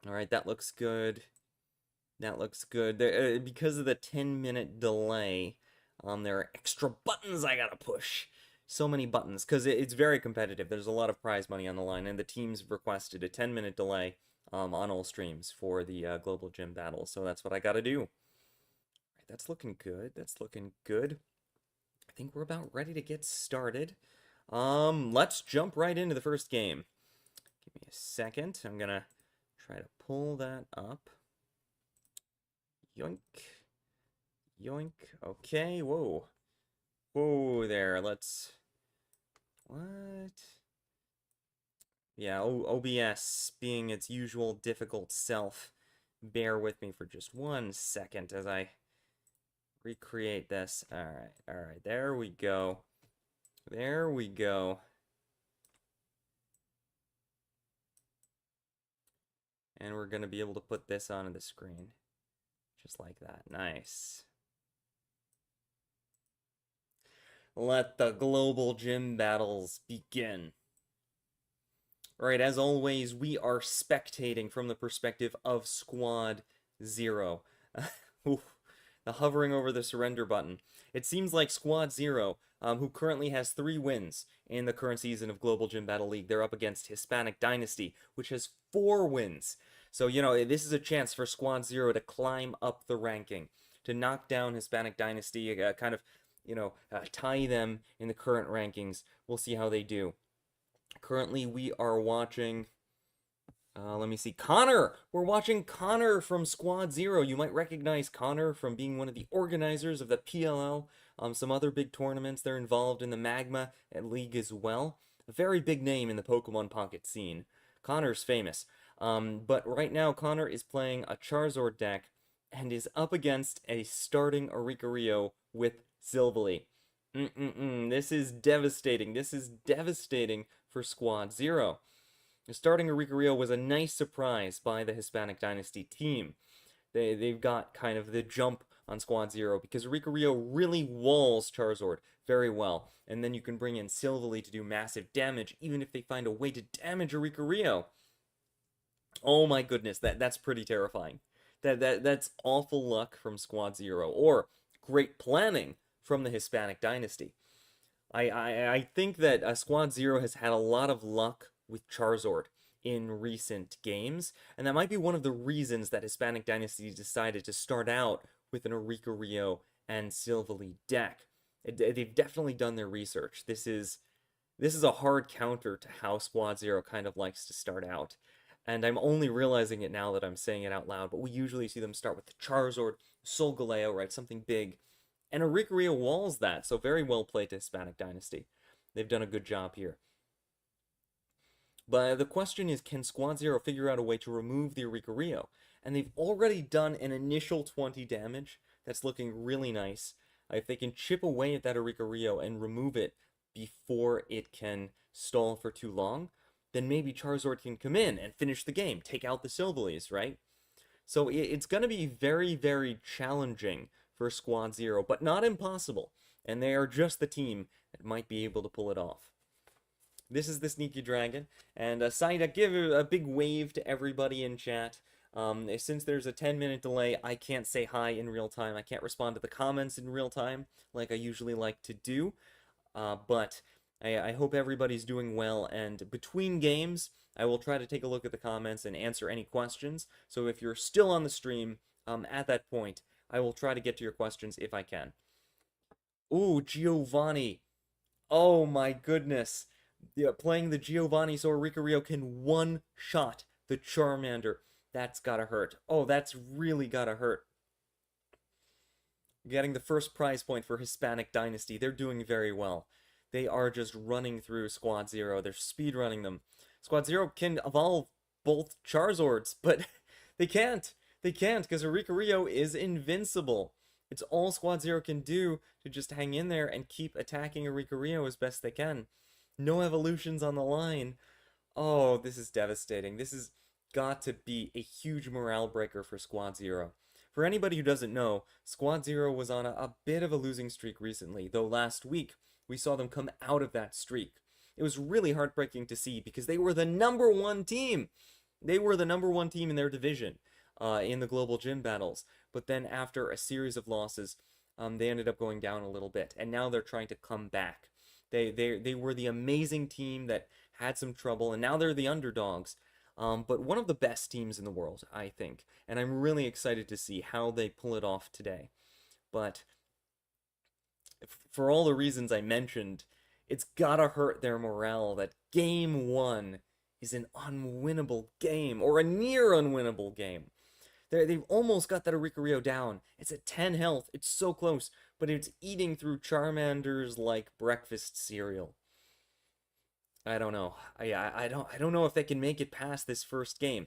All right, that looks good. That looks good. Because of the 10-minute delay, there are extra buttons I gotta push. So many buttons, because it's very competitive. There's a lot of prize money on the line, and the teams requested a 10-minute delay on all streams for the Global Gym Battle, so that's what I gotta do. All right, that's looking good. That's looking good. I think we're about ready to get started. Let's jump right into the first game. Give me a second. I'm gonna try to pull that up. Yoink. Yoink. Okay, whoa. Whoa there, let's... What? Yeah, OBS being its usual difficult self. Bear with me for just 1 second as I recreate this. Alright, there we go. There we go. And we're gonna be able to put this onto the screen. Just like that. Nice. Let the global gym battles begin. Alright, as always, we are spectating from the perspective of Squad Zero. The hovering over the surrender button. It seems like Squad Zero, who currently has 3 wins in the current season of Global Gym Battle League, they're up against Hispanic Dynasty, which has 4 wins. So, you know, this is a chance for Squad Zero to climb up the ranking, to knock down Hispanic Dynasty, kind of, tie them in the current rankings. We'll see how they do. Currently, we are watching... let me see. Connor! We're watching Connor from Squad Zero. You might recognize Connor from being one of the organizers of the PLL. Some other big tournaments. They're involved in the Magma League as well. A very big name in the Pokemon Pocket scene. Connor's famous. But right now, Connor is playing a Charizard deck and is up against a starting Oricorio with Silvally. This is devastating. This is devastating for Squad Zero. Starting Oricorio was a nice surprise by the Hispanic Dynasty team. They've got kind of the jump on Squad Zero because Oricorio really walls Charizard very well. And then you can bring in Silvally to do massive damage, even if they find a way to damage Oricorio. Oh my goodness, that's pretty terrifying. That's awful luck from Squad Zero, or great planning from the Hispanic Dynasty. I think that Squad Zero has had a lot of luck with Charizard in recent games, and that might be one of the reasons that Hispanic Dynasty decided to start out with an Oricorio and Silvally deck. They've definitely done their research. This is a hard counter to how Squad Zero kind of likes to start out. And I'm only realizing it now that I'm saying it out loud, but we usually see them start with the Charizard, Solgaleo, right? Something big. And Oricorio walls that, so very well played to Hispanic Dynasty. They've done a good job here. But the question is, can Squad Zero figure out a way to remove the Oricorio? And they've already done an initial 20 damage. That's looking really nice. If they can chip away at that Oricorio and remove it before it can stall for too long, then maybe Charizard can come in and finish the game, take out the Silvallys, right? So it's going to be very, very challenging for Squad Zero, but not impossible. And they are just the team that might be able to pull it off. This is the Sneaky Dragon, and Saida, give a big wave to everybody in chat. Since there's a 10-minute delay, I can't say hi in real time. I can't respond to the comments in real time like I usually like to do. But I hope everybody's doing well, and between games, I will try to take a look at the comments and answer any questions. So if you're still on the stream, at that point, I will try to get to your questions if I can. Ooh, Giovanni. Oh my goodness. Yeah, playing the Giovanni so Oricorio can one-shot the Charmander. That's gotta hurt. Oh, that's really gotta hurt. Getting the first prize point for Hispanic Dynasty. They're doing very well. They are just running through Squad Zero. They're speedrunning them. Squad Zero can evolve both Charizards, but they can't. They can't, because Oricorio is invincible. It's all Squad Zero can do to just hang in there and keep attacking Oricorio as best they can. No evolutions on the line. Oh, this is devastating. This has got to be a huge morale breaker for Squad Zero. For anybody who doesn't know, Squad Zero was on a bit of a losing streak recently, though last week we saw them come out of that streak. It was really heartbreaking to see because they were the #1 team. They were the number one team in their division in the global gym battles. But then after a series of losses, they ended up going down a little bit. And now they're trying to come back. They were the amazing team that had some trouble, and now they're the underdogs. But one of the best teams in the world, I think. And I'm really excited to see how they pull it off today. But for all the reasons I mentioned, it's gotta hurt their morale that game one is an unwinnable game, or a near unwinnable game. They've almost got that Arikario down. It's at 10 health. It's so close, but it's eating through Charmanders like breakfast cereal. I don't know. I don't know if they can make it past this first game.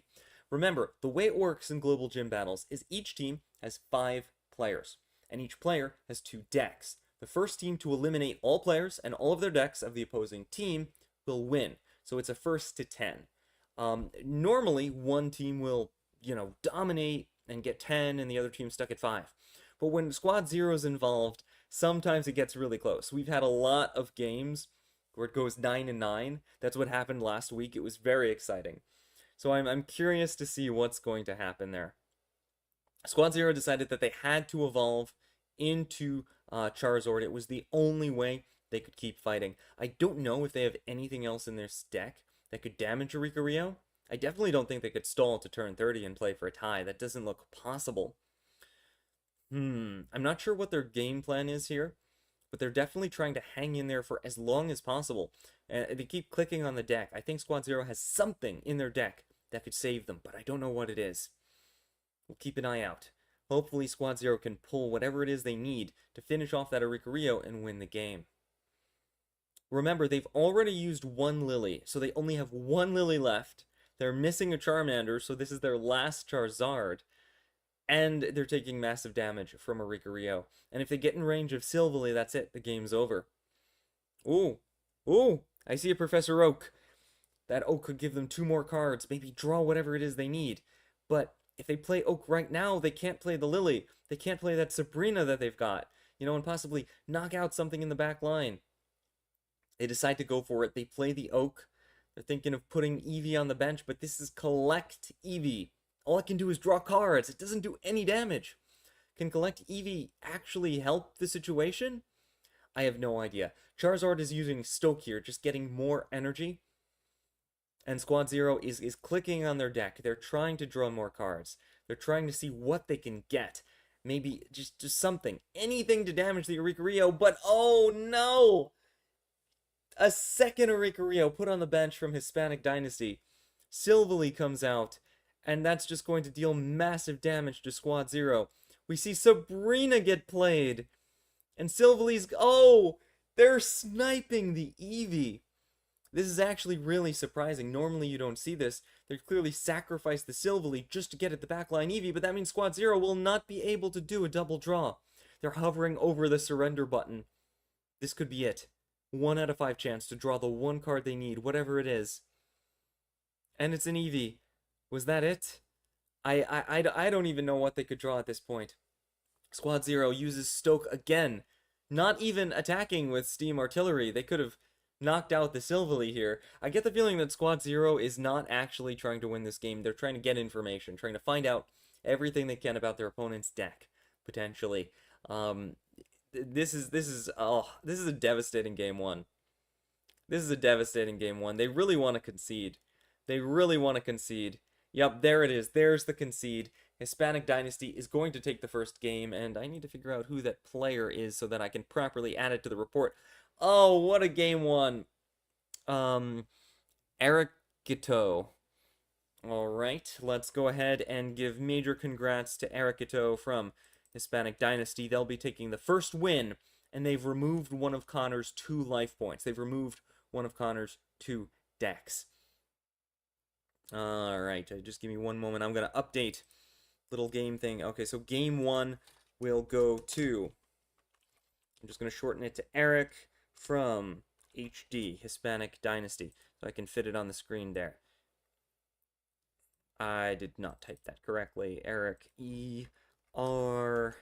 Remember, the way it works in global gym battles is each team has 5 players, and each player has 2 decks. The first team to eliminate all players and all of their decks of the opposing team will win. So it's a first to 10. Normally, one team will, dominate and get 10, and the other team stuck at 5. But when Squad Zero is involved, sometimes it gets really close. We've had a lot of games where it goes 9-9. That's what happened last week. It was very exciting. So I'm curious to see what's going to happen there. Squad Zero decided that they had to evolve into Charizard. It was the only way they could keep fighting. I don't know if they have anything else in their deck that could damage Arikario. I definitely don't think they could stall to turn 30 and play for a tie. That doesn't look possible. I'm not sure what their game plan is here, but they're definitely trying to hang in there for as long as possible. They keep clicking on the deck. I think Squad Zero has something in their deck that could save them, but I don't know what it is. We'll keep an eye out. Hopefully Squad Zero can pull whatever it is they need to finish off that Arikario and win the game. Remember, they've already used 1 Lily, so they only have 1 Lily left. They're missing a Charmander, so this is their last Charizard. And they're taking massive damage from Arikario. And if they get in range of Silvally, that's it. The game's over. Ooh. Ooh. I see a Professor Oak. That Oak could give them 2 more cards. Maybe draw whatever it is they need. But if they play Oak right now, they can't play the Lily. They can't play that Sabrina that they've got. And possibly knock out something in the back line. They decide to go for it. They play the Oak. They're thinking of putting Eevee on the bench, but this is Collect Eevee. All it can do is draw cards. It doesn't do any damage. Can Collect Eevee actually help the situation? I have no idea. Charizard is using Stoke here, just getting more energy. And Squad Zero is clicking on their deck. They're trying to draw more cards. They're trying to see what they can get. Maybe just something. Anything to damage the Arikario, but oh no! A second Arikario put on the bench from Hispanic Dynasty. Silvally comes out, and that's just going to deal massive damage to Squad Zero. We see Sabrina get played, and Silvally's... Oh! They're sniping the Eevee. This is actually really surprising. Normally you don't see this. They clearly sacrificed the Silvally just to get at the backline Eevee, but that means Squad Zero will not be able to do a double draw. They're hovering over the surrender button. This could be it. 1 out of 5 chance to draw the 1 card they need, whatever it is. And it's an Eevee. Was that it? I don't even know what they could draw at this point. Squad Zero uses Stoke again. Not even attacking with Steam Artillery. They could have knocked out the Silvally here. I get the feeling that Squad Zero is not actually trying to win this game. They're trying to get information, trying to find out everything they can about their opponent's deck, potentially. This is a devastating game one. This is a devastating game one. They really want to concede. They really want to concede. Yep, there it is. There's the concede. Hispanic Dynasty is going to take the first game, and I need to figure out who that player is so that I can properly add it to the report. Oh, what a game one. Eric Giteau. Alright, let's go ahead and give major congrats to Eric Giteau from Hispanic Dynasty. They'll be taking the first win, and they've removed one of Connor's 2 life points. They've removed one of Connor's 2 decks. Alright, just give me one moment. I'm going to update little game thing. Okay, so game 1 will go to... I'm just going to shorten it to Eric from HD, Hispanic Dynasty, so I can fit it on the screen there. I did not type that correctly. Eric, E-R...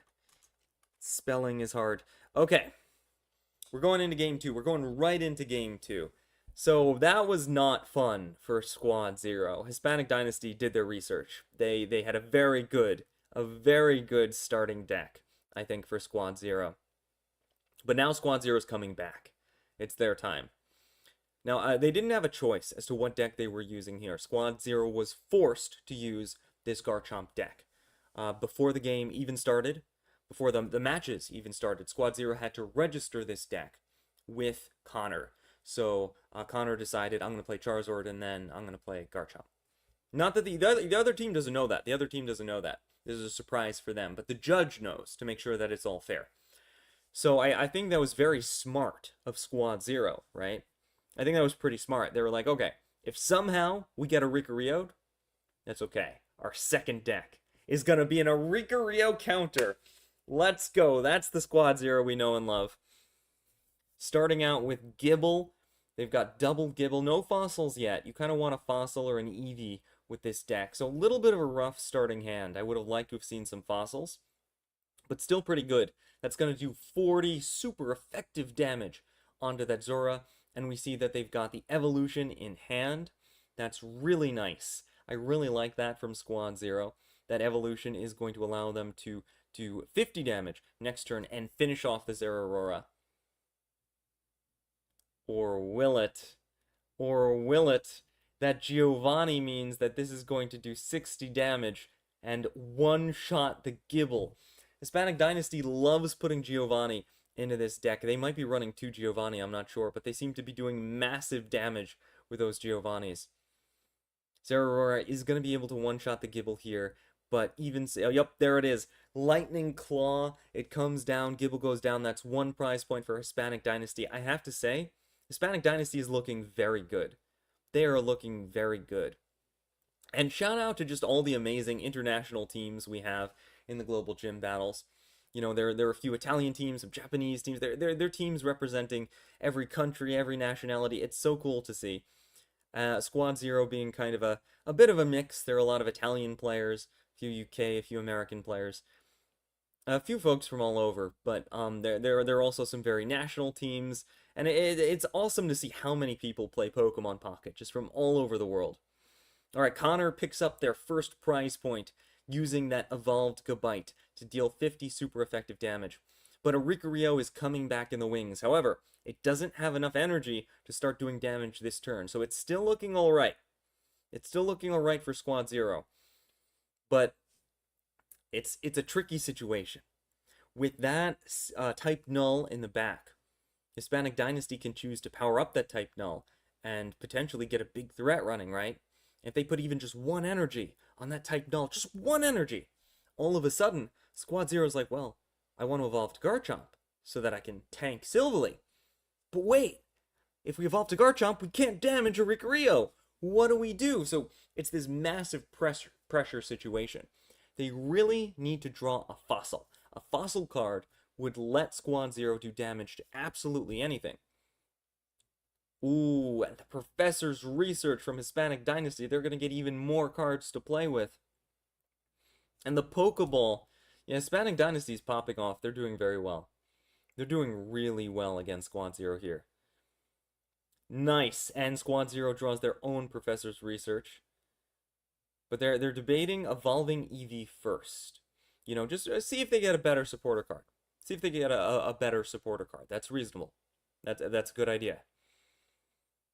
Spelling is hard. Okay. We're going into game 2. We're going right into game 2. So that was not fun for Squad Zero. Hispanic Dynasty did their research. They had a very good starting deck, I think, for Squad Zero. But now Squad Zero is coming back. It's their time. Now, they didn't have a choice as to what deck they were using here. Squad Zero was forced to use this Garchomp deck. Before the game even started, before the matches even started, Squad Zero had to register this deck with Connor. So Connor decided, I'm going to play Charizard, and then I'm going to play Garchomp. Not that the other team doesn't know that. The other team doesn't know that. This is a surprise for them. But the judge knows to make sure that it's all fair. So I think that was very smart of Squad Zero, right? I think that was pretty smart. They were like, okay, if somehow we get a Rickerio, that's okay. Our second deck is going to be an Rickerio counter. Let's go. That's the Squad Zero we know and love. Starting out with Gible. They've got double Gible. No fossils yet. You kind of want a fossil or an Eevee with this deck. So a little bit of a rough starting hand. I would have liked to have seen some fossils, but still pretty good. That's going to do 40 super effective damage onto that Zora. And we see that they've got the evolution in hand. That's really nice. I really like that from Squad Zero. That evolution is going to allow them to do 50 damage next turn and finish off the Zeraora. Or will it? Or will it? That Giovanni means that this is going to do 60 damage and one-shot the Gible. Hispanic Dynasty loves putting Giovanni into this deck. They might be running 2 Giovanni, I'm not sure, but they seem to be doing massive damage with those Giovannis. Zeraora is going to be able to one-shot the Gible here, but even... Oh, yep, there it is. Lightning Claw. It comes down. Gible goes down. That's 1 prize point for Hispanic Dynasty. I have to say, Hispanic Dynasty is looking very good. They are looking very good. And shout out to just all the amazing international teams we have in the global gym battles. You know, there are a few Italian teams, some Japanese teams. They're teams representing every country, every nationality. It's so cool to see. Squad Zero being kind of a bit of a mix. There are a lot of Italian players, a few UK, a few American players, a few folks from all over. But there are also some very national teams, and it's awesome to see how many people play Pokemon Pocket just from all over the world. All right, Connor picks up their first prize point using that evolved Gabite to deal 50 super effective damage. But a Rickerio is coming back in the wings. However, it doesn't have enough energy to start doing damage this turn, so it's still looking alright. It's still looking alright for Squad Zero. But it's a tricky situation. With that type null in the back, Hispanic Dynasty can choose to power up that type null and potentially get a big threat running, right? If they put even just 1 energy on that type null, just 1 energy, all of a sudden, Squad Zero's like, well, I want to evolve to Garchomp so that I can tank Silvally. But wait, if we evolve to Garchomp, we can't damage a Rickerio. What do we do? So it's this massive pressure situation. They really need to draw a fossil. A fossil card would let Squad Zero do damage to absolutely anything. Ooh, and the Professor's Research from Hispanic Dynasty, they're going to get even more cards to play with. And the Pokeball, yeah, Hispanic Dynasty's popping off. They're doing very well. They're doing really well against Squad Zero here. Nice, and Squad Zero draws their own Professor's Research. But they're debating evolving Eevee first. You know, just see if they get a better supporter card. See if they get a better supporter card. That's reasonable. That's a good idea.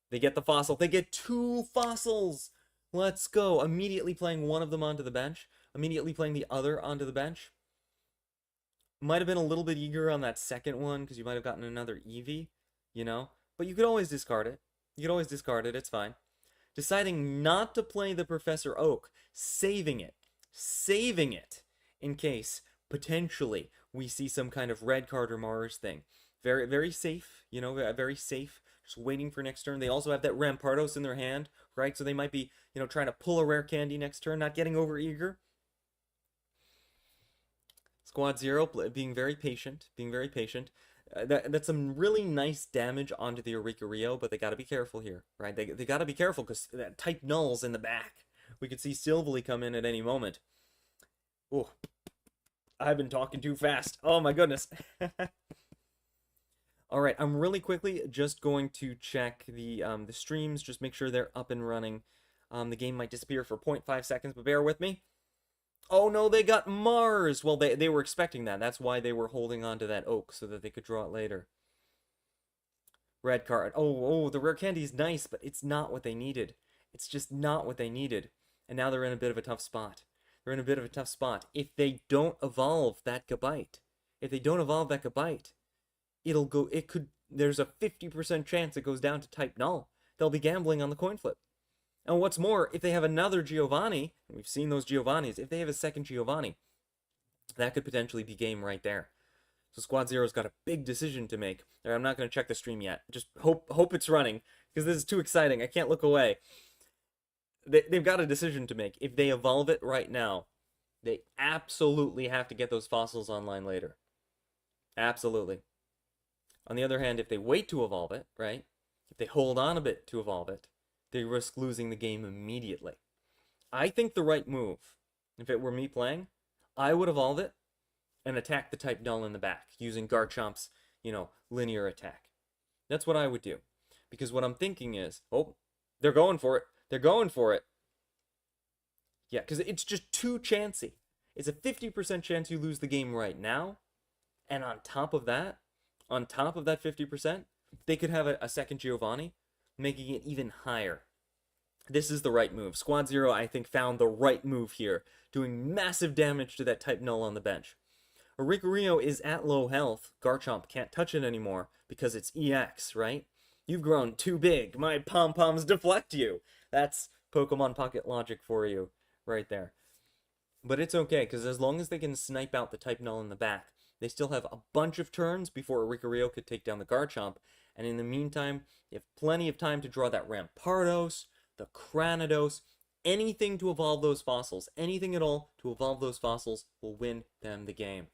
They get the fossil. They get 2 fossils. Let's go. Immediately playing one of them onto the bench. Immediately playing the other onto the bench. Might have been a little bit eager on that second one because you might have gotten another Eevee, you know? But you could always discard it. You could always discard it. It's fine. Deciding not to play the Professor Oak. Saving it. Saving it in case, potentially, we see some kind of red card or Mars thing. Very, very safe, you know, very safe. Just waiting for next turn. They also have that Rampardos in their hand, right? So they might be, you know, trying to pull a rare candy next turn, not getting over eager. Squad Zero being very patient, that's some really nice damage onto the Rickerio, but they got to be careful here, right? They got to be careful because that type null's in the back. We could see Silvally come in at any moment. Oh, I've been talking too fast. Oh my goodness. All right, I'm really quickly just going to check the streams, just make sure they're up and running. The game might disappear for 0.5 seconds, but bear with me. Oh no, they got Mars! Well, they were expecting that. That's why they were holding on to that oak, so that they could draw it later. Red card. Oh, the rare candy is nice, but it's not what they needed. It's just not what they needed. And now they're in a bit of a tough spot. They're in a bit of a tough spot. If they don't evolve that Gabite, there's a 50% chance it goes down to type null. They'll be gambling on the coin flip. And what's more, if they have another Giovanni, and we've seen those Giovannis, if they have a second Giovanni, that could potentially be game right there. So Squad Zero's got a big decision to make. I'm not going to check the stream yet. Just hope it's running, because this is too exciting. I can't look away. They've got a decision to make. If they evolve it right now, they absolutely have to get those fossils online later. Absolutely. On the other hand, if they wait to evolve it, right? If they hold on a bit to evolve it, they risk losing the game immediately. I think the right move, if it were me playing, I would evolve it and attack the type null in the back using Garchomp's, linear attack. That's what I would do. Because what I'm thinking is, oh, they're going for it. They're going for it. Yeah, because it's just too chancy. It's a 50% chance you lose the game right now. And on top of that 50%, they could have a second Giovanni, making it even higher. This is the right move. Squad Zero, I think, found the right move here, doing massive damage to that type null on the bench. Oricorio is at low health. Garchomp can't touch it anymore because it's EX, right? You've grown too big. My pom-poms deflect you. That's Pokemon Pocket logic for you right there. But it's okay, because as long as they can snipe out the type null in the back, they still have a bunch of turns before Oricorio could take down the Garchomp. And in the meantime, you have plenty of time to draw that Rampardos, the Cranidos, anything to evolve those fossils. Anything at all to evolve those fossils will win them the game.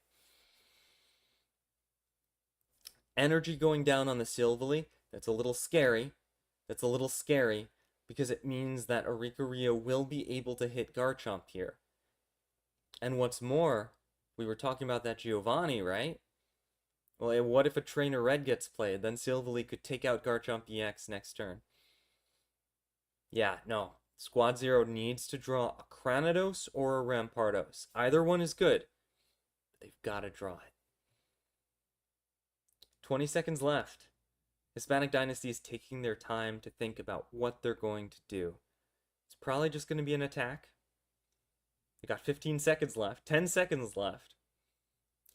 Energy going down on the Silvally, that's a little scary. That's a little scary because it means that Oricorio will be able to hit Garchomp here. And what's more, we were talking about that Giovanni, right? Well, what if a Trainer Red gets played? Then Silvally could take out Garchomp EX next turn. Yeah, no. Squad Zero needs to draw a Cranidos or a Rampardos. Either one is good. But they've got to draw it. 20 seconds left. Hispanic Dynasty is taking their time to think about what they're going to do. It's probably just going to be an attack. They got 15 seconds left. 10 seconds left.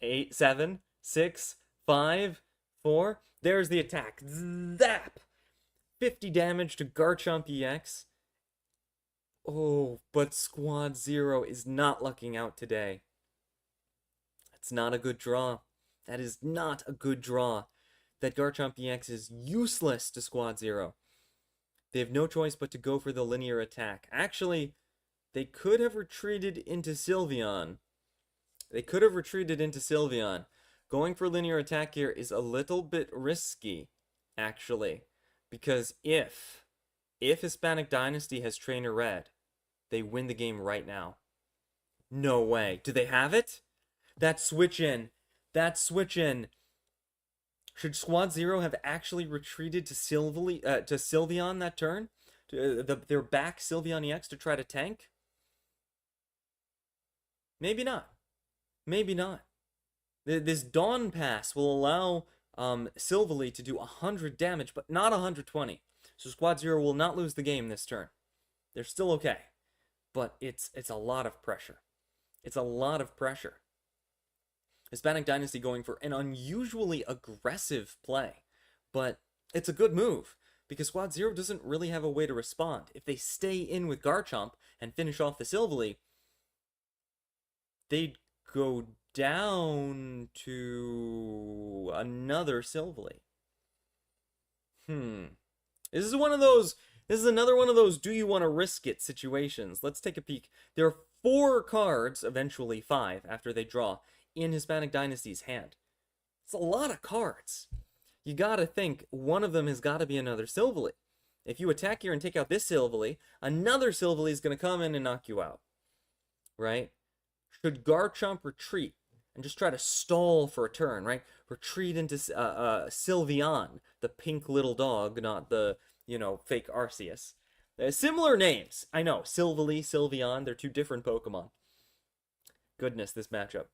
8, 7, 6, 5, 4. There's the attack. Zap! 50 damage to Garchomp EX. Oh, but Squad Zero is not lucking out today. That's not a good draw. That is not a good draw. That Garchomp EX is useless to Squad Zero. They have no choice but to go for the linear attack. Actually, they could have retreated into Sylveon. Going for linear attack here is a little bit risky, actually. Because if Hispanic Dynasty has Trainer Red, they win the game right now. No way. Do they have it? That switch in. Should Squad Zero have actually retreated to Sylveon that turn? Their back Sylveon EX to try to tank? Maybe not. This Dawn Pass will allow Silvally to do 100 damage, but not 120. So Squad Zero will not lose the game this turn. They're still okay. But it's a lot of pressure. Hispanic Dynasty going for an unusually aggressive play. But it's a good move, because Squad Zero doesn't really have a way to respond. If they stay in with Garchomp and finish off the Silvally, they'd go down to another Silvally. This is another one of those do you want to risk it situations. Let's take a peek. There are 4 cards, eventually 5, after they draw, in Hispanic Dynasty's hand. It's a lot of cards. You gotta think one of them has got to be another Silvally. If you attack here and take out this Silvally, another Silvally is going to come in and knock you out. Right? Should Garchomp retreat? and just try to stall for a turn, right? Retreat into Sylveon, the pink little dog, not the, fake Arceus. Similar names, I know. Silvally, Sylveon, they're two different Pokemon. Goodness, this matchup.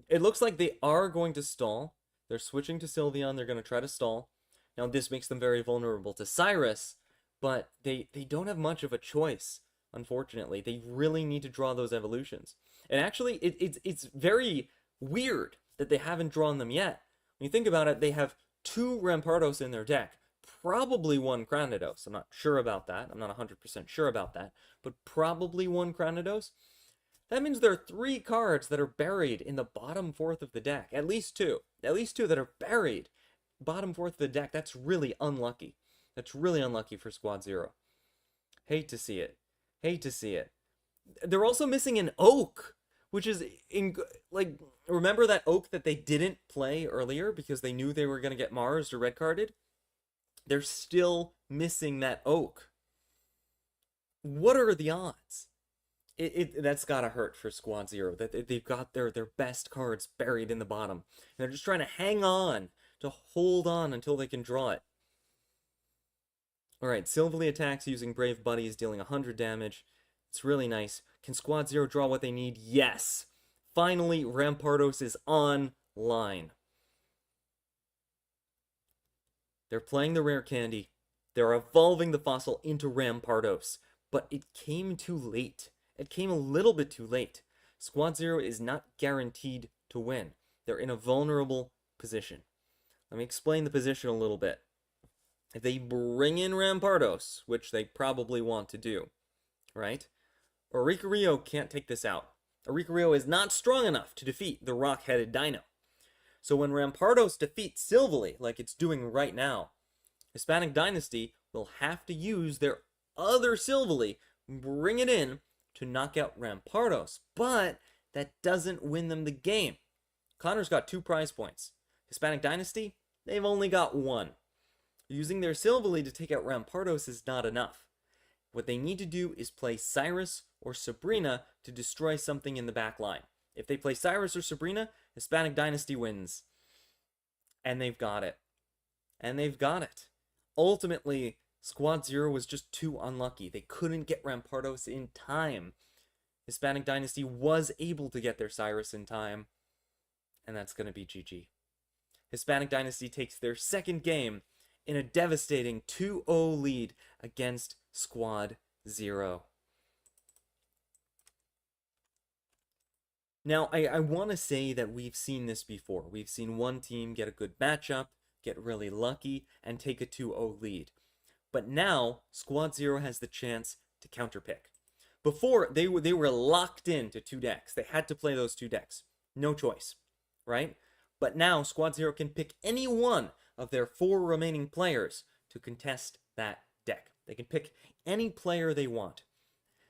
It looks like they are going to stall. They're switching to Sylveon. They're going to try to stall. Now, this makes them very vulnerable to Cyrus, but they don't have much of a choice, unfortunately. They really need to draw those evolutions. And actually, it's very weird that they haven't drawn them yet. When you think about it, they have 2 Rampardos in their deck, probably 1 Cranidos. I'm not sure about that. I'm not 100% sure about that, but probably 1 Cranidos. That means there are 3 cards that are buried in the bottom 4th of the deck. At least 2. At least 2 that are buried. Bottom 4th of the deck. That's really unlucky. That's really unlucky for Squad Zero. Hate to see it. Hate to see it. They're also missing an Oak, which is, remember that Oak that they didn't play earlier because they knew they were going to get Mars or red carded? They're still missing that Oak. What are the odds? That's gotta hurt for Squad Zero. That they've got their best cards buried in the bottom. And they're just trying to hang on, to hold on until they can draw it. Alright, Silvally attacks using Brave Buddies, dealing 100 damage. It's really nice. Can Squad Zero draw what they need? Yes! Finally, Rampardos is online. They're playing the rare candy. They're evolving the fossil into Rampardos. But it came too late. It came a little bit too late. Squad Zero is not guaranteed to win. They're in a vulnerable position. Let me explain the position a little bit. If they bring in Rampardos, which they probably want to do, right? Oricorio can't take this out. Oricorio is not strong enough to defeat the rock-headed dino. So when Rampardos defeats Silvally, like it's doing right now, Hispanic Dynasty will have to use their other Silvally, bring it in, to knock out Rampardos, but that doesn't win them the game. Connor's got 2 prize points. Hispanic Dynasty, they've only got 1. Using their Silvally to take out Rampardos is not enough. What they need to do is play Cyrus or Sabrina to destroy something in the back line. If they play Cyrus or Sabrina, Hispanic Dynasty wins. And they've got it. And they've got it. Ultimately, Squad Zero was just too unlucky. They couldn't get Rampardos in time. Hispanic Dynasty was able to get their Cyrus in time. And that's going to be GG. Hispanic Dynasty takes their second game in a devastating 2-0 lead against Squad Zero. Now, I want to say that we've seen this before. We've seen one team get a good matchup, get really lucky, and take a 2-0 lead. But now, Squad Zero has the chance to counterpick. Before, they were locked into 2 decks. They had to play those 2 decks. No choice, right? But now, Squad Zero can pick any one of their 4 remaining players to contest that deck. They can pick any player they want.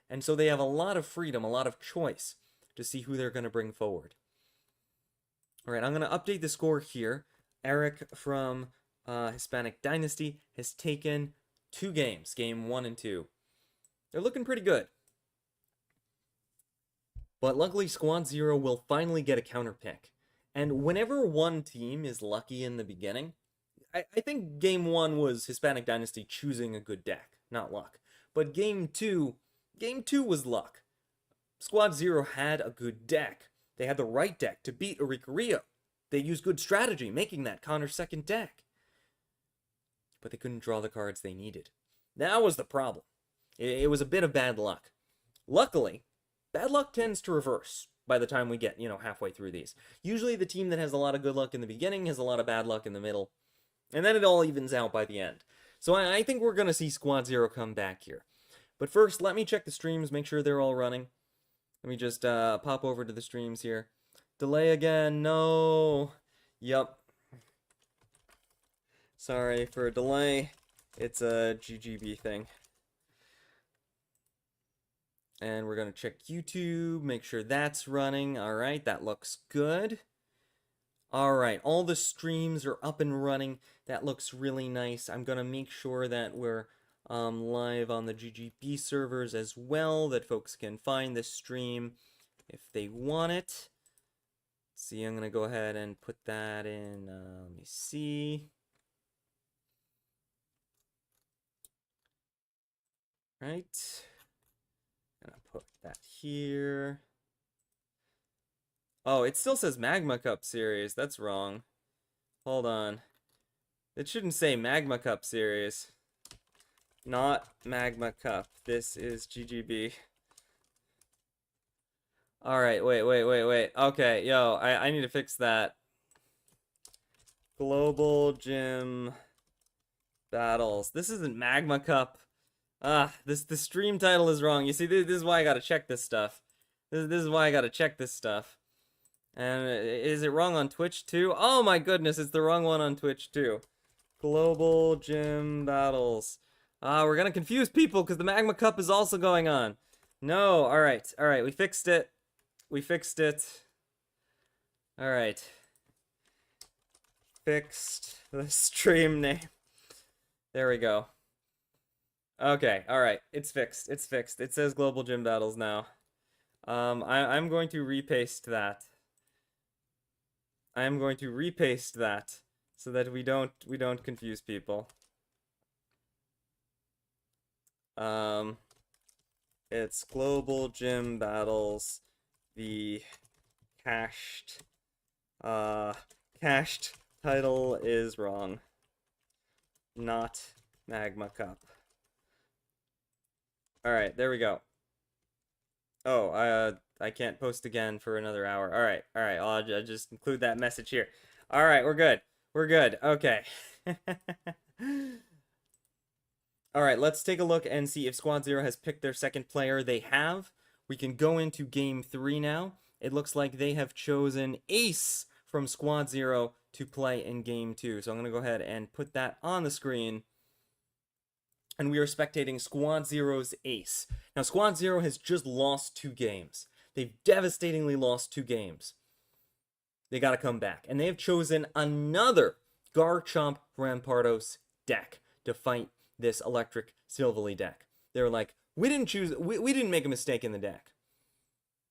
And so they have a lot of freedom, a lot of choice to see who they're going to bring forward. All right, I'm going to update the score here. Eric from Hispanic Dynasty has taken 2 games, game 1 and 2. They're looking pretty good. But luckily, Squad Zero will finally get a counter pick. And whenever one team is lucky in the beginning, I think game 1 was Hispanic Dynasty choosing a good deck, not luck. But game 2 was luck. Squad Zero had a good deck. They had the right deck to beat Oricorio. They used good strategy, making that Connor's second deck. But they couldn't draw the cards they needed. That was the problem. It was a bit of bad luck. Luckily, bad luck tends to reverse by the time we get, halfway through these. Usually the team that has a lot of good luck in the beginning has a lot of bad luck in the middle. And then it all evens out by the end. So I think we're going to see Squad Zero come back here. But first, let me check the streams, make sure they're all running. Let me just pop over to the streams here. Delay again, no. Yup. Sorry for a delay. It's a GGB thing. And we're going to check YouTube, make sure that's running. All right, that looks good. All right, all the streams are up and running. That looks really nice. I'm going to make sure that we're live on the GGB servers as well, that folks can find this stream if they want it. See, I'm gonna go ahead and put that in, let me see. Right. Gonna put that here. Oh, it still says Magma Cup Series. That's wrong. Hold on. It shouldn't say Magma Cup Series. Not Magma Cup. This is GGB. Alright, wait. Okay, yo, I need to fix that. Global Gym Battles. This isn't Magma Cup. The stream title is wrong. You see, this is why I gotta check this stuff. This is why I gotta check this stuff. And is it wrong on Twitch too? Oh my goodness, it's the wrong one on Twitch too. Global Gym Battles. We're gonna confuse people because the Magma Cup is also going on. No, alright, we fixed it. We fixed it. Alright. Fixed the stream name. There we go. Okay, alright. It's fixed. It's fixed. It says Global Gym Battles now. I'm going to repaste that. I'm going to repaste that so that we don't confuse people. It's Global Gym Battles. The cached title is wrong. Not Magma Cup. Alright, there we go. Oh, I can't post again for another hour. Alright, I'll just include that message here. Alright, we're good. We're good. Okay. Alright, let's take a look and see if Squad Zero has picked their second player. They have. We can go into Game 3 now. It looks like they have chosen Ace from Squad Zero to play in Game 2. So I'm going to go ahead and put that on the screen. And we are spectating Squad Zero's Ace. Now, Squad Zero has just lost 2 games. They've devastatingly lost 2 games. They got to come back. And they have chosen another Garchomp Rampardos deck to fight this Electric Silvally deck. They're like, we didn't make a mistake in the deck.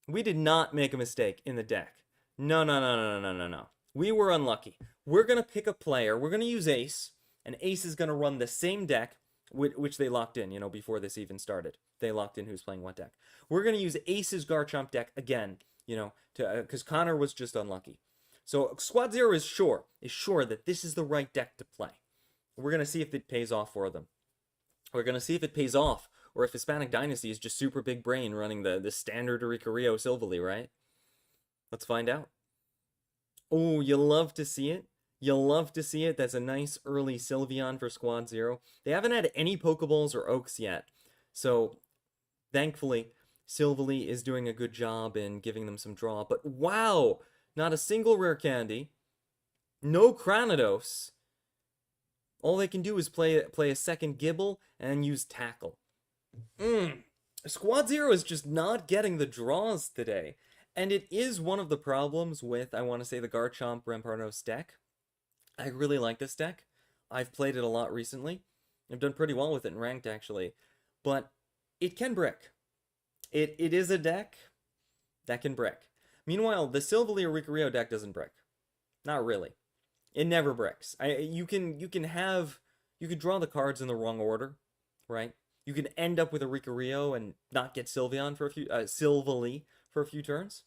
We did not make a mistake in the deck. No. We were unlucky. We're going to pick a player. We're going to use Ace. And Ace is going to run the same deck which they locked in, you know, before this even started. They locked in who's playing what deck. We're going to use Ace's Garchomp deck again, you know, because Connor was just unlucky. So Squad Zero is sure that this is the right deck to play. We're going to see if it pays off for them. We're going to see if it pays off, or if Hispanic Dynasty is just super big brain running the standard Ricario Silvally, right? Let's find out. Oh, you love to see it. You'll love to see it. That's a nice early Sylveon for Squad Zero. They haven't had any Pokeballs or Oaks yet. So, thankfully, Silvally is doing a good job in giving them some draw. But wow! Not a single rare candy. No Cranidos. All they can do is play a second Gibble and use Tackle. Squad Zero is just not getting the draws today. And it is one of the problems with, I want to say, the Garchomp Rampardos deck. I really like this deck. I've played it a lot recently. I've done pretty well with it in ranked, actually. But it can brick. It is a deck that can brick. Meanwhile, the Silvally or Ricario deck doesn't brick. Not really. It never bricks. You can draw the cards in the wrong order, right? You can end up with a Ricario and not get Sylveon for a few Silvally for a few turns.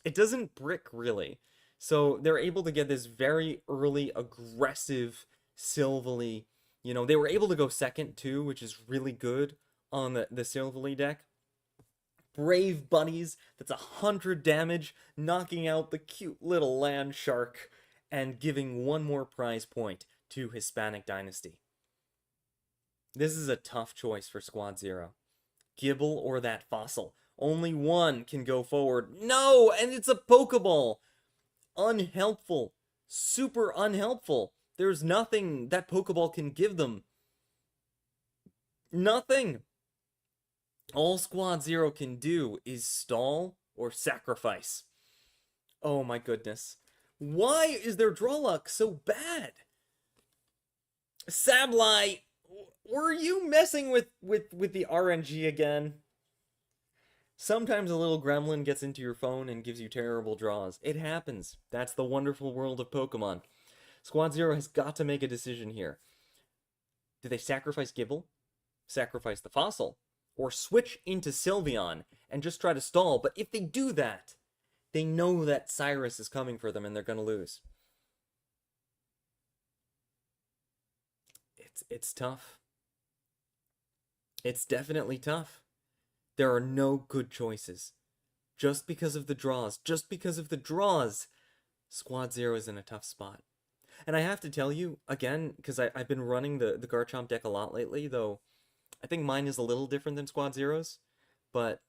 It doesn't brick really. So they're able to get this very early aggressive Silvally. You know, they were able to go second too, which is really good on the Silvally deck. Brave Buddies, that's 100 damage, knocking out the cute little land shark and giving one more prize point to Hispanic Dynasty. This is a tough choice for Squad Zero. Gibble or that Fossil. Only one can go forward. No, and it's a Pokeball. Unhelpful. Super unhelpful. There's nothing that Pokeball can give them. Nothing. All Squad Zero can do is stall or sacrifice. Oh my goodness. Why is their draw luck so bad? Sableye, were you messing with the RNG again? Sometimes a little gremlin gets into your phone and gives you terrible draws. It happens. That's the wonderful world of Pokemon. Squad Zero has got to make a decision here. Do they sacrifice Gible, sacrifice the fossil, or switch into Sylveon and just try to stall? But if they do that, they know that Cyrus is coming for them and they're going to lose. It's tough. It's definitely tough. There are no good choices. Just because of the draws, Squad Zero is in a tough spot. And I have to tell you, again, because I've been running the Garchomp deck a lot lately, though I think mine is a little different than Squad Zero's. But,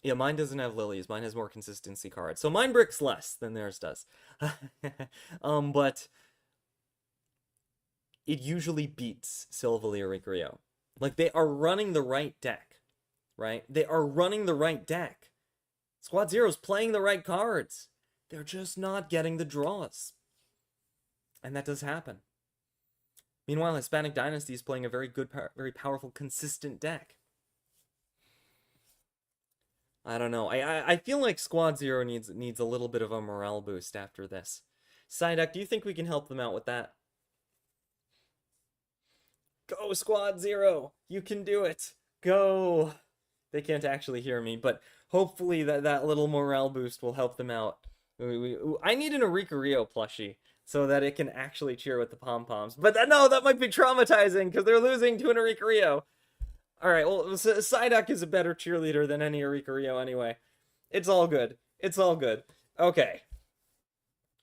yeah, mine doesn't have lilies. Mine has more consistency cards. So mine bricks less than theirs does. But it usually beats Silvally or Rio. Like, they are running the right deck, right? They are running the right deck. Squad Zero's playing the right cards. They're just not getting the draws. And that does happen. Meanwhile, Hispanic Dynasty is playing a very good, very powerful, consistent deck. I don't know. I feel like Squad Zero needs a little bit of a morale boost after this. Psyduck, do you think we can help them out with that? Go, Squad Zero! You can do it! Go! They can't actually hear me, but hopefully that little morale boost will help them out. I need an Eureka Rio plushie so that it can actually cheer with the pom-poms. But no, that might be traumatizing because they're losing to an Eureka Rio. Alright, well, Psyduck is a better cheerleader than any Eureka Rio anyway. It's all good. It's all good. Okay.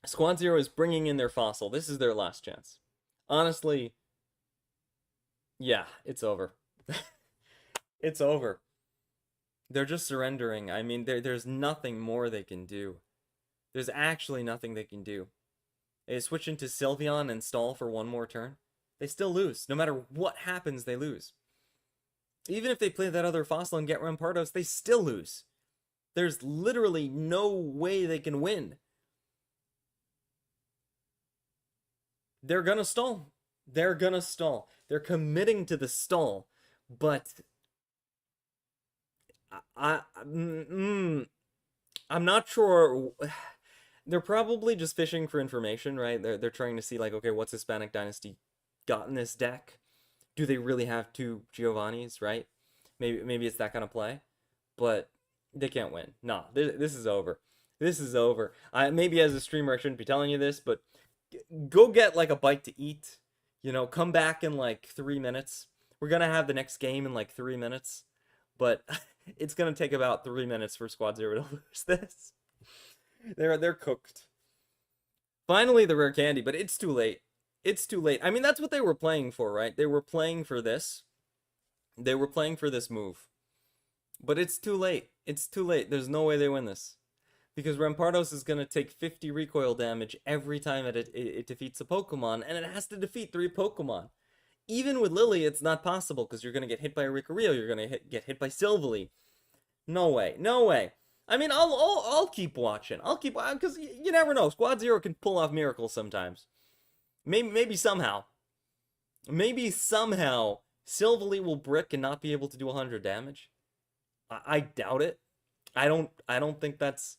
Squad Zero is bringing in their fossil. This is their last chance. Honestly, yeah, it's over. It's over. They're just surrendering. I mean, there's nothing more they can do. There's actually nothing they can do. They switch into Sylveon and stall for one more turn. They still lose. No matter what happens, they lose. Even if they play that other fossil and get Rampardos, they still lose. There's literally no way they can win. They're gonna stall. They're gonna stall. They're committing to the stall, but I'm not sure. They're probably just fishing for information, right? They're trying to see, like, okay, what's Hispanic Dynasty got in this deck? Do they really have two Giovannis, right? Maybe it's that kind of play, but they can't win. No, this is over. This is over. Maybe as a streamer I shouldn't be telling you this, but go get like a bite to eat. You know, come back in like 3 minutes. We're gonna have the next game in like 3 minutes, but it's gonna take about 3 minutes for Squad Zero to lose this. They're cooked. Finally, the rare candy, but it's too late. It's too late. I mean, that's what they were playing for, right? They were playing for this. They were playing for this move. But it's too late. It's too late. There's no way they win this. Because Rampardos is going to take 50 recoil damage every time it defeats a Pokemon, and it has to defeat 3 Pokemon. Even with Lily, it's not possible, because you're going to get hit by a Ricario, you're going to get hit by Silvally. No way. No way. I mean, I'll keep watching. I'll keep, because you never know. Squad Zero can pull off miracles sometimes. Maybe somehow. Maybe somehow Silvally will brick and not be able to do 100 damage. I doubt it. I don't think that's...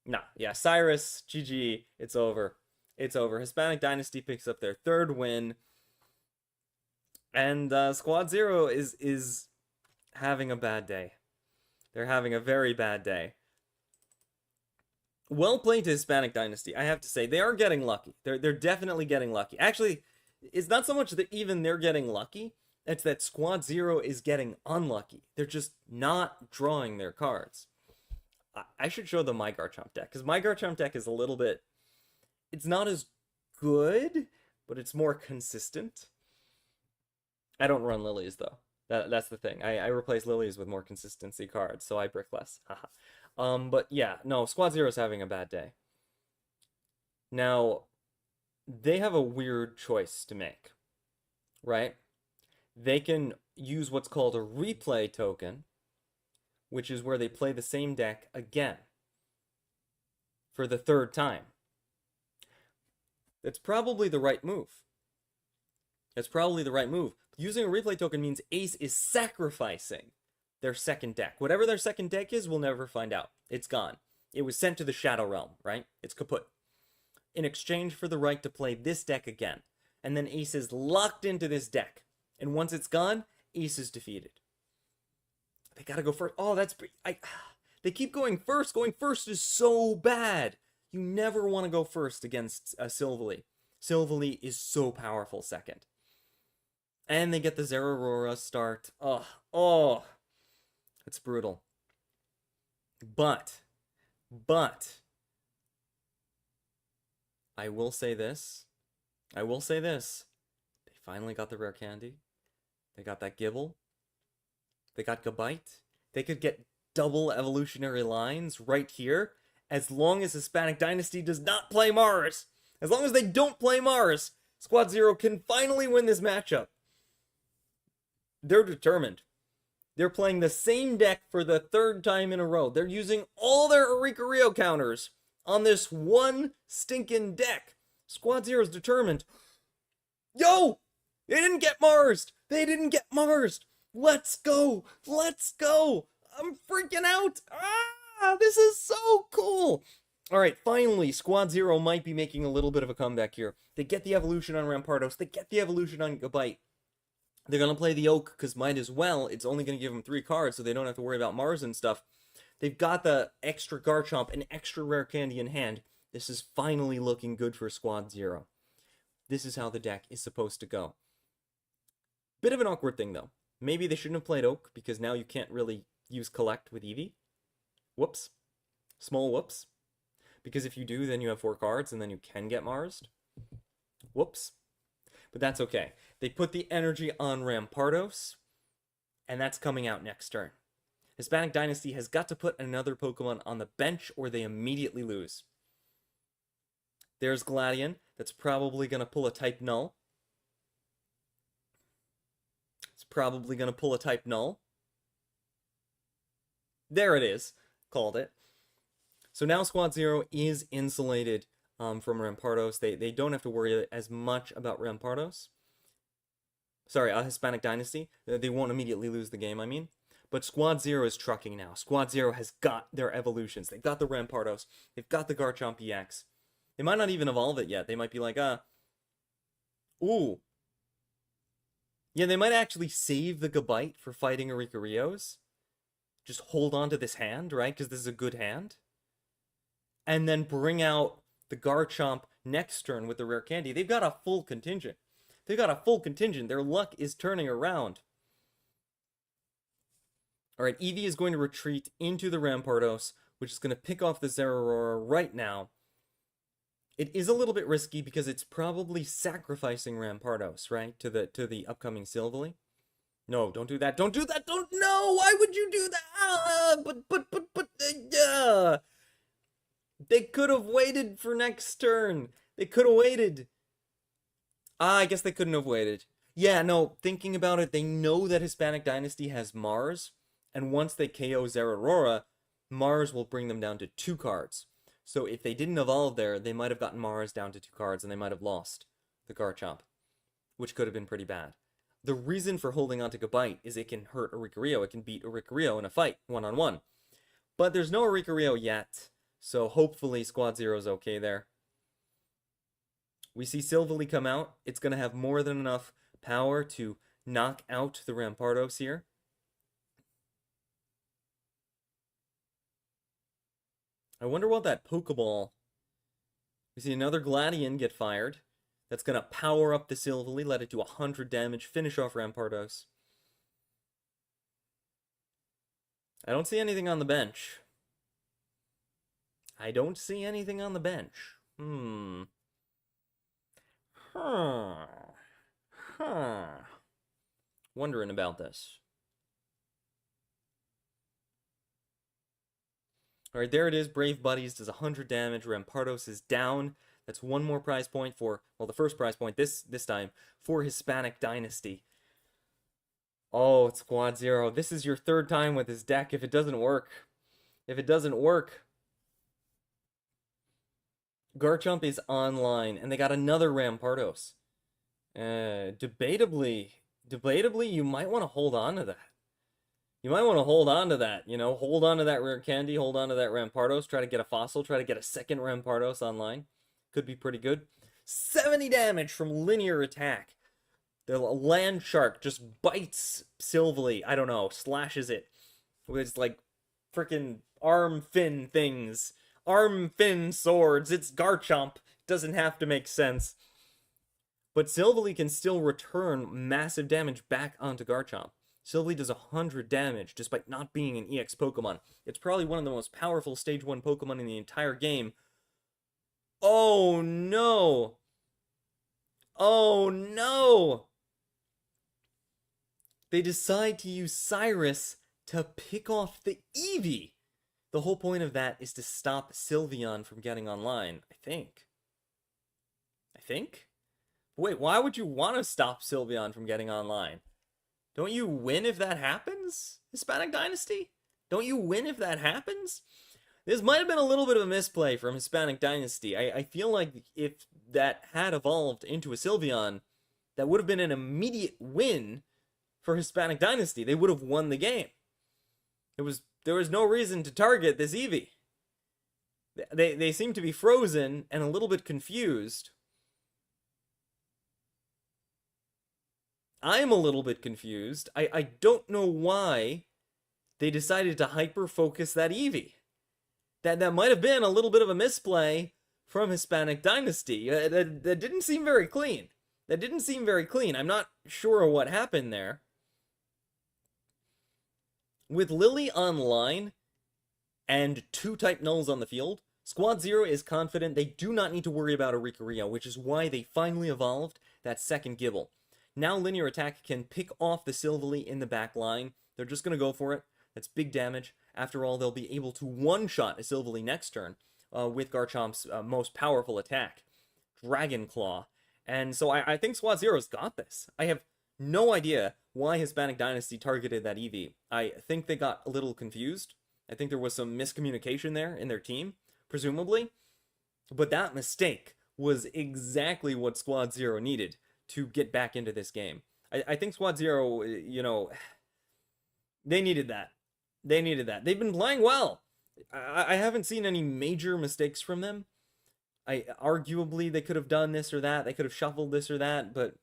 Nah, yeah, Cyrus, GG, it's over. It's over. Hispanic Dynasty picks up their 3rd win. And Squad Zero is having a bad day. They're having a very bad day. Well played to Hispanic Dynasty, I have to say. They are getting lucky. They're definitely getting lucky. Actually, it's not so much that even they're getting lucky, it's that Squad Zero is getting unlucky. They're just not drawing their cards. I should show them my Garchomp deck, because my Garchomp deck is a little bit... It's not as good, but it's more consistent. I don't run lilies, though. That's the thing. I replace lilies with more consistency cards, so I brick less. But yeah, no, Squad Zero's having a bad day. Now, they have a weird choice to make, right? They can use what's called a replay token, which is where they play the same deck again for the 3rd time. That's probably the right move. That's probably the right move. Using a replay token means Ace is sacrificing their second deck. Whatever their second deck is, we'll never find out. It's gone. It was sent to the Shadow Realm, right? It's kaput. In exchange for the right to play this deck again. And then Ace is locked into this deck. And once it's gone, Ace is defeated. They gotta go first. Oh, that's... They keep going first. Going first is so bad. You never want to go first against Silvally. Silvally is so powerful second. And they get the Zeraora start. Oh, it's brutal. But, I will say this. They finally got the rare candy. They got that Gibble. They got Gabite. They could get double evolutionary lines right here, as long as Hispanic Dynasty does not play Mars. As long as they don't play Mars, Squad Zero can finally win this matchup. They're determined. They're playing the same deck for the third time in a row. They're using all their Oricorio counters on this one stinking deck. Squad Zero's determined. Yo! They didn't get Marsed! They didn't get Marsed! Let's go! Let's go! I'm freaking out! Ah! This is so cool! Alright, finally, Squad Zero might be making a little bit of a comeback here. They get the evolution on Rampardos. They get the evolution on Gabite. They're going to play the Oak, because might as well. It's only going to give them 3 cards, so they don't have to worry about Mars and stuff. They've got the extra Garchomp and extra rare candy in hand. This is finally looking good for Squad Zero. This is how the deck is supposed to go. Bit of an awkward thing, though. Maybe they shouldn't have played Oak, because now you can't really use Collect with Eevee. Whoops. Small whoops. Because if you do, then you have 4 cards, and then you can get Marsed. Whoops. But that's okay. They put the energy on Rampardos, and that's coming out next turn. Hispanic Dynasty has got to put another Pokemon on the bench, or they immediately lose. There's Gladion. That's probably going to pull a type Null. It's probably going to pull a type Null. There it is. Called it. So now Squad Zero is insulated from Rampardos. They don't have to worry as much about Rampardos. Sorry, Hispanic Dynasty. They won't immediately lose the game, I mean. But Squad Zero is trucking now. Squad Zero has got their evolutions. They've got the Rampardos. They've got the Garchomp EX. They might not even evolve it yet. They might be like, ooh. Yeah, they might actually save the Gabite for fighting Oricorios. Just hold on to this hand, right? Because this is a good hand. And then bring out the Garchomp next turn with the rare candy. They've got a full contingent. Their luck is turning around. Alright, Eevee is going to retreat into the Rampardos, which is going to pick off the Zeraora right now. It is a little bit risky because it's probably sacrificing Rampardos, right? To the upcoming Silvally. No, don't do that. Don't do that. No, why would you do that? They could have waited for next turn. They could have waited. I guess they couldn't have waited. Yeah, no, thinking about it, they know that Hispanic Dynasty has Mars, and once they KO Zeraora, Mars will bring them down to 2 cards. So if they didn't evolve there, they might have gotten Mars down to 2 cards, and they might have lost the Garchomp, which could have been pretty bad. The reason for holding on to Gabite is it can hurt Oricorio. It can beat Oricorio in a fight, one-on-one. But there's no Oricorio yet, so hopefully Squad Zero's okay there. We see Silvally come out. It's going to have more than enough power to knock out the Rampardos here. I wonder what that Pokeball... We see another Gladion get fired. That's going to power up the Silvally, let it do 100 damage, finish off Rampardos. I don't see anything on the bench. Wondering about this. Alright, there it is. Brave Buddies does 100 damage. Rampardos is down. That's 1 more prize point for, well, the first prize point this time, for Hispanic Dynasty. Oh, it's Squad Zero. This is your 3rd time with this deck. If it doesn't work, Garchomp is online, and they got another Rampardos. Debatably, you might want to hold on to that. You might want to hold on to that, you know, hold on to that rare candy, hold on to that Rampardos, try to get a fossil, try to get a second Rampardos online. Could be pretty good. 70 damage from linear attack. The land shark just bites Silvally, I don't know, slashes it with its like freaking arm fin things. Arm fin swords. It's Garchomp. Doesn't have to make sense. But Silvally can still return massive damage back onto Garchomp. Silvally does 100 damage despite not being an EX Pokemon. It's probably one of the most powerful Stage 1 Pokemon in the entire game. Oh no! Oh no! They decide to use Cyrus to pick off the Eevee. The whole point of that is to stop Sylveon from getting online, I think. Wait, why would you want to stop Sylveon from getting online? Don't you win if that happens? Hispanic Dynasty? Don't you win if that happens? This might have been a little bit of a misplay from Hispanic Dynasty. I feel like if that had evolved into a Sylveon, that would have been an immediate win for Hispanic Dynasty. They would have won the game. There was no reason to target this Eevee. They seem to be frozen and a little bit confused. I'm a little bit confused. I don't know why they decided to hyper-focus that Eevee. That might have been a little bit of a misplay from Hispanic Dynasty. That didn't seem very clean. That didn't seem very clean. I'm not sure what happened there. With Lily online and 2 type nulls on the field, Squad Zero is confident they do not need to worry about a Rickerio, which is why they finally evolved that second Gible. Now Linear Attack can pick off the Silvally in the back line. They're just going to go for it. That's big damage. After all, they'll be able to one-shot a Silvally next turn with Garchomp's most powerful attack, Dragon Claw. And so I think Squad Zero's got this. I have no idea why Hispanic Dynasty targeted that Eevee. I think they got a little confused. I think there was some miscommunication there in their team, presumably. But that mistake was exactly what Squad Zero needed to get back into this game. I think Squad Zero, you know, they needed that. They needed that. They've been playing well. I haven't seen any major mistakes from them. Arguably, they could have done this or that. They could have shuffled this or that, but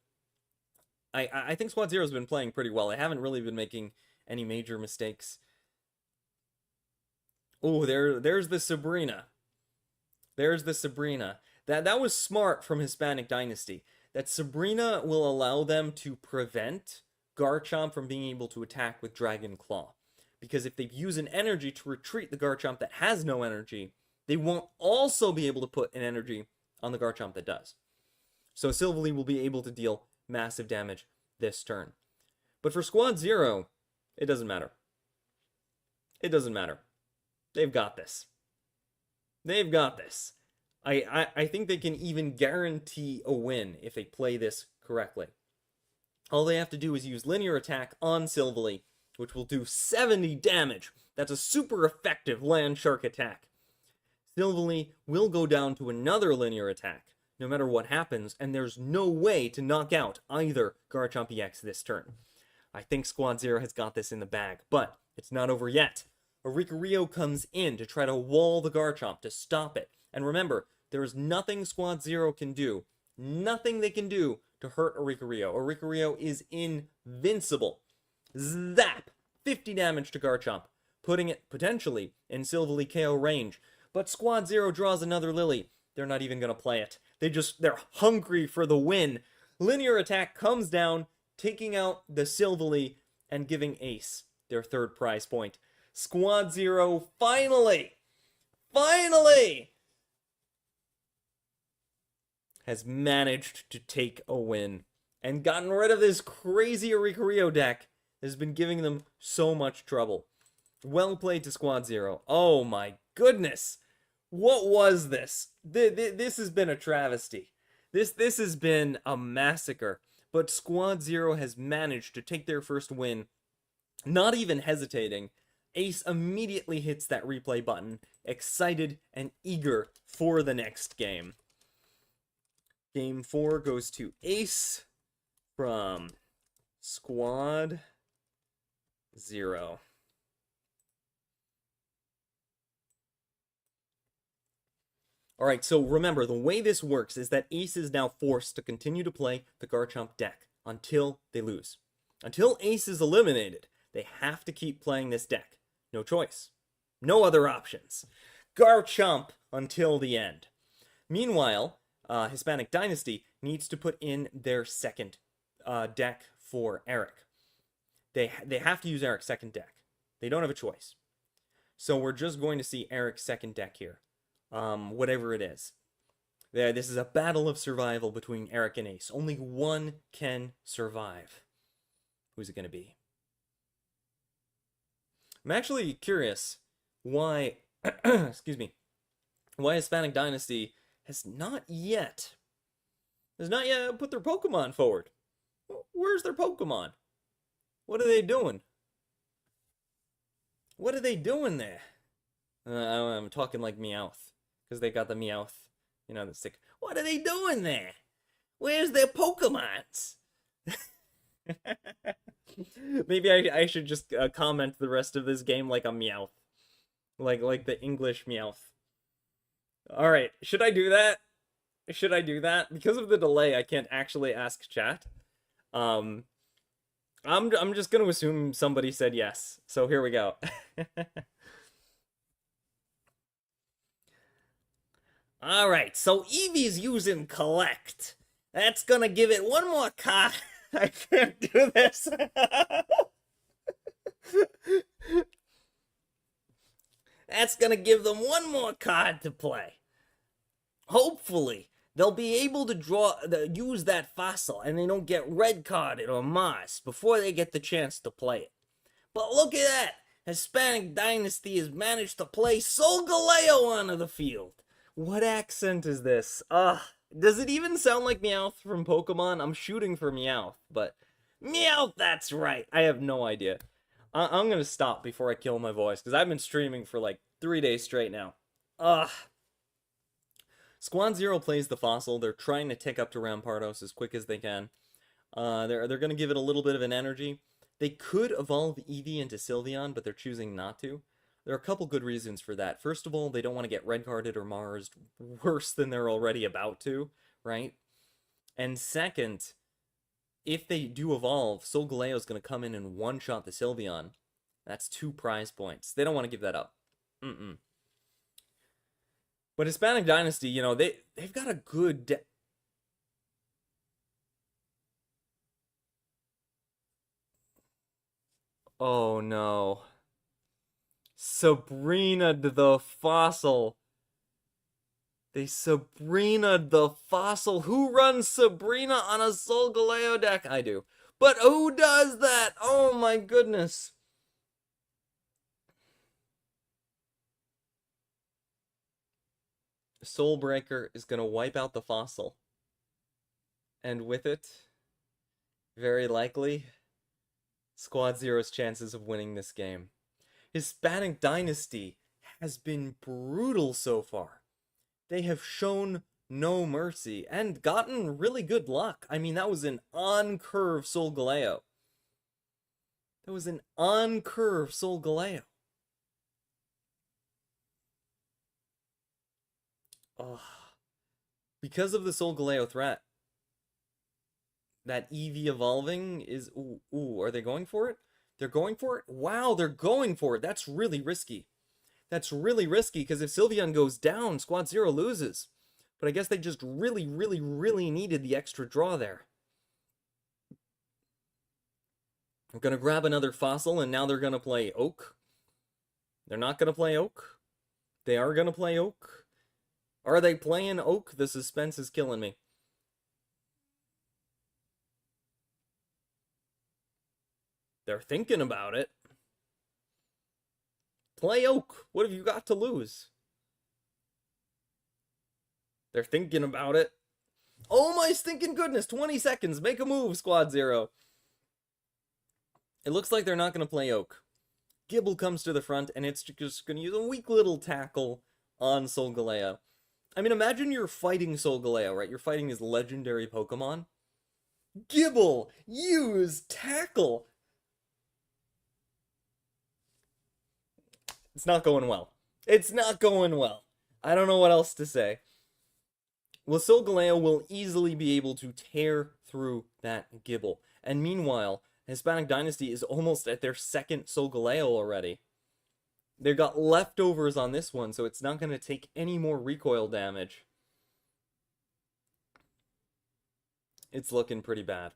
I think Squad Zero's been playing pretty well. They haven't really been making any major mistakes. Oh, there's the Sabrina. There's the Sabrina. That was smart from Hispanic Dynasty. That Sabrina will allow them to prevent Garchomp from being able to attack with Dragon Claw. Because if they use an energy to retreat the Garchomp that has no energy, they won't also be able to put an energy on the Garchomp that does. So Silvally will be able to deal massive damage this turn. But for Squad Zero, it doesn't matter. It doesn't matter. They've got this. They've got this. I think they can even guarantee a win if they play this correctly. All they have to do is use Linear Attack on Silvally, which will do 70 damage. That's a super effective Land Shark attack. Silvally will go down to another Linear Attack, no matter what happens, and there's no way to knock out either Garchomp EX this turn. I think Squad Zero has got this in the bag, but it's not over yet. A Rickerio comes in to try to wall the Garchomp, to stop it. And remember, there is nothing Squad Zero can do, nothing they can do to hurt a Rickerio. A Rickerio is invincible. Zap! 50 damage to Garchomp, putting it potentially in Silvally KO range. But Squad Zero draws another Lily. They're not even going to play it. They're hungry for the win. Linear Attack comes down, taking out the Silvally and giving Ace their third prize point. Squad Zero finally has managed to take a win and gotten rid of this crazy Rickerio deck that has been giving them so much trouble. Well played to Squad Zero. Oh my goodness. What was this? This has been a travesty. This has been a massacre. But Squad Zero has managed to take their first win, not even hesitating. Ace immediately hits that replay button, excited and eager for the next game. Game 4 goes to Ace from Squad Zero. Alright, so remember, the way this works is that Ace is now forced to continue to play the Garchomp deck until they lose. Until Ace is eliminated, they have to keep playing this deck. No choice. No other options. Garchomp until the end. Meanwhile, Hispanic Dynasty needs to put in their second deck for Eric. They have to use Eric's second deck. They don't have a choice. So we're just going to see Eric's second deck here. Whatever it is. This is a battle of survival between Eric and Ace. Only one can survive. Who's it going to be? I'm actually curious why, excuse me, why Hispanic Dynasty has not yet put their Pokemon forward. Where's their Pokemon? What are they doing? What are they doing there? I'm talking like Meowth, because they got the Meowth, you know, the stick. What are they doing there? Where's their Pokemons? Maybe I should just comment the rest of this game like a Meowth. Like the English Meowth. Alright, should I do that? Should I do that? Because of the delay, I can't actually ask chat. I'm just gonna assume somebody said yes. So here we go. Alright, so Eevee's using Collect. That's gonna give it one more card. I can't do this. That's gonna give them one more card to play. Hopefully, they'll be able to use that fossil and they don't get red carded or mossed before they get the chance to play it. But look at that! Hispanic Dynasty has managed to play Solgaleo onto the field. What accent is this? Does it even sound like Meowth from Pokemon? I'm shooting for Meowth, but Meowth, that's right. I have no idea. I'm gonna stop before I kill my voice, because I've been streaming for like 3 days straight now. Squad Zero plays the fossil. They're trying to tick up to Rampardos as quick as they can. They're gonna give it a little bit of an energy. They could evolve Eevee into Sylveon, but they're choosing not to. There are a couple good reasons for that. First of all, they don't want to get red-carded or Marsed worse than they're already about to, right? And second, if they do evolve, Solgaleo's going to come in and one-shot the Sylveon. That's 2 prize points. They don't want to give that up. But Hispanic Dynasty, you know, they've got a good... Oh, no. Sabrina the fossil. They Sabrina the fossil. Who runs Sabrina on a Solgaleo deck? I do. But who does that? Oh my goodness. Soulbreaker is going to wipe out the fossil. And with it, very likely, Squad Zero's chances of winning this game. Hispanic Dynasty has been brutal so far. They have shown no mercy and gotten really good luck. I mean, that was an on-curve Solgaleo. That was an on-curve Solgaleo. Because of the Solgaleo threat, that Eevee evolving is... Ooh, are they going for it? They're going for it? Wow, they're going for it. That's really risky. That's really risky, because if Sylveon goes down, Squad Zero loses. But I guess they just really, really, really needed the extra draw there. I'm going to grab another fossil, and now they're going to play Oak. They're not going to play Oak. They are going to play Oak. Are they playing Oak? The suspense is killing me. They're thinking about it. Play Oak. What have you got to lose? They're thinking about it. Oh my stinking goodness. 20 seconds. Make a move, Squad Zero. It looks like they're not going to play Oak. Gibble comes to the front, and it's just going to use a weak little tackle on Solgaleo. I mean, imagine you're fighting Solgaleo, right? You're fighting his legendary Pokemon. Gibble! Use tackle! It's not going well. It's not going well. I don't know what else to say. Well, Solgaleo will easily be able to tear through that Gibble. And meanwhile, Hispanic Dynasty is almost at their second Solgaleo already. They've got leftovers on this one, so it's not going to take any more recoil damage. It's looking pretty bad.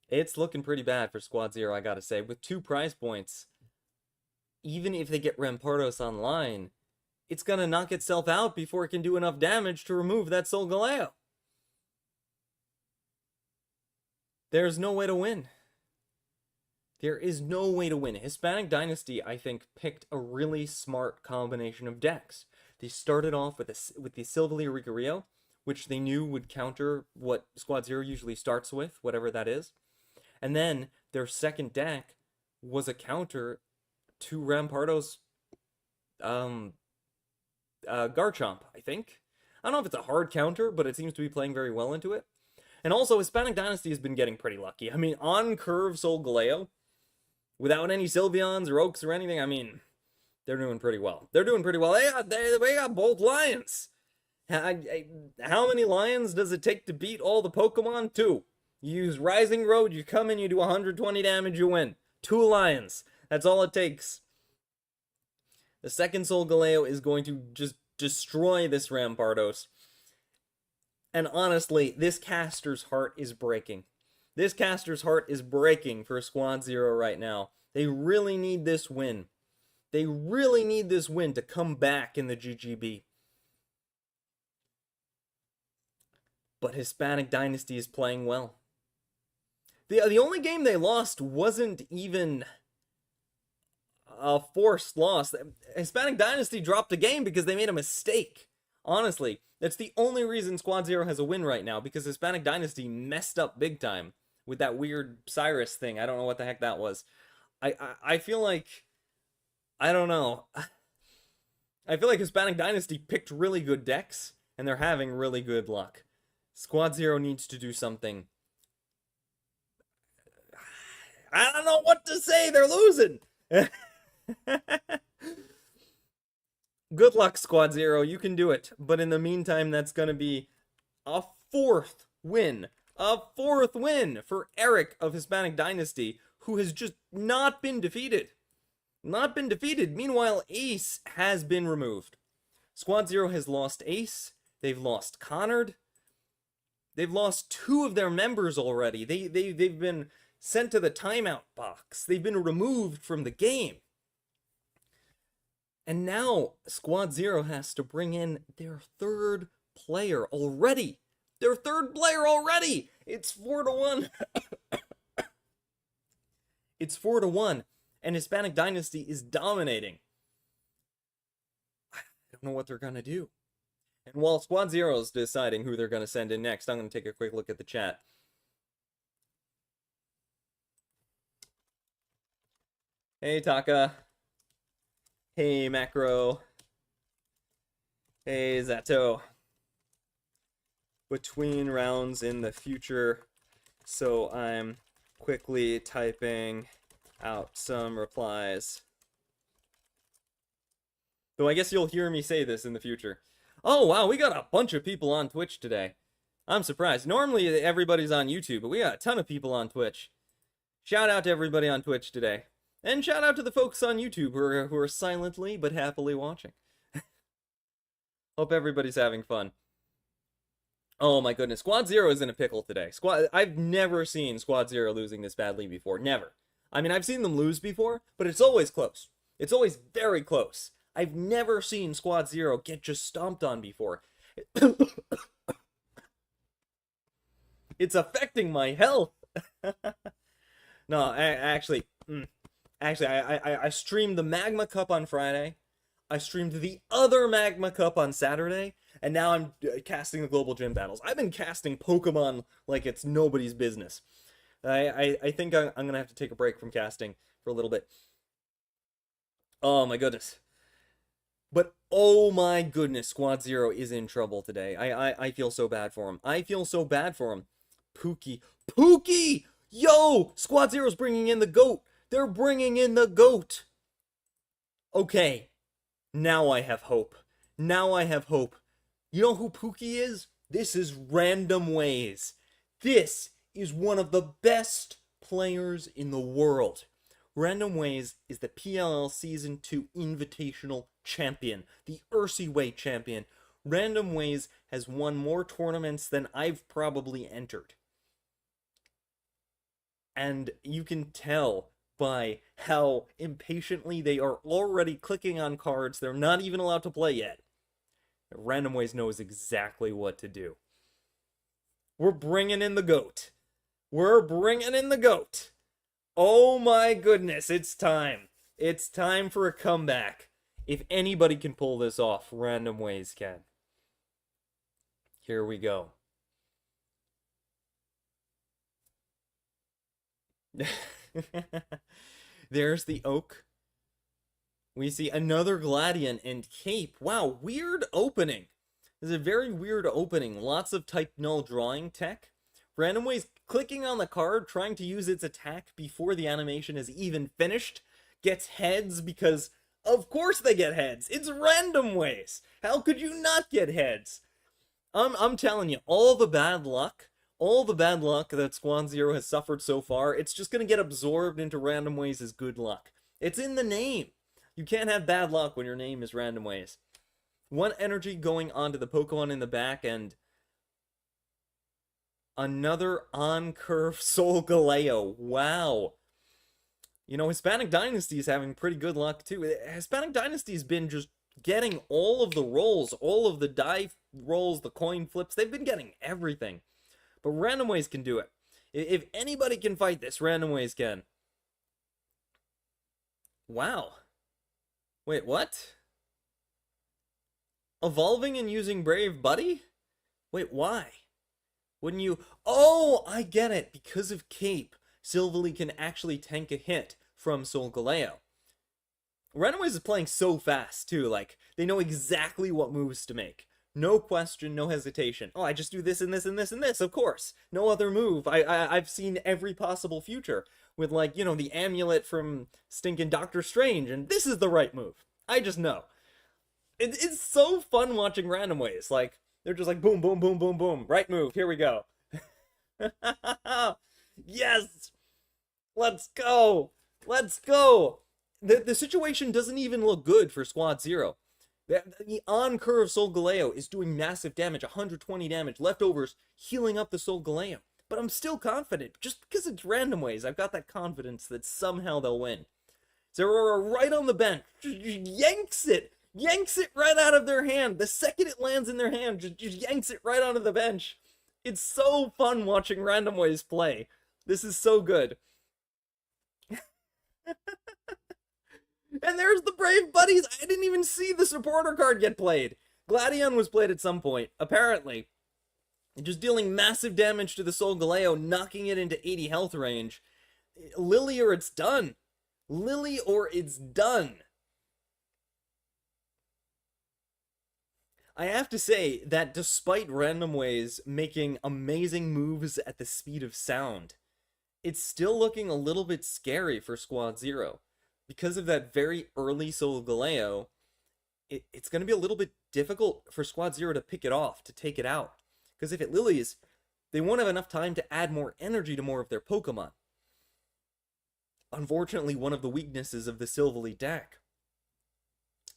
It's looking pretty bad for Squad Zero, I gotta say. With 2 prize points, even if they get Rampardos online, it's gonna knock itself out before it can do enough damage to remove that Solgaleo. There's no way to win. There is no way to win. Hispanic Dynasty, I think, picked a really smart combination of decks. They started off with the Silvally Ricario, which they knew would counter what Squad Zero usually starts with, whatever that is. And then their second deck was a counter to Rampardo's Garchomp, I think. I don't know if it's a hard counter, but it seems to be playing very well into it. And also, Hispanic Dynasty has been getting pretty lucky. I mean, on curve Solgaleo, without any Sylveons or Oaks or anything, I mean, they're doing pretty well. They're doing pretty well. They got both Lions. How many Lions does it take to beat all the Pokemon? 2. You use Rising Road, you come in, you do 120 damage, you win. 2 Lions. That's all it takes. The second Solgaleo is going to just destroy this Rampardos. And honestly, this caster's heart is breaking. This caster's heart is breaking for Squad Zero right now. They really need this win. They really need this win to come back in the GGB. But Hispanic Dynasty is playing well. The only game they lost wasn't even a forced loss. Hispanic Dynasty dropped a game because they made a mistake. Honestly, that's the only reason Squad Zero has a win right now, because Hispanic Dynasty messed up big time with that weird Cyrus thing. I don't know what the heck that was. I feel like, I don't know. I feel like Hispanic Dynasty picked really good decks, and they're having really good luck. Squad Zero needs to do something. I don't know what to say. They're losing. Good luck, Squad Zero. You can do it. But in the meantime, that's going to be a 4th win. A 4th win for Eric of Hispanic Dynasty, who has just not been defeated. Not been defeated. Meanwhile, Ace has been removed. Squad Zero has lost Ace. They've lost Connard. They've lost 2 of their members already. They've been sent to the timeout box. They've been removed from the game. And now Squad Zero has to bring in their 3rd player already. Their 3rd player already. It's 4-1. It's 4-1. And Hispanic Dynasty is dominating. I don't know what they're going to do. And while Squad Zero is deciding who they're going to send in next, I'm going to take a quick look at the chat. Hey, Taka. Hey, Macro. Hey, Zato. Between rounds in the future, so I'm quickly typing out some replies. Though I guess you'll hear me say this in the future. Oh, wow, we got a bunch of people on Twitch today. I'm surprised. Normally, everybody's on YouTube, but we got a ton of people on Twitch. Shout out to everybody on Twitch today. And shout out to the folks on YouTube who are silently but happily watching. Hope everybody's having fun. Oh my goodness, Squad Zero is in a pickle today. I've never seen Squad Zero losing this badly before. Never. I mean, I've seen them lose before, but it's always close. It's always very close. I've never seen Squad Zero get just stomped on before. It's affecting my health. No, actually, I streamed the Magma Cup on Friday. I streamed the other Magma Cup on Saturday. And now I'm casting the Global Gym Battles. I've been casting Pokemon like it's nobody's business. I think I'm going to have to take a break from casting for a little bit. Oh my goodness. But oh my goodness, Squad Zero is in trouble today. I feel so bad for him. I feel so bad for him. Pookie! Yo! Squad Zero's bringing in the GOAT. They're bringing in the GOAT. Okay. Now I have hope. Now I have hope. You know who Pookie is? This is Random Ways. This is one of the best players in the world. Random Ways is the PLL Season 2 Invitational Champion, the Ursi Way Champion. Random Ways has won more tournaments than I've probably entered. And you can tell by how impatiently they are already clicking on cards they're not even allowed to play yet. Random Ways knows exactly what to do. We're bringing in the GOAT. We're bringing in the GOAT. Oh my goodness, it's time. It's time for a comeback. If anybody can pull this off, Random Ways can. Here we go. There's the Oak. We see another Gladion and Cape. Wow, weird opening. This is a very weird opening. Lots of type null drawing tech. Random Ways clicking on the card, trying to use its attack before the animation is even finished. Gets heads because, of course they get heads. It's Random Ways. How could you not get heads? I'm telling you, all the bad luck that Squad Zero has suffered so far, it's just going to get absorbed into Random Ways as good luck. It's in the name. You can't have bad luck when your name is Random Ways. One energy going onto the Pokemon in the back, and another on-curve Solgaleo. Wow. You know, Hispanic Dynasty is having pretty good luck, too. Hispanic Dynasty's been just getting all of the rolls, all of the die rolls, the coin flips. They've been getting everything. But Random Ways can do it. If anybody can fight this, Random Ways can. Wow. Wait, what? Evolving and using Brave Buddy? Wait, why? Wouldn't you... Oh, I get it. Because of Cape, Silvally can actually tank a hit from Solgaleo. Random Ways is playing so fast, too. Like, they know exactly what moves to make. No question, no hesitation. Oh, I just do this and this and this and this, of course. No other move. I've seen every possible future. With, like, you know, the amulet from stinking Doctor Strange, and this is the right move. I just know. It's so fun watching Random Ways. Like, they're just like, boom, boom, boom, boom, boom. Right move, here we go. Yes! Let's go! Let's go! The situation doesn't even look good for Squad Zero. The on-curve Solgaleo is doing massive damage, 120 damage, leftovers healing up the Solgaleo. But I'm still confident, just because it's Random Ways. I've got that confidence that somehow they'll win. Zeraora right on the bench, just yanks it right out of their hand. The second it lands in their hand, just yanks it right onto the bench. It's so fun watching Random Ways play. This is so good. And there's the Brave Buddies. I didn't even see the supporter card get played. Gladion was played at some point, apparently. Just dealing massive damage to the Solgaleo, knocking it into 80 health range. Lily or it's done. Lily or it's done. I have to say that despite Random Ways making amazing moves at the speed of sound, it's still looking a little bit scary for Squad Zero. Because of that very early Solgaleo, it's going to be a little bit difficult for Squad Zero to pick it off, to take it out. Because if it lilies, they won't have enough time to add more energy to more of their Pokemon. Unfortunately, one of the weaknesses of the Silvally deck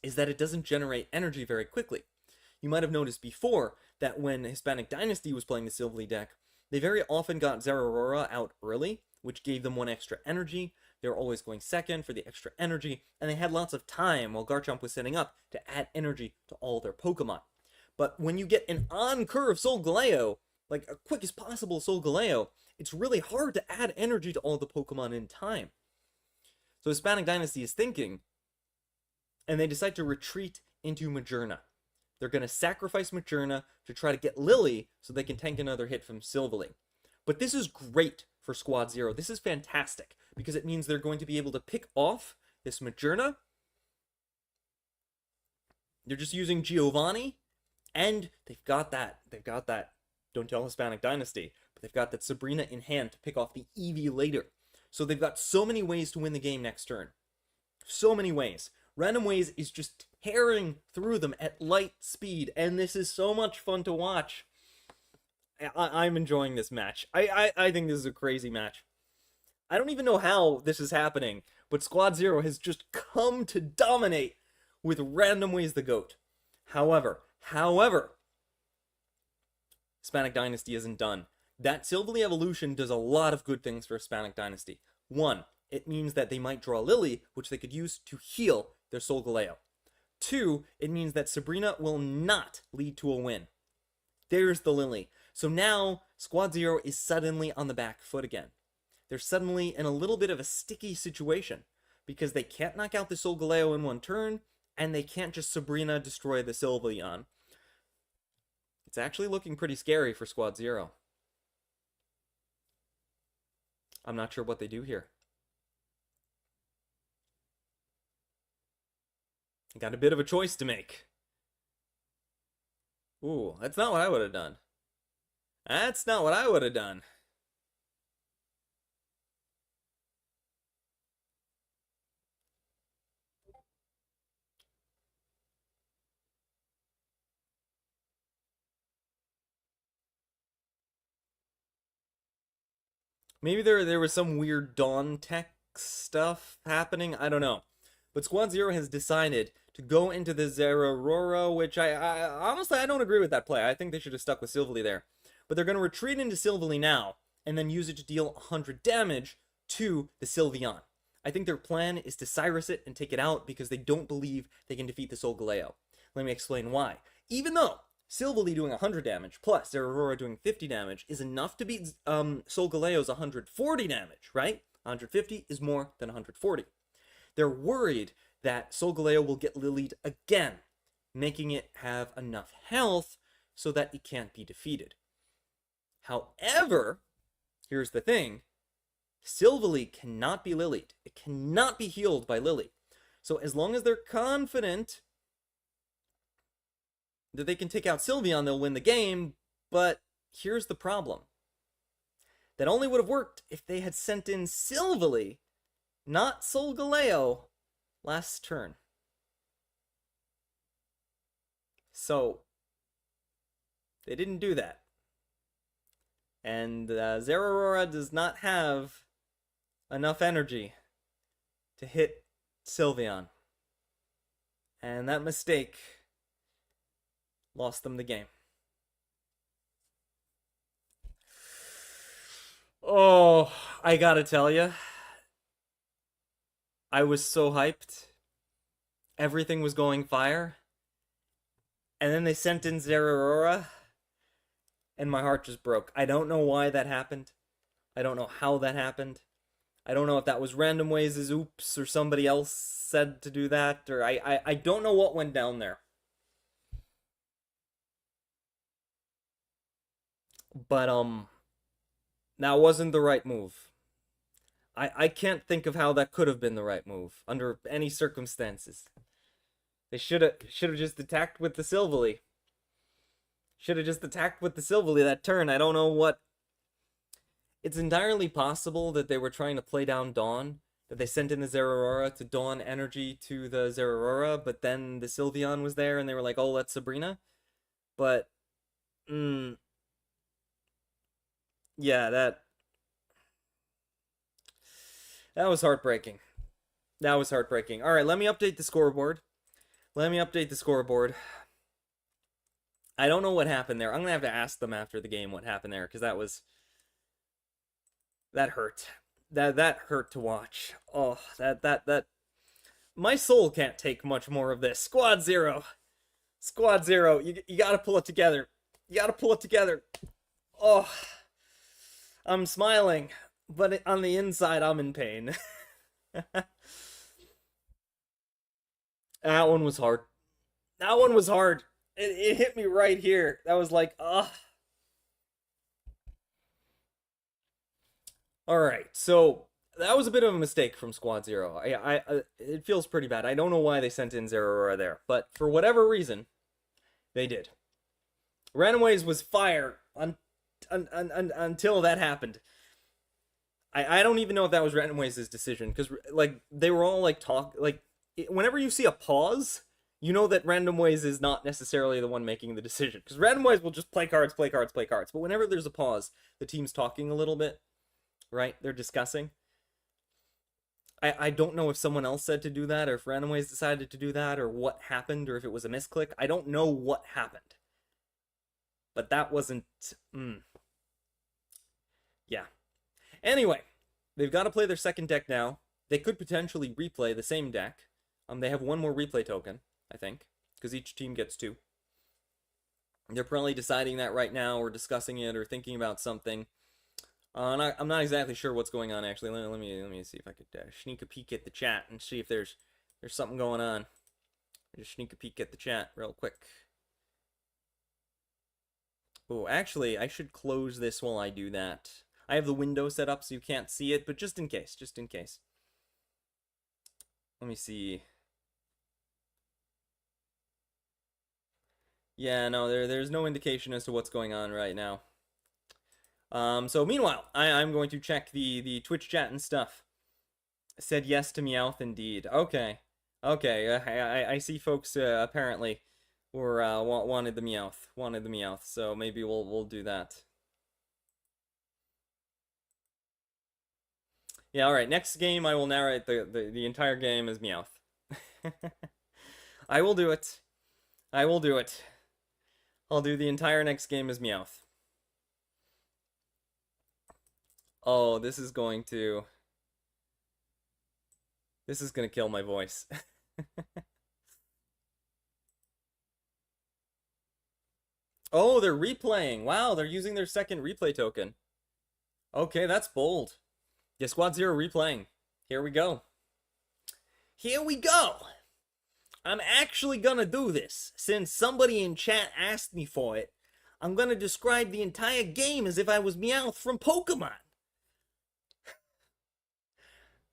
is that it doesn't generate energy very quickly. You might have noticed before that when Hispanic Dynasty was playing the Silvally deck, they very often got Zeraora out early, which gave them 1 extra energy. They were always going second for the extra energy, and they had lots of time while Garchomp was setting up to add energy to all their Pokemon. But when you get an on-curve Solgaleo, like a quick as possible Solgaleo, it's really hard to add energy to all the Pokemon in time. So Hispanic Dynasty is thinking, and they decide to retreat into Magearna. They're going to sacrifice Magearna to try to get Lily so they can tank another hit from Silvally. But this is great for Squad Zero. This is fantastic, because it means they're going to be able to pick off this Magearna. They're just using Giovanni, and they've got that, don't tell Hispanic Dynasty, but they've got that Sabrina in hand to pick off the Eevee later. So they've got so many ways to win the game next turn. So many ways. Random Ways is just tearing through them at light speed, and this is so much fun to watch. I'm enjoying this match. I think this is a crazy match. I don't even know how this is happening, but Squad Zero has just come to dominate with Random Ways the GOAT. However, Hispanic Dynasty isn't done. That Silverly evolution does a lot of good things for Hispanic Dynasty. One, it means that they might draw Lily, which they could use to heal their Solgaleo. Two, it means that Sabrina will not lead to a win. There's the Lily. So now, Squad Zero is suddenly on the back foot again. They're suddenly in a little bit of a sticky situation, because they can't knock out the Solgaleo in one turn, and they can't just Sabrina destroy the Sylveon. It's actually looking pretty scary for Squad Zero. I'm not sure what they do here. I got a bit of a choice to make. Ooh, that's not what I would have done. That's not what I would have done. Maybe there was some weird Dawn tech stuff happening. I don't know. But Squad Zero has decided to go into the Zeraora, which I honestly I don't agree with that play. I think they should have stuck with Silvally there. But they're going to retreat into Silvally now, and then use it to deal 100 damage to the Sylveon. I think their plan is to Cyrus it and take it out because they don't believe they can defeat the Solgaleo. Let me explain why. Even though Silvally doing 100 damage plus Zeraora doing 50 damage is enough to beat Solgaleo's 140 damage, right? 150 is more than 140. They're worried that Solgaleo will get lilied again, making it have enough health so that it can't be defeated. However, here's the thing. Silvally cannot be lilied. It cannot be healed by Lily. So as long as they're confident that they can take out Sylveon, they'll win the game, but here's the problem. That only would have worked if they had sent in Silvally, not Solgaleo, last turn. So, they didn't do that. And Zeraora does not have enough energy to hit Sylveon. And that mistake lost them the game. Oh, I gotta tell you, I was so hyped. Everything was going fire. And then they sent in Zeraora, and my heart just broke. I don't know why that happened. I don't know how that happened. I don't know if that was Random Ways' oops or somebody else said to do that, or I don't know what went down there. But, that wasn't the right move. I can't think of how that could have been the right move, under any circumstances. They should have just attacked with the Silvally. Should have just attacked with the Silvally that turn. I don't know what... It's entirely possible that they were trying to play down Dawn, that they sent in the Zeraora to Dawn energy to the Zeraora, but then the Sylveon was there, and they were like, oh, that's Sabrina. But, yeah, that was heartbreaking. That was heartbreaking. Alright, let me update the scoreboard. I don't know what happened there. I'm gonna have to ask them after the game what happened there, because that hurt. That hurt to watch. Oh, that my soul can't take much more of this. Squad Zero, you gotta pull it together. Oh, I'm smiling, but on the inside I'm in pain. That one was hard. It hit me right here. That was like, ugh. Alright, so that was a bit of a mistake from Squad Zero. It feels pretty bad. I don't know why they sent in Zeraora there, but for whatever reason, they did. Random Ways was fire until that happened. I don't even know if that was Random Ways' decision, because like they were all like whenever you see a pause you know that Random Ways is not necessarily the one making the decision. Because Random Ways will just play cards, play cards, play cards. But whenever there's a pause, the team's talking a little bit, right? They're discussing. I don't know if someone else said to do that, or if Random Ways decided to do that, or what happened, or if it was a misclick. I don't know what happened. But that wasn't... Yeah. Anyway, they've got to play their second deck now. They could potentially replay the same deck. They have one more replay token, I think, because each team gets two. They're probably deciding that right now, or discussing it, or thinking about something. I'm not exactly sure what's going on, actually. Let me see if I could sneak a peek at the chat and see if there's something going on. Just sneak a peek at the chat real quick. Oh, actually, I should close this while I do that. I have the window set up so you can't see it, but just in case, Let me see. Yeah, no, there's no indication as to what's going on right now. So meanwhile, I'm going to check the Twitch chat and stuff. Said yes to Meowth indeed. Okay. I see folks apparently were wanted the Meowth. So maybe we'll do that. Yeah, all right. Next game, I will narrate the entire game as Meowth. I will do it. I'll do the entire next game as Meowth. Oh, this is going to kill my voice. Oh, they're replaying. Wow, they're using their second replay token. Okay, that's bold. Yeah, Squad Zero replaying. Here we go. I'm actually gonna do this. Since somebody in chat asked me for it, I'm gonna describe the entire game as if I was Meowth from Pokemon.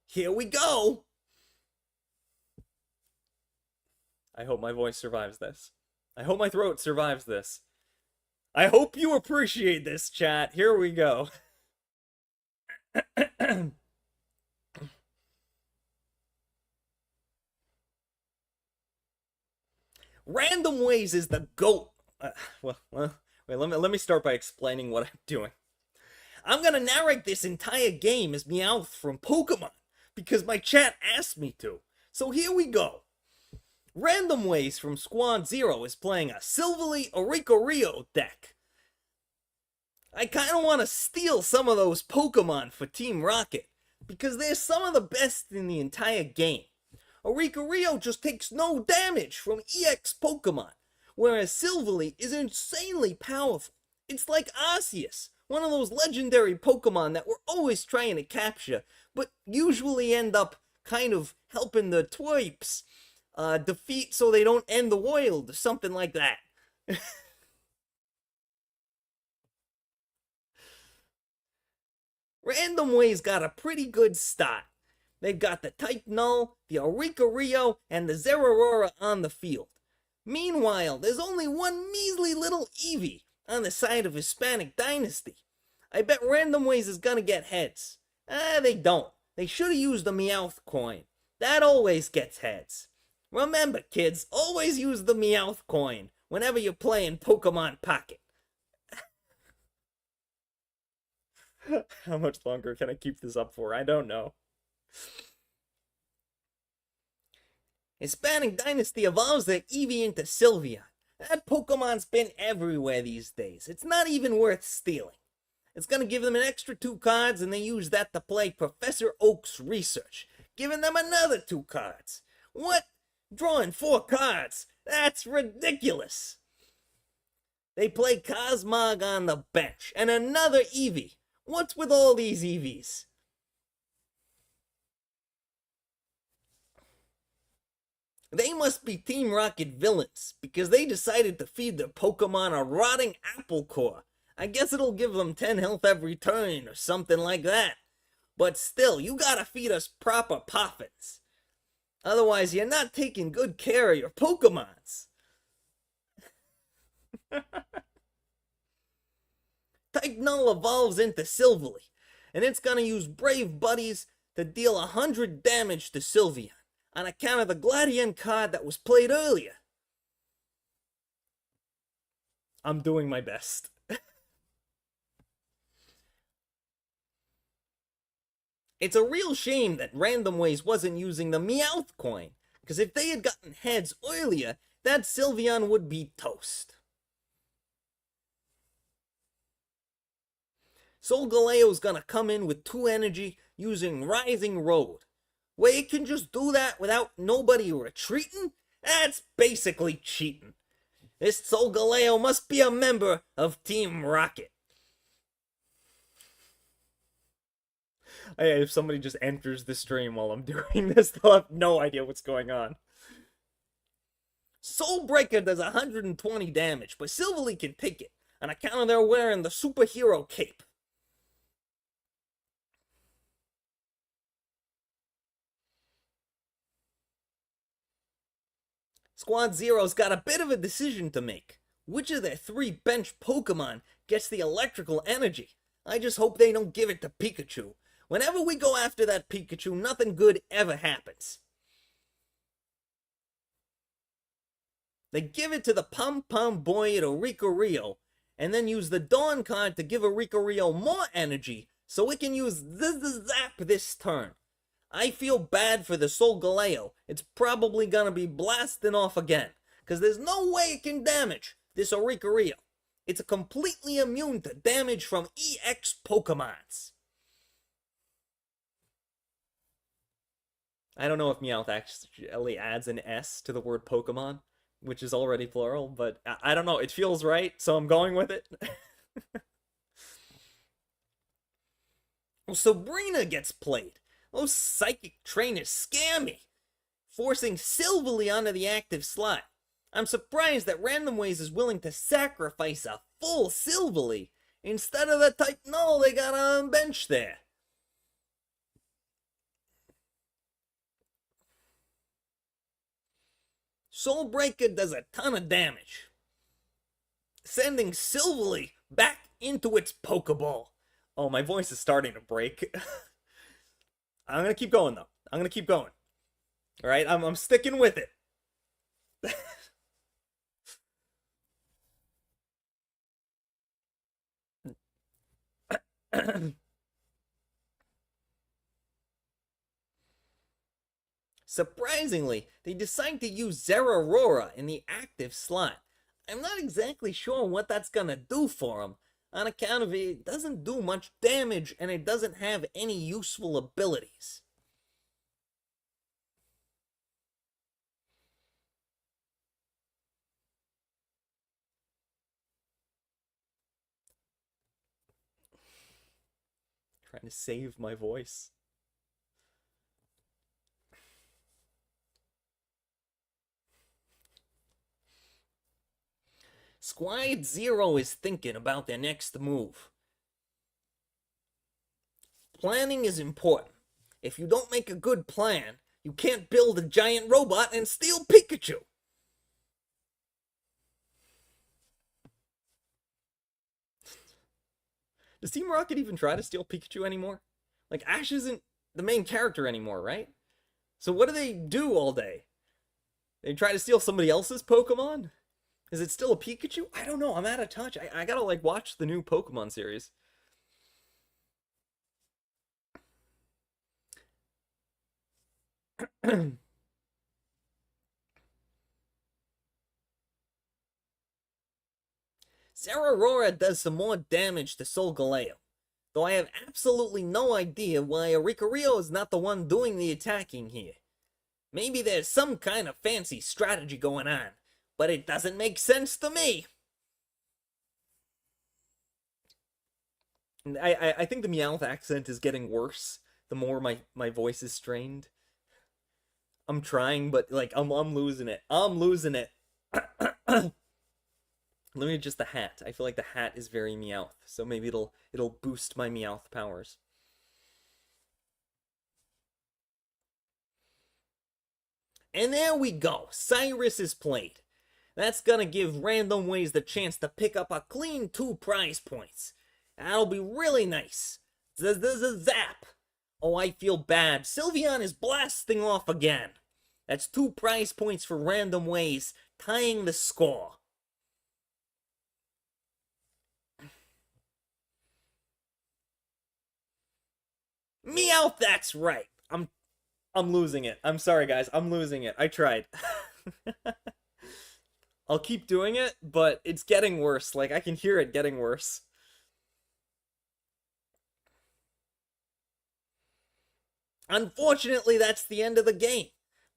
Here we go. I hope my voice survives this. I hope my throat survives this. I hope you appreciate this, chat. Here we go. Random Ways is the GOAT. Wait, let me start by explaining what I'm doing. I'm gonna narrate this entire game as Meowth from Pokemon, because my chat asked me to. So here we go. Random Ways from Squad Zero is playing a Silvally Oricorio deck. I kinda wanna steal some of those Pokemon for Team Rocket, because they're some of the best in the entire game. Oricorio just takes no damage from EX Pokemon, whereas Silvally is insanely powerful. It's like Arceus, one of those legendary Pokemon that we're always trying to capture, but usually end up kind of helping the twerps defeat so they don't end the world, or something like that. Random Ways got a pretty good start. They've got the Type Null, the Oricorio, and the Zeraora on the field. Meanwhile, there's only one measly little Eevee on the side of Hispanic Dynasty. I bet Random Ways is gonna get heads. They don't. They should have used the Meowth coin. That always gets heads. Remember, kids, always use the Meowth coin whenever you're playing Pokemon Pocket. How much longer can I keep this up for? I don't know. Hispanic Dynasty evolves their Eevee into Sylveon. That Pokemon's been everywhere these days. It's not even worth stealing. It's gonna give them an extra 2 cards, and they use that to play Professor Oak's research, giving them another 2 cards. What? Drawing 4 cards? That's ridiculous. They play Cosmog on the bench, and another Eevee. What's with all these Eevees? They must be Team Rocket villains, because they decided to feed their Pokemon a rotting apple core. I guess it'll give them 10 health every turn, or something like that. But still, you gotta feed us proper poffins. Otherwise, you're not taking good care of your Pokemons. Type Null evolves into Silvally, and it's gonna use Brave Buddies to deal 100 damage to Sylveon. on account of the Gladian card that was played earlier. I'm doing my best. It's a real shame that Random Ways wasn't using the Meowth coin, because if they had gotten heads earlier, that Sylveon would be toast. Solgaleo's gonna come in with 2 energy using Rising Road. Where it can just do that without nobody retreating? That's basically cheating. This Solgaleo must be a member of Team Rocket. If somebody just enters the stream while I'm doing this, they'll have no idea what's going on. Soul Breaker does 120 damage, but Silverly can take it on account of their wearing the superhero cape. Squad Zero's got a bit of a decision to make. Which of their 3 bench Pokemon gets the electrical energy? I just hope they don't give it to Pikachu. Whenever we go after that Pikachu, nothing good ever happens. They give it to the Pom Pom Boy at Oricorio, and then use the Dawn card to give Oricorio more energy, so it can use the Zap this turn. I feel bad for the Solgaleo. It's probably gonna be blasting off again, because there's no way it can damage this Oricorio. It's completely immune to damage from EX Pokemons. I don't know if Meowth actually adds an S to the word Pokemon, which is already plural, but I don't know. It feels right, so I'm going with it. Well, Sabrina gets played. Those psychic trainers scare me, forcing Silverly onto the active slot. I'm surprised that Random Ways is willing to sacrifice a full Silverly instead of the type null they got on bench there. Soul Breaker does a ton of damage, sending Silverly back into its Pokeball. Oh, my voice is starting to break. I'm gonna keep going though. I'm gonna keep going. All right, I'm sticking with it. Surprisingly, they decide to use Zeraora in the active slot. I'm not exactly sure what that's gonna do for him, on account of it doesn't do much damage and it doesn't have any useful abilities. Trying to save my voice. Squad Zero is thinking about their next move. Planning is important. If you don't make a good plan, you can't build a giant robot and steal Pikachu. Does Team Rocket even try to steal Pikachu anymore? Like, Ash isn't the main character anymore, right? So what do they do all day? They try to steal somebody else's Pokemon? Is it still a Pikachu? I don't know. I'm out of touch. I gotta, like, watch the new Pokemon series. Zeraora does some more damage to Solgaleo, though I have absolutely no idea why Oricorio is not the one doing the attacking here. Maybe there's some kind of fancy strategy going on, but it doesn't make sense to me. I think the Meowth accent is getting worse the more my voice is strained. I'm trying, but like I'm losing it. I'm losing it. Let me adjust the hat. I feel like the hat is very Meowth, so maybe it'll boost my Meowth powers. And there we go. Cyrus is played. That's gonna give Random Ways the chance to pick up a clean 2 prize points. That'll be really nice. Zap! Oh, I feel bad. Sylveon is blasting off again. That's 2 prize points for random ways, tying the score. Meowth, that's right. I'm losing it. I'm sorry, guys. I'm losing it. I tried. I'll keep doing it, but it's getting worse. Like, I can hear it getting worse. Unfortunately, that's the end of the game.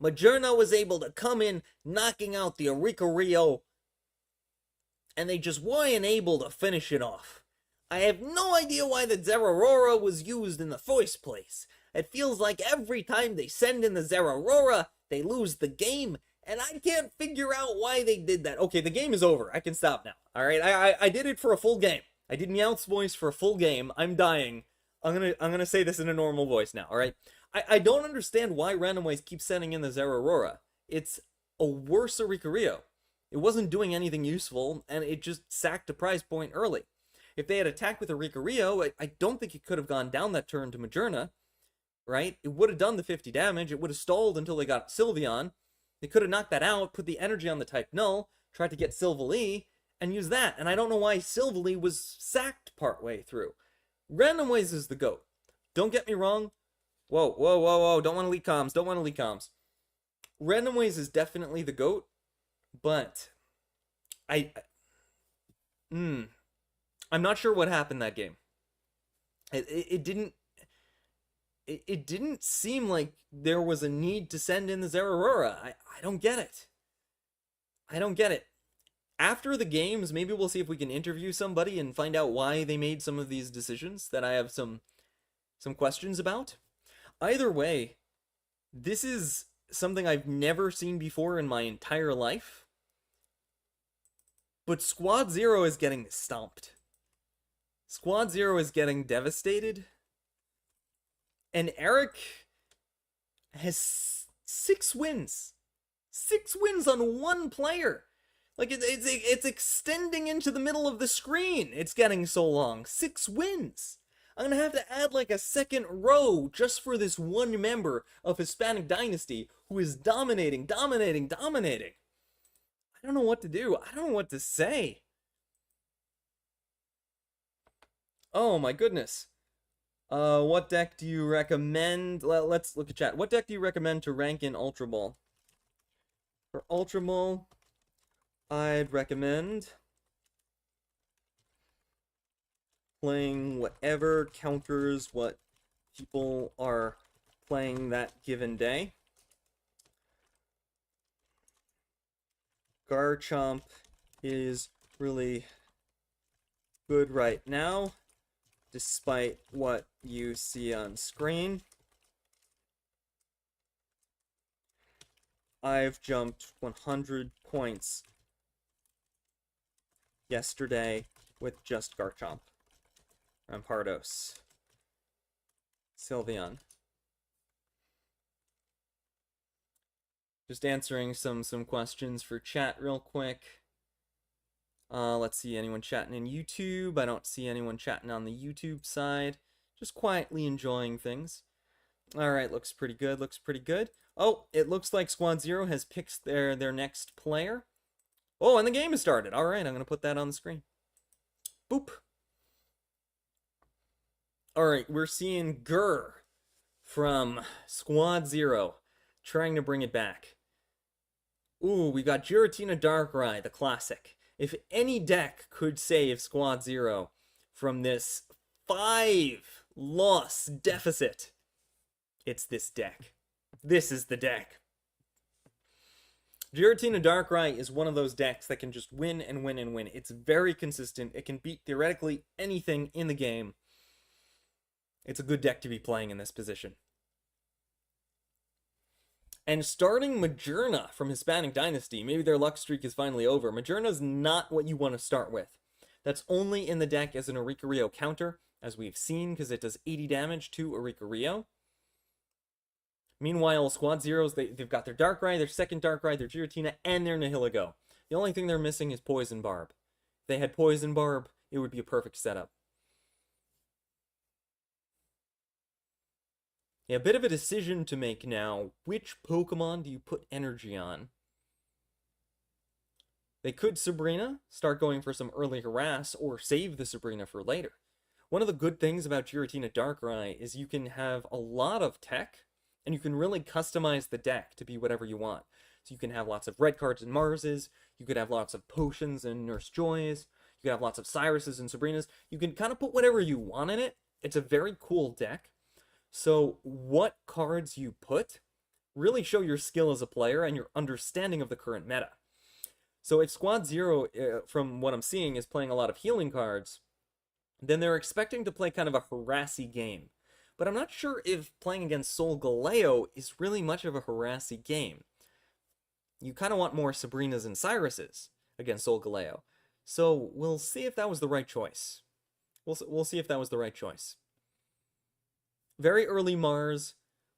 Majerna was able to come in, knocking out the Oricorio, and they just weren't able to finish it off. I have no idea why the Zeraora was used in the first place. It feels like every time they send in the Zeraora, they lose the game, and I can't figure out why they did that. Okay, the game is over. I can stop now. Alright, I did it for a full game. I did Meowth's voice for a full game. I'm dying. I'm gonna say this in a normal voice now, alright? I don't understand why Randomways keep sending in the Zeraora. It's a worse Oricorio. It wasn't doing anything useful, and it just sacked a prize point early. If they had attacked with Oricorio, I don't think it could have gone down that turn to Majerna, right? It would have done the 50 damage. It would have stalled until they got Sylveon. They could have knocked that out, put the energy on the type Null, tried to get Silvally, and use that. And I don't know why Silvally was sacked partway through. Randomways is the GOAT. Don't get me wrong. Whoa, whoa, whoa, whoa. Don't want to leak comms. Don't want to leak comms. Randomways is definitely the GOAT, but I'm not sure what happened that game. It didn't seem like there was a need to send in the Zeraora. I don't get it. I don't get it. After the games, maybe we'll see if we can interview somebody and find out why they made some of these decisions that I have some questions about. Either way, this is something I've never seen before in my entire life. But Squad Zero is getting stomped. Squad Zero is getting devastated. And Eric has 6 wins. 6 wins on 1 player. Like, it's extending into the middle of the screen. It's getting so long. 6 wins. I'm gonna have to add like a second row just for this one member of Hispanic Dynasty who is dominating. I don't know what to do. I don't know what to say. Oh my goodness. What deck do you recommend? Let's look at chat. What deck do you recommend to rank in Ultra Ball? For Ultra Ball, I'd recommend playing whatever counters what people are playing that given day. Garchomp is really good right now, despite what you see on screen. I've jumped 100 points yesterday with just Garchomp. Rampardos. Sylveon. Just answering some questions for chat real quick. Let's see, anyone chatting in YouTube? I don't see anyone chatting on the YouTube side. Just quietly enjoying things. Alright, looks pretty good, Oh, it looks like Squad Zero has picked their next player. Oh, and the game has started. Alright, I'm going to put that on the screen. Boop. Alright, we're seeing Gurr from Squad Zero trying to bring it back. Ooh, we got Giratina Darkrai, the classic. If any deck could save Squad Zero from this 5-loss deficit, it's this deck. This is the deck. Giratina Darkrai is one of those decks that can just win and win and win. It's very consistent. It can beat theoretically anything in the game. It's a good deck to be playing in this position. And starting Majerna from Hispanic Dynasty, maybe their luck streak is finally over. Majerna's not what you want to start with. That's only in the deck as an Oricorio counter, as we've seen, because it does 80 damage to Oricorio. Meanwhile, Squad Zeros, they've got their Darkrai, their second Darkrai, their Giratina, and their Nihilego. The only thing they're missing is Poison Barb. If they had Poison Barb, it would be a perfect setup. Yeah, a bit of a decision to make now. Which Pokemon do you put energy on? They could Sabrina, start going for some early harass, or save the Sabrina for later. One of the good things about Giratina Darkrai is you can have a lot of tech, and you can really customize the deck to be whatever you want. So you can have lots of red cards and Marses, you could have lots of potions and Nurse Joys, you could have lots of Cyruses and Sabrinas. You can kind of put whatever you want in it. It's a very cool deck. So what cards you put really show your skill as a player and your understanding of the current meta. So if Squad Zero, from what I'm seeing, is playing a lot of healing cards, then they're expecting to play kind of a harassy game. But I'm not sure if playing against Solgaleo is really much of a harassy game. You kind of want more Sabrinas and Cyruses against Solgaleo. So we'll see if that was the right choice. We'll see if that was the right choice. Very early Mars,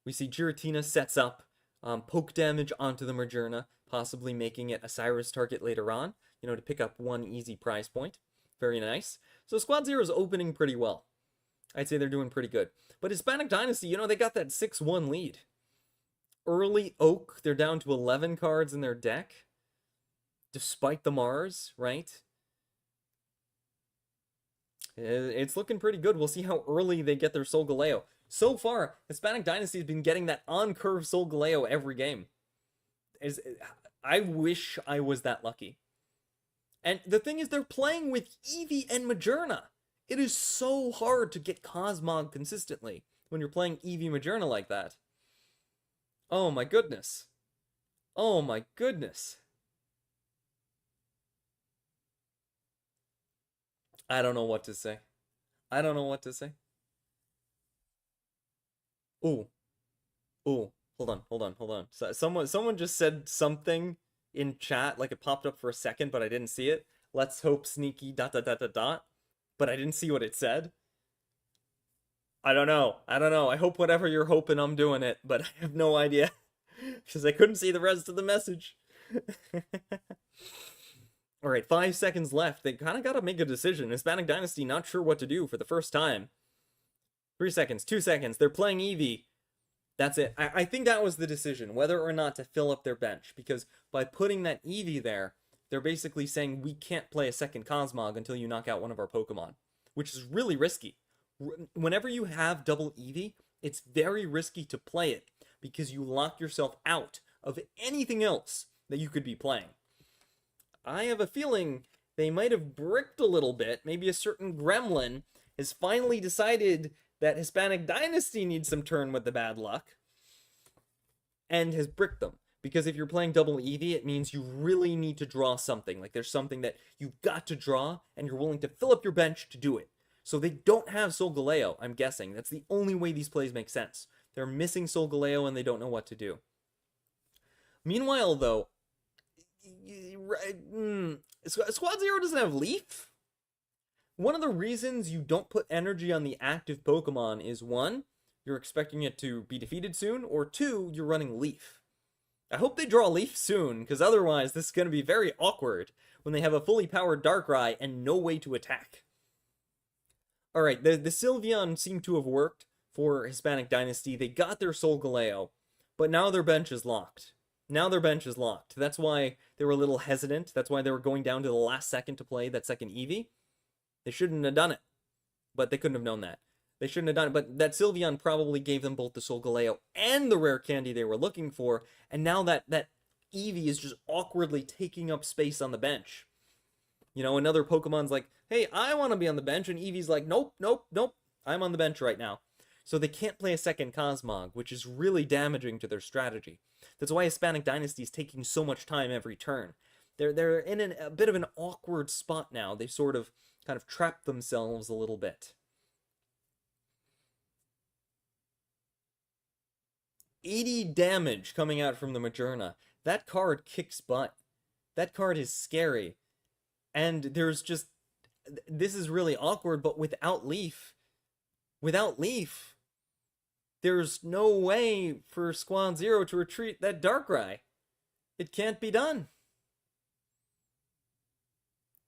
we see Giratina sets up poke damage onto the Magearna, possibly making it a Cyrus target later on, to pick up one easy prize point. Very nice. So Squad Zero is opening pretty well. I'd say they're doing pretty good. But Hispanic Dynasty, they got that 6-1 lead. Early Oak, they're down to 11 cards in their deck, despite the Mars, right? It's looking pretty good. We'll see how early they get their Solgaleo. So far, Hispanic Dynasty has been getting that on-curve Solgaleo every game. I wish I was that lucky. And the thing is, they're playing with Eevee and Magearna. It is so hard to get Cosmog consistently when you're playing Eevee Magearna like that. Oh my goodness. Oh my goodness. I don't know what to say. I don't know what to say. Ooh. Ooh. Hold on. So someone just said something in chat, like it popped up for a second, but I didn't see it. Let's hope sneaky ... But I didn't see what it said. I don't know. I hope whatever you're hoping, I'm doing it, but I have no idea. Because I couldn't see the rest of the message. Alright, 5 seconds left. They kind of got to make a decision. Hispanic Dynasty not sure what to do for the first time. 3 seconds, 2 seconds. They're playing Eevee. That's it. I think that was the decision, whether or not to fill up their bench. Because by putting that Eevee there, they're basically saying we can't play a second Cosmog until you knock out one of our Pokemon. Which is really risky. Whenever you have double Eevee, it's very risky to play it. Because you lock yourself out of anything else that you could be playing. I have a feeling they might have bricked a little bit. Maybe a certain gremlin has finally decided that Hispanic Dynasty needs some turn with the bad luck. And has bricked them. Because if you're playing double Eevee, it means you really need to draw something. Like there's something that you've got to draw, and you're willing to fill up your bench to do it. So they don't have Solgaleo, I'm guessing. That's the only way these plays make sense. They're missing Solgaleo and they don't know what to do. Meanwhile, though, Squad Zero doesn't have Leaf. One of the reasons you don't put energy on the active Pokemon is 1, you're expecting it to be defeated soon, or 2, you're running Leaf. I hope they draw Leaf soon, because otherwise this is going to be very awkward when they have a fully powered Darkrai and no way to attack. Alright, the Sylveon seemed to have worked for Hispanic Dynasty. They got their Solgaleo, but now their bench is locked. That's why they were a little hesitant. That's why they were going down to the last second to play that second Eevee. They shouldn't have done it, but they couldn't have known that. They shouldn't have done it, but that Sylveon probably gave them both the Solgaleo and the rare candy they were looking for, and now that Eevee is just awkwardly taking up space on the bench. Another Pokemon's like, hey, I want to be on the bench, and Eevee's like, nope, I'm on the bench right now. So they can't play a second Cosmog, which is really damaging to their strategy. That's why Hispanic Dynasty is taking so much time every turn. They're in a bit of an awkward spot now. They sort of kind of trapped themselves a little bit. 80 damage coming out from the Magearna. That card kicks butt. That card is scary. And there's just... This is really awkward, but without Leaf, there's no way for Squad Zero to retreat that Darkrai. It can't be done.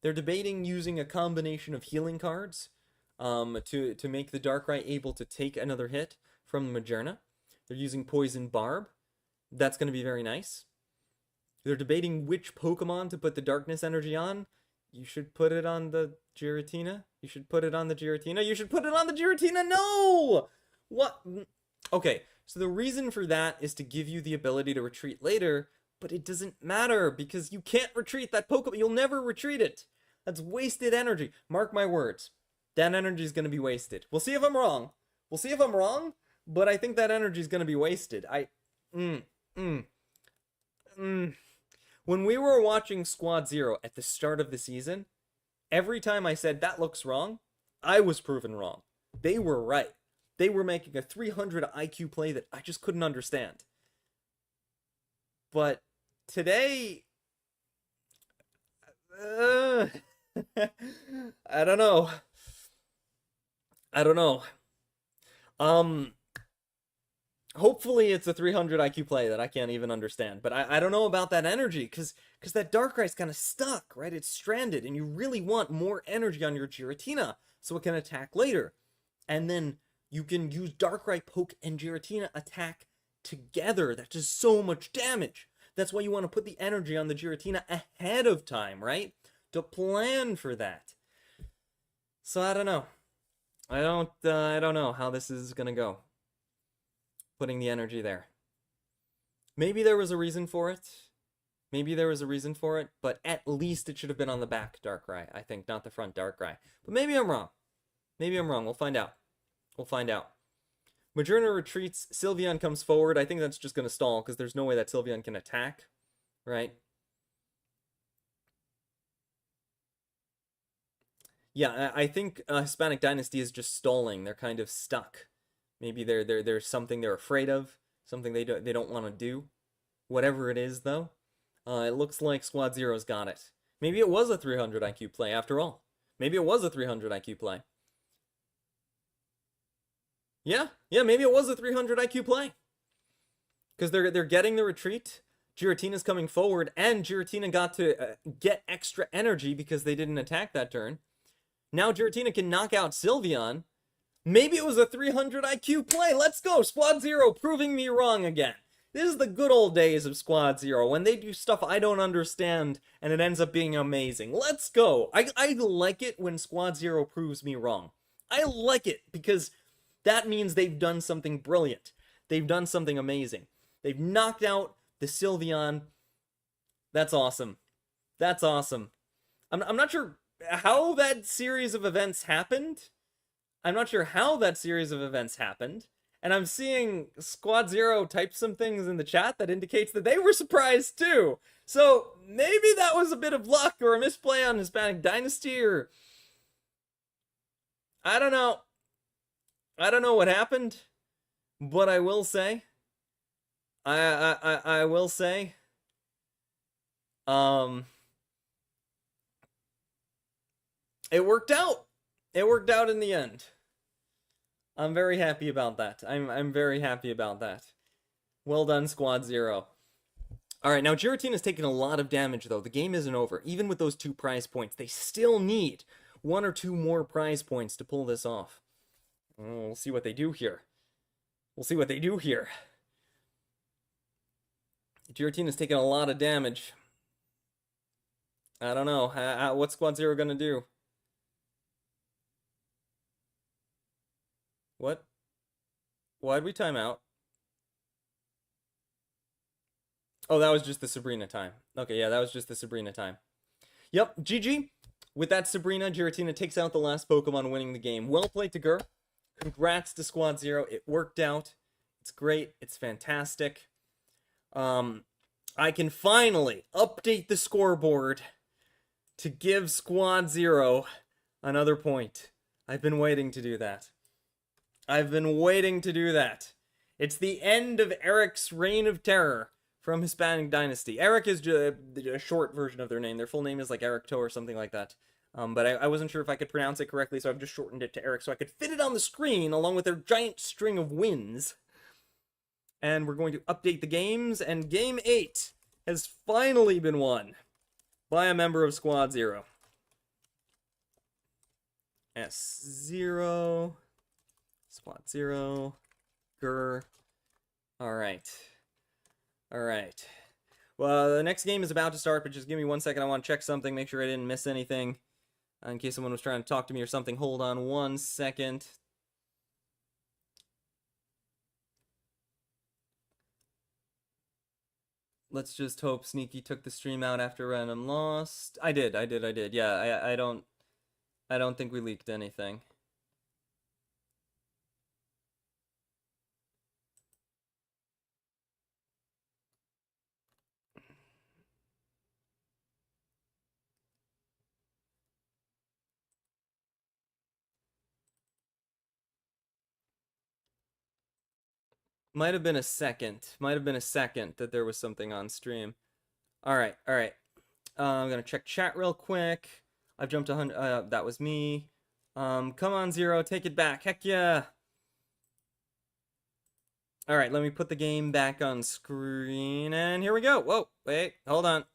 They're debating using a combination of healing cards to make the Darkrai able to take another hit from the Magearna. They're using Poison Barb. That's going to be very nice. They're debating which Pokemon to put the Darkness Energy on. You should put it on the Giratina. You should put it on the Giratina. You should put it on the Giratina. No! What? Okay, so the reason for that is to give you the ability to retreat later, but it doesn't matter because you can't retreat that Pokemon. You'll never retreat it. That's wasted energy. Mark my words. That energy is going to be wasted. We'll see if I'm wrong. We'll see if I'm wrong, but I think that energy is going to be wasted. When we were watching Squad Zero at the start of the season, every time I said that looks wrong, I was proven wrong. They were right. They were making a 300 IQ play that I just couldn't understand. But today, I don't know. Hopefully it's a 300 IQ play that I can't even understand. But I don't know about that energy, because that Darkrai's kind of stuck, right? It's stranded, and you really want more energy on your Giratina so it can attack later. And then you can use Darkrai, Poke, and Giratina attack together. That does so much damage. That's why you want to put the energy on the Giratina ahead of time, right? To plan for that. So I don't know. I don't know how this is gonna go. Putting the energy there. Maybe there was a reason for it. But at least it should have been on the back Darkrai, I think, not the front Darkrai. But maybe I'm wrong. We'll find out. Majourna retreats, Sylveon comes forward. I think that's just going to stall, because there's no way that Sylveon can attack, right? Yeah, I think Hispanic Dynasty is just stalling. They're kind of stuck. Maybe there's something they're afraid of, something they don't want to do. Whatever it is, though, it looks like Squad Zero's got it. Maybe it was a 300 IQ play after all. Maybe it was a 300 IQ play. Yeah, maybe it was a 300 IQ play. Because they're getting the retreat. Giratina's coming forward, and Giratina got to get extra energy because they didn't attack that turn. Now Giratina can knock out Sylveon. Maybe it was a 300 IQ play. Let's go. Squad Zero proving me wrong again. This is the good old days of Squad Zero, when they do stuff I don't understand and it ends up being amazing. Let's go. I like it when Squad Zero proves me wrong. I like it because that means they've done something brilliant. They've done something amazing. They've knocked out the Sylveon. That's awesome. I'm not sure how that series of events happened. And I'm seeing Squad Zero type some things in the chat that indicates that they were surprised too. So maybe that was a bit of luck or a misplay on Hispanic Dynasty, or I don't know. I don't know what happened, but I will say, I will say, it worked out. It worked out in the end. I'm very happy about that. I'm very happy about that. Well done, Squad Zero. Alright, now Giratina's taking a lot of damage, though. The game isn't over. Even with those 2 prize points, they still need 1 or 2 more prize points to pull this off. We'll see what they do here. Giratina's taking a lot of damage. I don't know. What's Squad Zero gonna do? What? Why'd we time out? Oh, that was just the Sabrina time. Okay, yeah, that was just the Sabrina time. Yep, GG. With that Sabrina, Giratina takes out the last Pokemon, winning the game. Well played to Gur. Congrats to Squad Zero. It worked out. It's great. It's fantastic. I can finally update the scoreboard to give Squad Zero another point. I've been waiting to do that. It's the end of Eric's reign of terror from Hispanic Dynasty. Eric is a short version of their name. Their full name is like Eric Toe or something like that. But I wasn't sure if I could pronounce it correctly, so I've just shortened it to Eric so I could fit it on the screen along with their giant string of wins. And we're going to update the games, and Game 8 has finally been won by a member of Squad Zero. S0... Squad Zero, Gur, Alright. Alright. Well, the next game is about to start, but just give me 1 second. I want to check something, make sure I didn't miss anything. In case someone was trying to talk to me or something. Hold on 1 second. Let's just hope Sneaky took the stream out after random lost. I did. Yeah, I don't think we leaked anything. Might have been a second. Might have been a second that there was something on stream. Alright, alright. I'm gonna check chat real quick. I've jumped 100. That was me. Come on, Zero, take it back. Heck yeah. Alright, let me put the game back on screen, and here we go. Whoa, wait, hold on.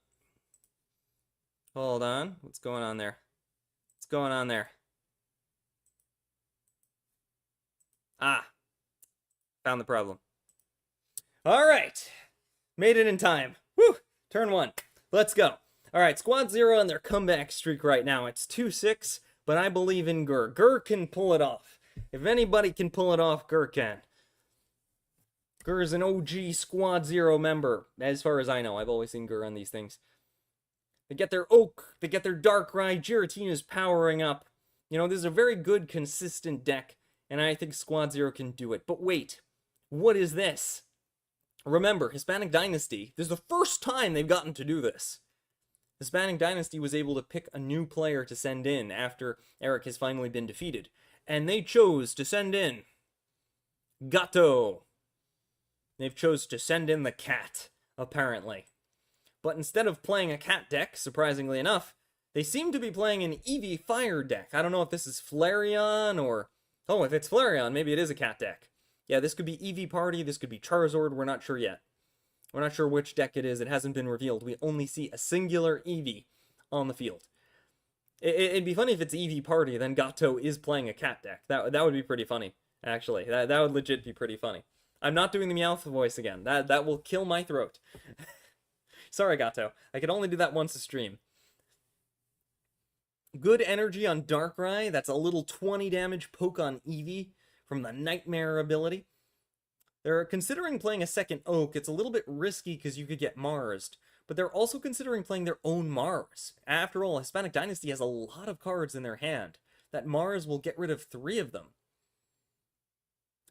Hold on. What's going on there? What's going on there? Ah. Found the problem. Alright. Made it in time. Whew. Turn 1. Let's go. Alright, Squad 0 on their comeback streak right now. It's 2-6, but I believe in Gur. Gur can pull it off. If anybody can pull it off, Gur can. Gur is an OG Squad 0 member, as far as I know. I've always seen Gur on these things. They get their Oak, they get their Darkrai, Giratina's powering up. You know, this is a very good, consistent deck, and I think Squad 0 can do it. But wait, what is this? Remember, Hispanic Dynasty, this is the first time they've gotten to do this. Hispanic Dynasty was able to pick a new player to send in after Eric has finally been defeated. And they chose to send in Gato. They've chose to send in the cat, apparently. But instead of playing a cat deck, surprisingly enough, they seem to be playing an Eevee Fire deck. I don't know if this is Flareon or... Oh, if it's Flareon, maybe it is a cat deck. Yeah, this could be Eevee Party, this could be Charizard, we're not sure yet. We're not sure which deck it is, it hasn't been revealed. We only see a singular Eevee on the field. It'd be funny if it's Eevee Party, then Gato is playing a cat deck. That would be pretty funny, actually. That would legit be pretty funny. I'm not doing the Meowth voice again. That will kill my throat. Sorry, Gato. I could only do that once a stream. Good energy on Darkrai. That's a little 20 damage poke on Eevee from the Nightmare ability. They're considering playing a second Oak. It's a little bit risky because you could get Marsed. But they're also considering playing their own Mars. After all, Hispanic Dynasty has a lot of cards in their hand. That Mars will get rid of 3 of them.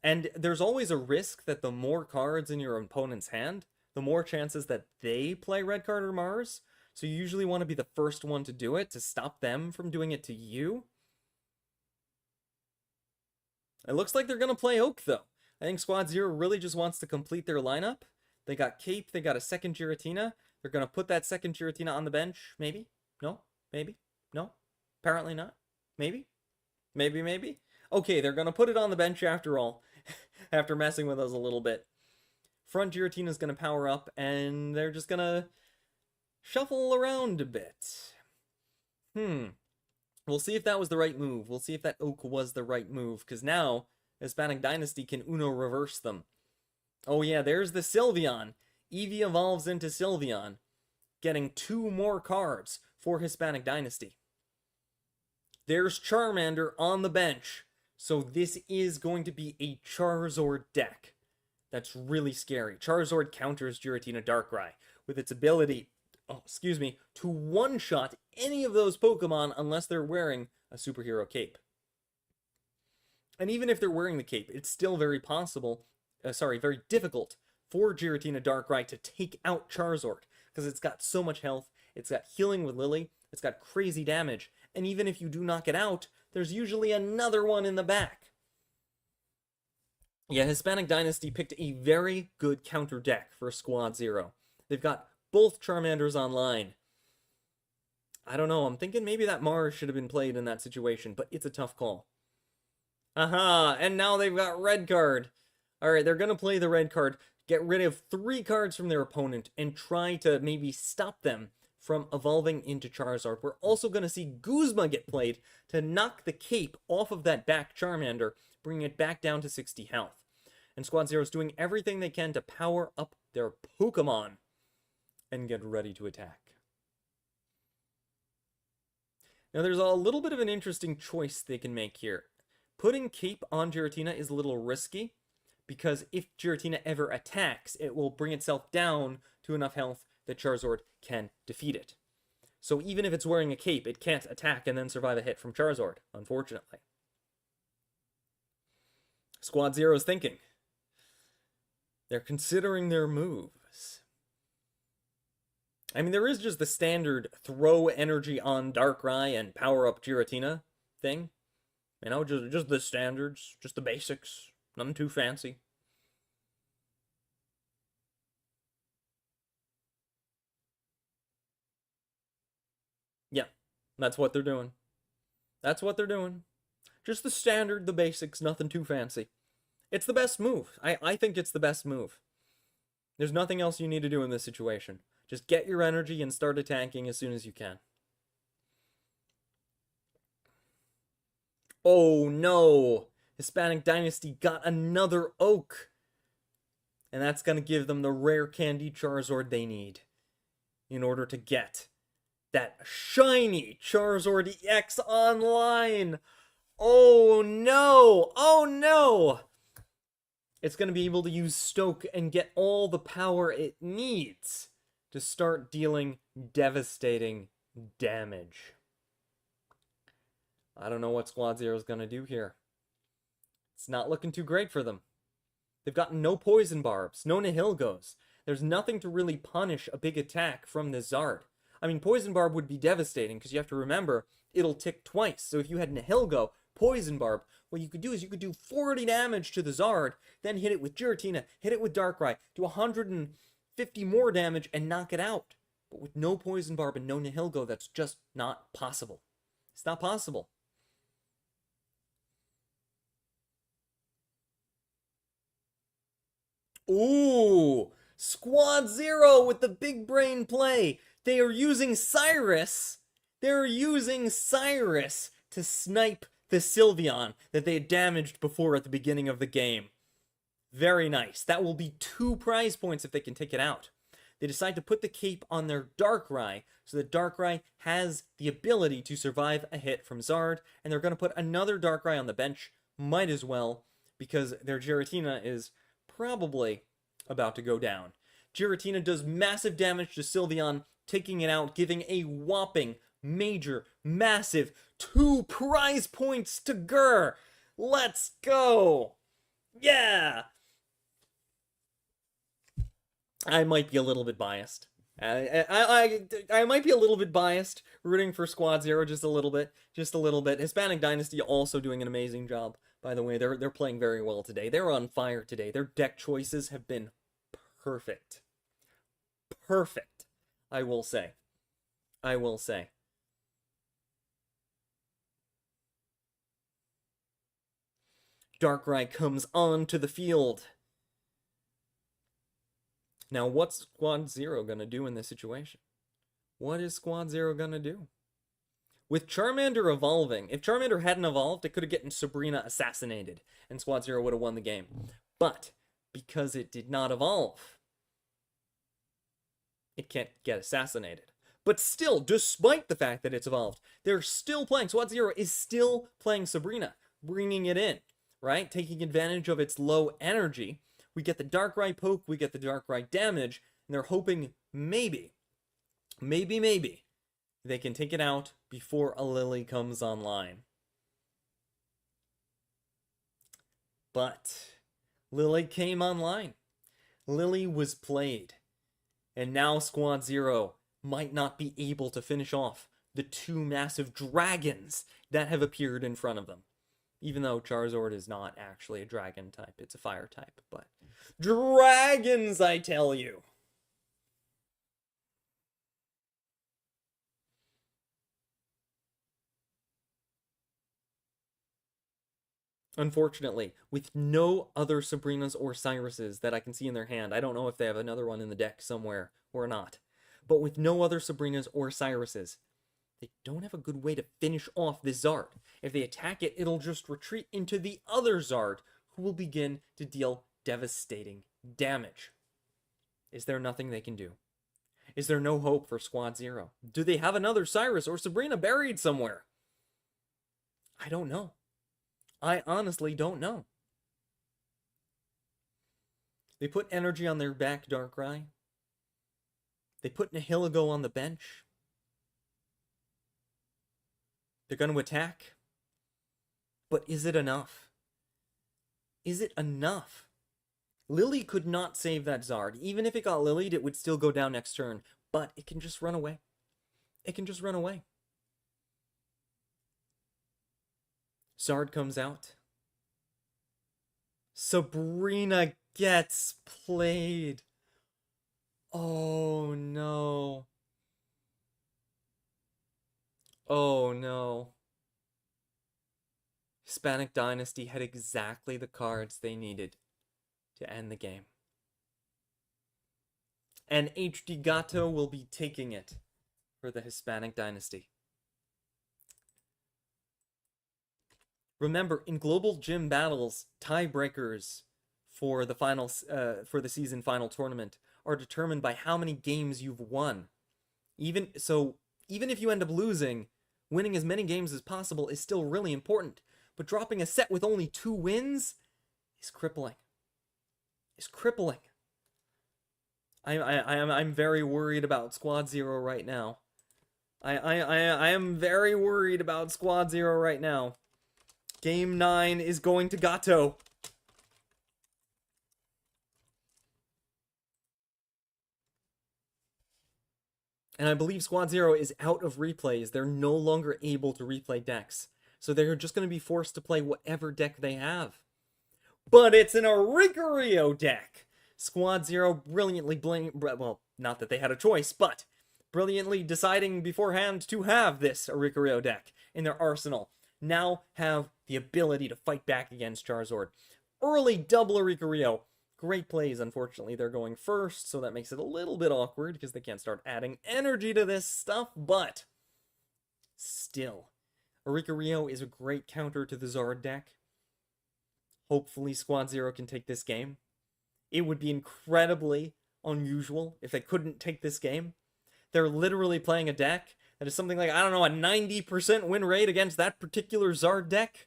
And there's always a risk that the more cards in your opponent's hand, the more chances that they play Red Card or Mars. So you usually want to be the first one to do it to stop them from doing it to you. It looks like they're going to play Oak, though. I think Squad 0 really just wants to complete their lineup. They got Cape, they got a second Giratina. They're going to put that second Giratina on the bench. Maybe? No? Maybe? No? Apparently not. Maybe? Maybe? Okay, they're going to put it on the bench after all. After messing with us a little bit. Front Giratina's going to power up, and they're just going to shuffle around a bit. We'll see if that was the right move. We'll see if that Oak was the right move, because now Hispanic Dynasty can Uno reverse them. Oh yeah, there's the Sylveon. Eevee evolves into Sylveon, getting 2 more cards for Hispanic Dynasty. There's Charmander on the bench. So this is going to be a Charizard deck. That's really scary. Charizard counters Giratina Darkrai with its ability, to one-shot any of those Pokemon unless they're wearing a superhero cape. And even if they're wearing the cape, it's still very difficult for Giratina Darkrai to take out Charizard because it's got so much health, it's got healing with Lily, it's got crazy damage, and even if you do knock it out, there's usually another one in the back. Yeah, Hispanic Dynasty picked a very good counter deck for Squad 0. They've got both Charmanders online. I don't know, I'm thinking maybe that Mars should have been played in that situation, but it's a tough call. Aha, and now they've got red card. Alright, they're going to play the red card, get rid of 3 cards from their opponent, and try to maybe stop them from evolving into Charizard. We're also going to see Guzma get played to knock the cape off of that back Charmander, bringing it back down to 60 health. And Squad Zero is doing everything they can to power up their Pokemon and get ready to attack. Now there's a little bit of an interesting choice they can make here. Putting Cape on Giratina is a little risky, because if Giratina ever attacks, it will bring itself down to enough health that Charizard can defeat it. So even if it's wearing a cape, it can't attack and then survive a hit from Charizard, unfortunately. Squad Zero's thinking. They're considering their moves. I mean, there is just the standard throw energy on Darkrai and power up Giratina thing. You know, just the standards, just the basics. Nothing too fancy. Yeah, that's what they're doing. That's what they're doing. Just the standard, the basics, nothing too fancy. It's the best move. I think it's the best move. There's nothing else you need to do in this situation. Just get your energy and start attacking as soon as you can. Oh no! Hispanic Dynasty got another Oak. And that's going to give them the rare candy Charizard they need in order to get that shiny Charizard EX online. Oh no! Oh no! It's going to be able to use Stoke and get all the power it needs to start dealing devastating damage. I don't know what Squad Zero is going to do here. It's not looking too great for them. They've gotten no Poison Barbs, no Nihilgos. There's nothing to really punish a big attack from this Zard. I mean, Poison Barb would be devastating, because you have to remember, it'll tick twice. So if you had Nihilgo, Poison Barb, what you could do is you could do 40 damage to the Zard, then hit it with Giratina, hit it with Darkrai, do 150 more damage, and knock it out. But with no Poison Barb and no Nihilgo, that's just not possible. It's not possible. Ooh, Squad Zero with the big brain play. They are using Cyrus. They're using Cyrus to snipe the Sylveon that they had damaged before at the beginning of the game. Very nice. That will be 2 prize points if they can take it out. They decide to put the cape on their Darkrai, so that Darkrai has the ability to survive a hit from Zard, and they're going to put another Darkrai on the bench. Might as well, because their Giratina is probably about to go down. Giratina does massive damage to Sylveon, taking it out, giving a whopping, major, massive 2 prize points to Gurr. Let's go! Yeah! I might be a little bit biased. I might be a little bit biased, rooting for Squad Zero just a little bit. Hispanic Dynasty also doing an amazing job. By the way, they're playing very well today. They're on fire today. Their deck choices have been perfect. Perfect, I will say. I will say. Darkrai comes onto the field. Now, what's Squad Zero gonna do in this situation? What is Squad Zero gonna do? With Charmander evolving, if Charmander hadn't evolved, it could have gotten Sabrina assassinated, and Squad Zero would have won the game. But, because it did not evolve, it can't get assassinated. But still, despite the fact that it's evolved, they're still playing. Squad Zero is still playing Sabrina, bringing it in, right? Taking advantage of its low energy. We get the Darkrai poke, we get the Darkrai damage, and they're hoping maybe, they can take it out before a Lily comes online. But Lily came online. Lily was played. And now Squad Zero might not be able to finish off the 2 massive dragons that have appeared in front of them. Even though Charizard is not actually a dragon type, it's a fire type. But dragons, I tell you! Unfortunately, with no other Sabrinas or Cyruses that I can see in their hand, I don't know if they have another one in the deck somewhere or not, but with no other Sabrinas or Cyruses, they don't have a good way to finish off this Zard. If they attack it, it'll just retreat into the other Zard, who will begin to deal devastating damage. Is there nothing they can do? Is there no hope for Squad Zero? Do they have another Cyrus or Sabrina buried somewhere? I don't know. I honestly don't know. They put energy on their back, Darkrai. They put Nihilego on the bench. They're going to attack. But is it enough? Is it enough? Lily could not save that Zard. Even if it got Lilied, it would still go down next turn. But it can just run away. It can just run away. Zard comes out. Sabrina gets played. Oh no. Oh no. Hispanic Dynasty had exactly the cards they needed to end the game. And HD Gato will be taking it for the Hispanic Dynasty. Remember, in global gym battles, tiebreakers for the for the season final tournament are determined by how many games you've won. Even if you end up losing, winning as many games as possible is still really important. But dropping a set with only 2 wins is crippling. Is crippling. I'm very worried about Squad Zero right now. I am very worried about Squad Zero right now. Game 9 is going to Gato. And I believe Squad Zero is out of replays. They're no longer able to replay decks. So they're just going to be forced to play whatever deck they have. But it's an Oricorio deck! Squad Zero brilliantly well, not that they had a choice, but brilliantly deciding beforehand to have this Oricorio deck in their arsenal. Now have the ability to fight back against Charizard. Early double Oricorio. Great plays. Unfortunately, they're going first, so that makes it a little bit awkward because they can't start adding energy to this stuff, but still, Oricorio is a great counter to the Zard deck. Hopefully, Squad Zero can take this game. It would be incredibly unusual if they couldn't take this game. They're literally playing a deck that is something like, I don't know, a 90% win rate against that particular Zard deck.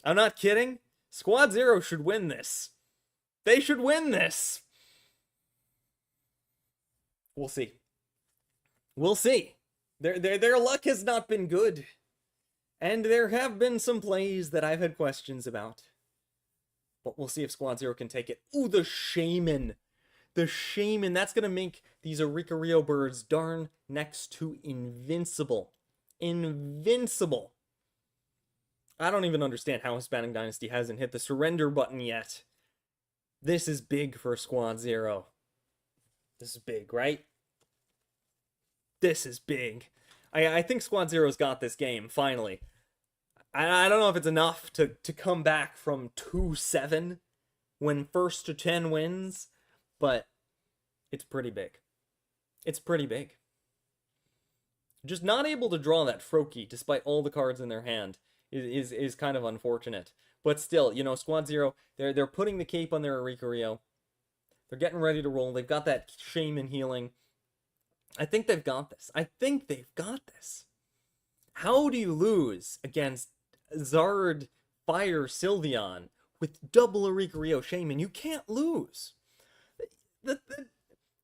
I'm not kidding. Squad Zero should win this. They should win this. We'll see. We'll see. Their luck has not been good. And there have been some plays that I've had questions about. But we'll see if Squad Zero can take it. Ooh, the Shaman. The Shaman. That's going to make these Oricorio birds darn next to invincible. Invincible. I don't even understand how Hispanic Dynasty hasn't hit the surrender button yet. This is big for Squad Zero. This is big, right? This is big. I think Squad Zero's got this game, finally. I don't know if it's enough to come back from 2-7 when first to 10 wins, but it's pretty big. It's pretty big. Just not able to draw that Froakie despite all the cards in their hand is kind of unfortunate. But still, you know, Squad Zero, they're putting the cape on their Oricorio. They're getting ready to roll. They've got that Shaman healing. I think they've got this. I think they've got this. How do you lose against Zard Fire Sylveon with double Oricorio Shaman? You can't lose.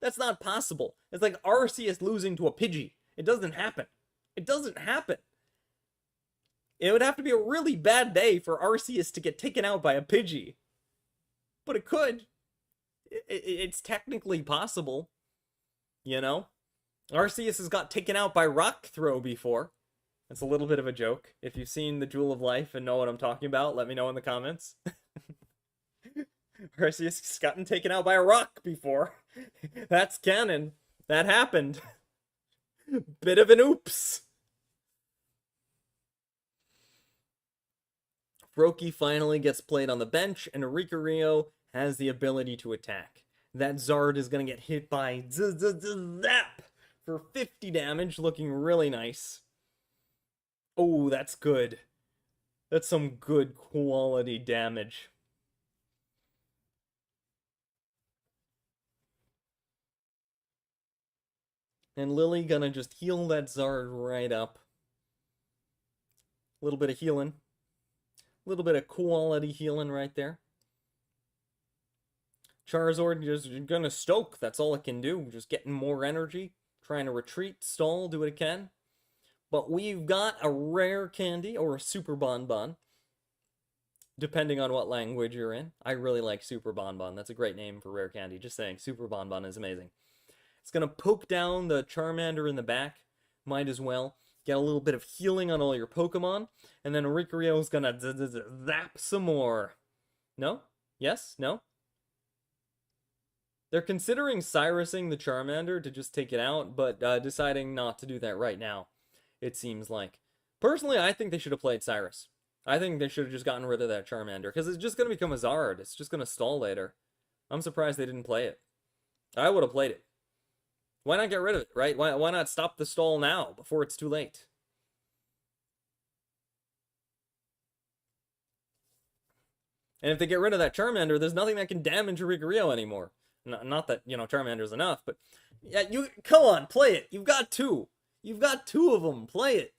That's not possible. It's like Arceus losing to a Pidgey. It doesn't happen. It doesn't happen. It would have to be a really bad day for Arceus to get taken out by a Pidgey. But it could. It's technically possible. You know? Arceus has got taken out by Rock Throw before. That's a little bit of a joke. If you've seen The Jewel of Life and know what I'm talking about, let me know in the comments. Arceus has gotten taken out by a rock before. That's canon. That happened. Bit of an oops. Froakie finally gets played on the bench, and Oricorio has the ability to attack. That Zard is going to get hit by Zap for 50 damage, looking really nice. Oh, that's good. That's some good quality damage. And Lily gonna just heal that Zard right up. A little bit of healing. A little bit of quality healing right there. Charizard just gonna stoke. That's all it can do. Just getting more energy. Trying to retreat, stall, do what it can. But we've got a rare candy or a super bonbon. Depending on what language you're in. I really like Super Bonbon. That's a great name for rare candy. Just saying, Super Bonbon is amazing. It's going to poke down the Charmander in the back. Might as well. Get a little bit of healing on all your Pokemon. And then Rikoryo is going to zap some more. No? Yes? No? They're considering Cyrusing the Charmander to just take it out, but deciding not to do that right now, it seems like. Personally, I think they should have played Cyrus. I think they should have just gotten rid of that Charmander, because it's just going to become a Zard. It's just going to stall later. I'm surprised they didn't play it. I would have played it. Why not get rid of it, right? Why not stop the stall now, before it's too late? And if they get rid of that Charmander, there's nothing that can damage Rikoryo anymore. Not that, you know, Charmander's enough, but... Yeah, come on, play it. You've got two. You've got two of them. Play it.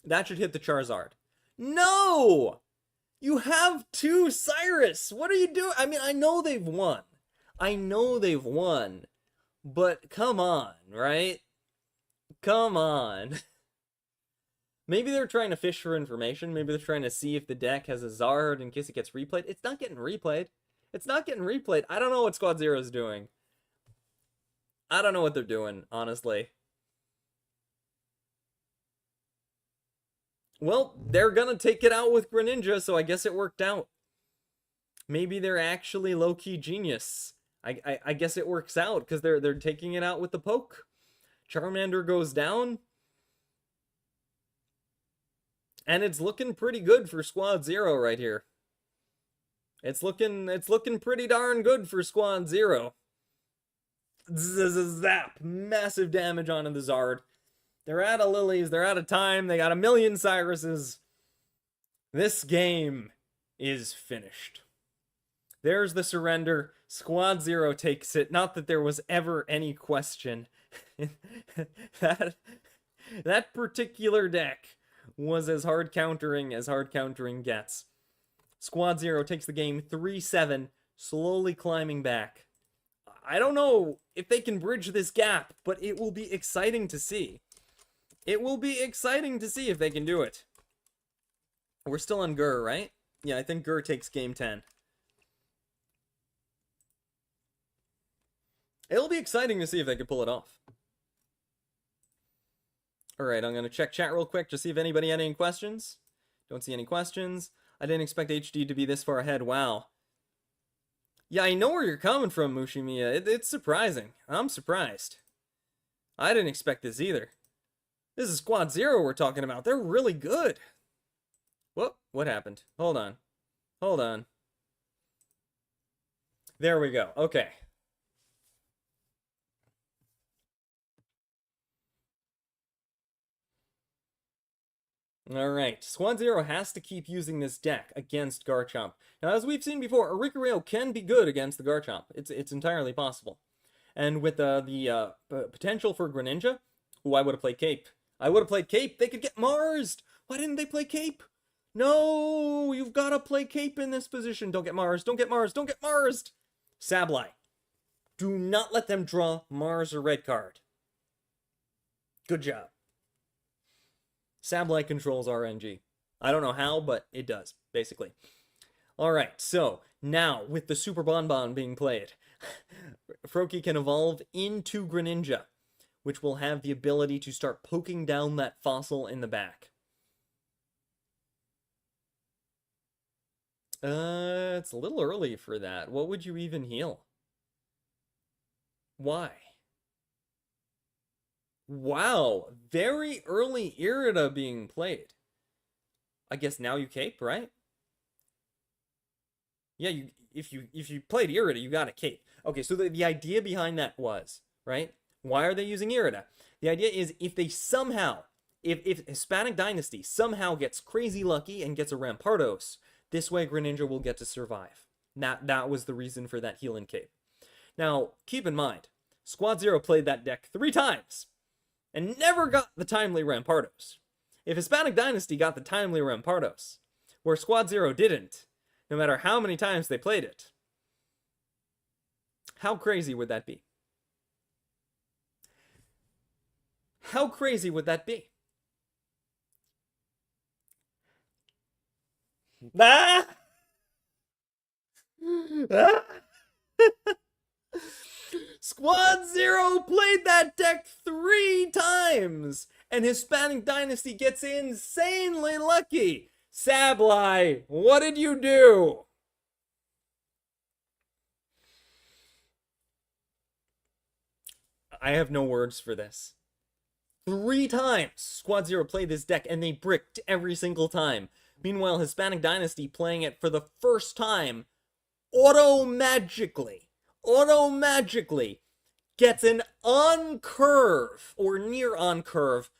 That should hit the Charizard. No! You have two Cyrus! What are you doing? I mean, I know they've won. I know they've won. But come on, right? Come on. Maybe they're trying to fish for information. Maybe they're trying to see if the deck has a Zard in case it gets replayed. It's not getting replayed. It's not getting replayed. I don't know what Squad Zero is doing. I don't know what they're doing, honestly. Well, they're gonna take it out with Greninja, so I guess it worked out. Maybe they're actually low-key genius. I guess it works out, because they're taking it out with the poke. Charmander goes down. And it's looking pretty good for Squad Zero right here. It's looking pretty darn good for Squad Zero. Zap! Massive damage onto the Zard. They're out of lilies, they're out of time, they got a million Cyruses. This game is finished. There's the surrender. Squad Zero takes it. Not that there was ever any question. that particular deck was as hard countering gets. Squad Zero takes the game 3-7, slowly climbing back. I don't know if they can bridge this gap, but it will be exciting to see. It will be exciting to see if they can do it. We're still on Gur, right? Yeah, I think Gur takes game 10. It'll be exciting to see if they can pull it off. Alright, I'm going to check chat real quick to see if anybody had any questions. Don't see any questions. I didn't expect HD to be this far ahead. Wow. Yeah, I know where you're coming from, Mushimiya. It's surprising. I'm surprised. I didn't expect this either. This is Squad Zero we're talking about. They're really good. Whoop, what happened? Hold on. Hold on. There we go. Okay. Alright, Squad Zero has to keep using this deck against Garchomp. Now, as we've seen before, Rikoryo can be good against the Garchomp. It's entirely possible. And with the potential for Greninja, ooh, I would have played Cape. I would have played Cape. They could get Marsed. Why didn't they play Cape? No, you've got to play Cape in this position. Don't get Mars. Don't get Mars. Don't get Marsed. Sableye. Do not let them draw Mars or red card. Good job. Sableye controls RNG. I don't know how, but it does, basically. Alright, so, now, with the Super Bonbon being played, Froakie can evolve into Greninja, which will have the ability to start poking down that fossil in the back. It's a little early for that. What would you even heal? Why? Wow, very early Irida being played. I guess now you cape, right? Yeah, if you played Irida, you got a cape. Okay, so the idea behind that was, right? Why are they using Irida? The idea is if they somehow, if Hispanic Dynasty somehow gets crazy lucky and gets a Rampardos, this way Greninja will get to survive. That was the reason for that healing cape. Now, keep in mind, Squad Zero played that deck 3 times and never got the timely Rampardos. If Hispanic Dynasty got the timely Rampardos, where Squad Zero didn't, no matter how many times they played it, how crazy would that be? How crazy would that be? Ah! Ah! Squad Zero played that deck 3 times, and Hispanic Dynasty gets insanely lucky. Sableye, what did you do? I have no words for this. 3 times Squad Zero played this deck, and they bricked every single time. Meanwhile, Hispanic Dynasty playing it for the first time auto-magically gets an on-curve, or near on-curve,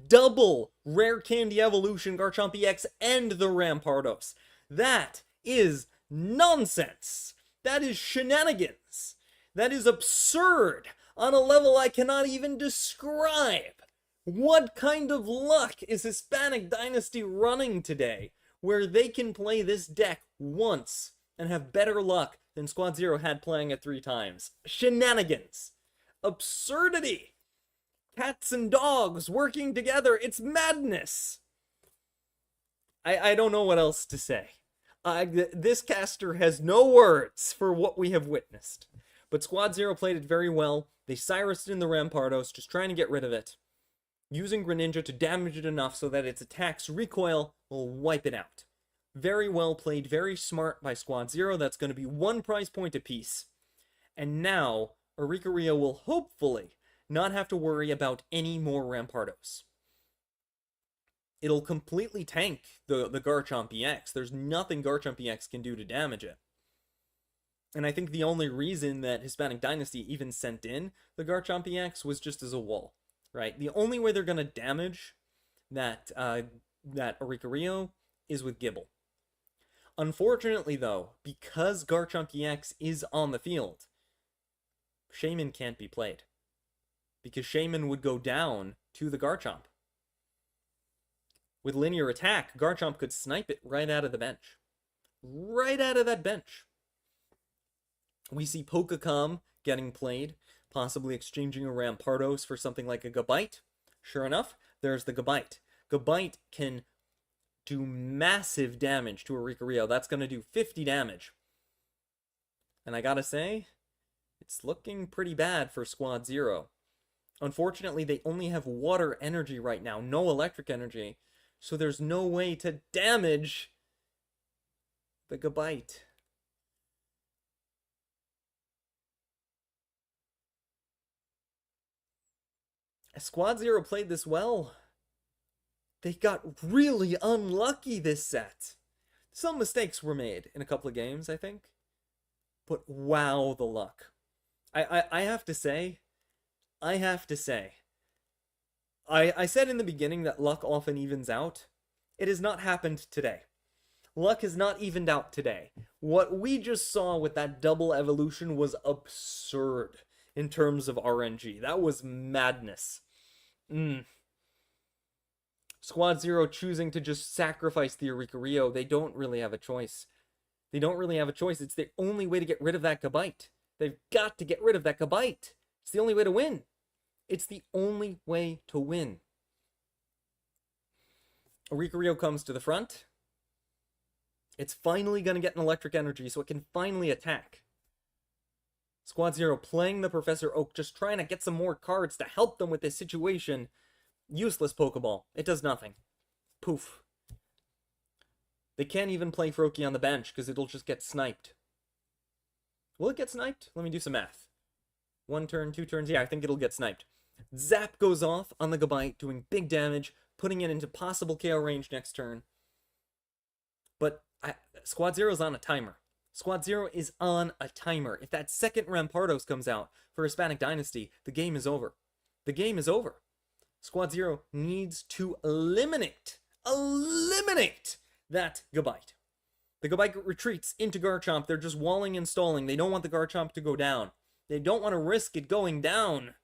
double Rare Candy Evolution Garchomp EX and the Rampardos. That is nonsense. That is shenanigans. That is absurd on a level I cannot even describe. What kind of luck is Hispanic Dynasty running today, where they can play this deck once and have better luck than Squad Zero had playing it 3 times? Shenanigans. Absurdity. Cats and dogs working together. It's madness. I don't know what else to say. This caster has no words for what we have witnessed. But Squad Zero played it very well. They Cyrused in the Rampardos, just trying to get rid of it, using Greninja to damage it enough so that its attack's recoil will wipe it out. Very well played, very smart by Squad Zero. That's going to be 1 prize point apiece. And now, Oricorio will hopefully not have to worry about any more Rampardos. It'll completely tank the Garchomp EX. There's nothing Garchomp EX can do to damage it. And I think the only reason that Hispanic Dynasty even sent in the Garchomp EX was just as a wall, right? The only way they're going to damage that Oricorio is with Gible. Unfortunately, though, because Garchomp EX is on the field, Shaman can't be played. Because Shaman would go down to the Garchomp. With linear attack, Garchomp could snipe it right out of the bench. Right out of that bench. We see Pokacom getting played, possibly exchanging a Rampardos for something like a Gabite. Sure enough, there's the Gabite. Gabite can do massive damage to Oricorio. That's going to do 50 damage. And I gotta say, it's looking pretty bad for Squad Zero. Unfortunately, they only have water energy right now, no electric energy, so there's no way to damage the Gabite. Squad Zero played this well. They got really unlucky this set. Some mistakes were made in a couple of games, I think. But wow, the luck. I have to say, I said in the beginning that luck often evens out. It has not happened today. Luck has not evened out today. What we just saw with that double evolution was absurd in terms of RNG. That was madness. Squad Zero choosing to just sacrifice the Oricorio. They don't really have a choice. They don't really have a choice. It's the only way to get rid of that Gabite. They've got to get rid of that Gabite. It's the only way to win. It's the only way to win. Oricorio comes to the front. It's finally going to get an electric energy so it can finally attack. Squad Zero playing the Professor Oak, just trying to get some more cards to help them with this situation. Useless Pokeball. It does nothing. Poof. They can't even play Froakie on the bench because it'll just get sniped. Will it get sniped? Let me do some math. 1 turn, 2 turns. Yeah, I think it'll get sniped. Zap goes off on the Gabite, doing big damage, putting it into possible KO range next turn. But Squad Zero's on a timer. Squad Zero is on a timer. If that second Rampardos comes out for Hispanic Dynasty, the game is over. The game is over. Squad Zero needs to eliminate that Gabite. The Gabite retreats into Garchomp. They're just walling and stalling. They don't want the Garchomp to go down. They don't want to risk it going down.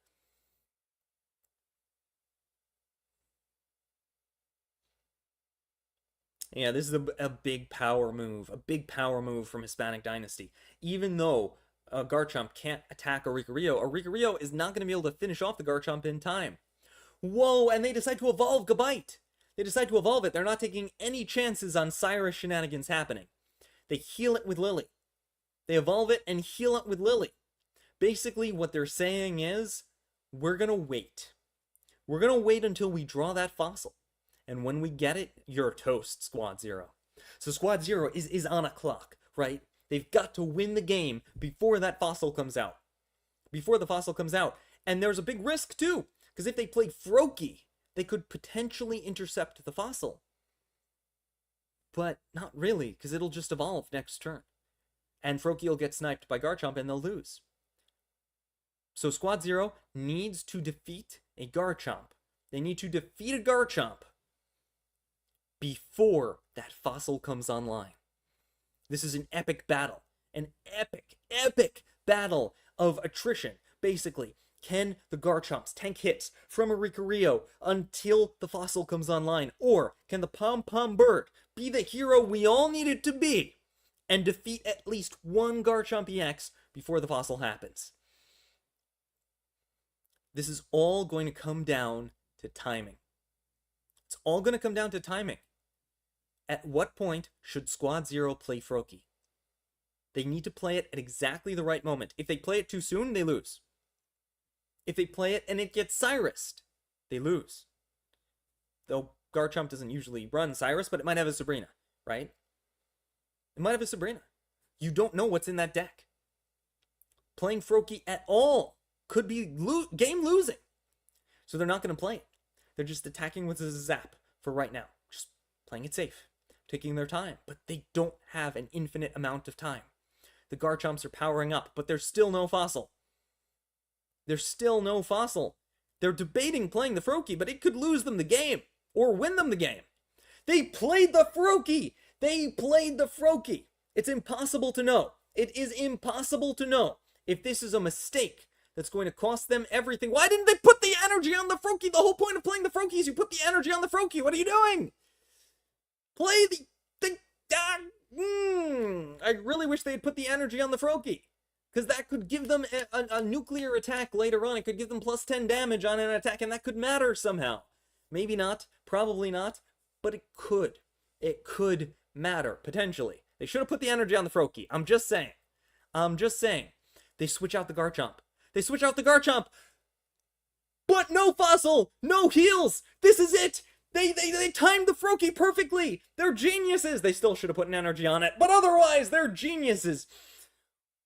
Yeah, this is a big power move. A big power move from Hispanic Dynasty. Even though Garchomp can't attack Oricorio is not going to be able to finish off the Garchomp in time. Whoa, and they decide to evolve Gabite. They decide to evolve it. They're not taking any chances on Cyrus shenanigans happening. They heal it with Lily. They evolve it and heal it with Lily. Basically, what they're saying is, we're going to wait. We're going to wait until we draw that fossil. And when we get it, you're toast, Squad Zero. So Squad Zero is on a clock, right? They've got to win the game before that fossil comes out. Before the fossil comes out. And there's a big risk, too. Because if they play Froakie, they could potentially intercept the fossil. But not really, because it'll just evolve next turn. And Froakie will get sniped by Garchomp and they'll lose. So Squad Zero needs to defeat a Garchomp. They need to defeat a Garchomp before that fossil comes online. This is an epic battle. An epic battle of attrition. Basically, can the Garchomps tank hits from Oricorio until the fossil comes online? Or can the Pom-Pom Bird be the hero we all need it to be and defeat at least one Garchomp EX before the fossil happens? This is all going to come down to timing. It's all going to come down to timing. At what point should Squad Zero play Froakie? They need to play it at exactly the right moment. If they play it too soon, they lose. If they play it and it gets Cyrused, they lose. Though Garchomp doesn't usually run Cyrus, but it might have a Sabrina, right? It might have a Sabrina. You don't know what's in that deck. Playing Froakie at all could be game losing. So they're not going to play it. They're just attacking with a Zap for right now. Just playing it safe. Taking their time. But they don't have an infinite amount of time. The Garchomps are powering up, but there's still no fossil. There's still no fossil. They're debating playing the Froakie, but it could lose them the game. Or win them the game. They played the Froakie! They played the Froakie! It's impossible to know. It is impossible to know if this is a mistake that's going to cost them everything. Why didn't they put the energy on the Froakie? The whole point of playing the Froakie is you put the energy on the Froakie. What are you doing? Play I really wish they had put the energy on the Froakie. Because that could give them a nuclear attack later on. It could give them plus 10 damage on an attack, and that could matter somehow. Maybe not. Probably not. But it could. It could matter, potentially. They should have put the energy on the Froakie. I'm just saying. They switch out the Garchomp. They switch out the Garchomp. But no fossil! No heals! This is it! They timed the Froakie perfectly! They're geniuses! They still should have put an energy on it, but otherwise, they're geniuses!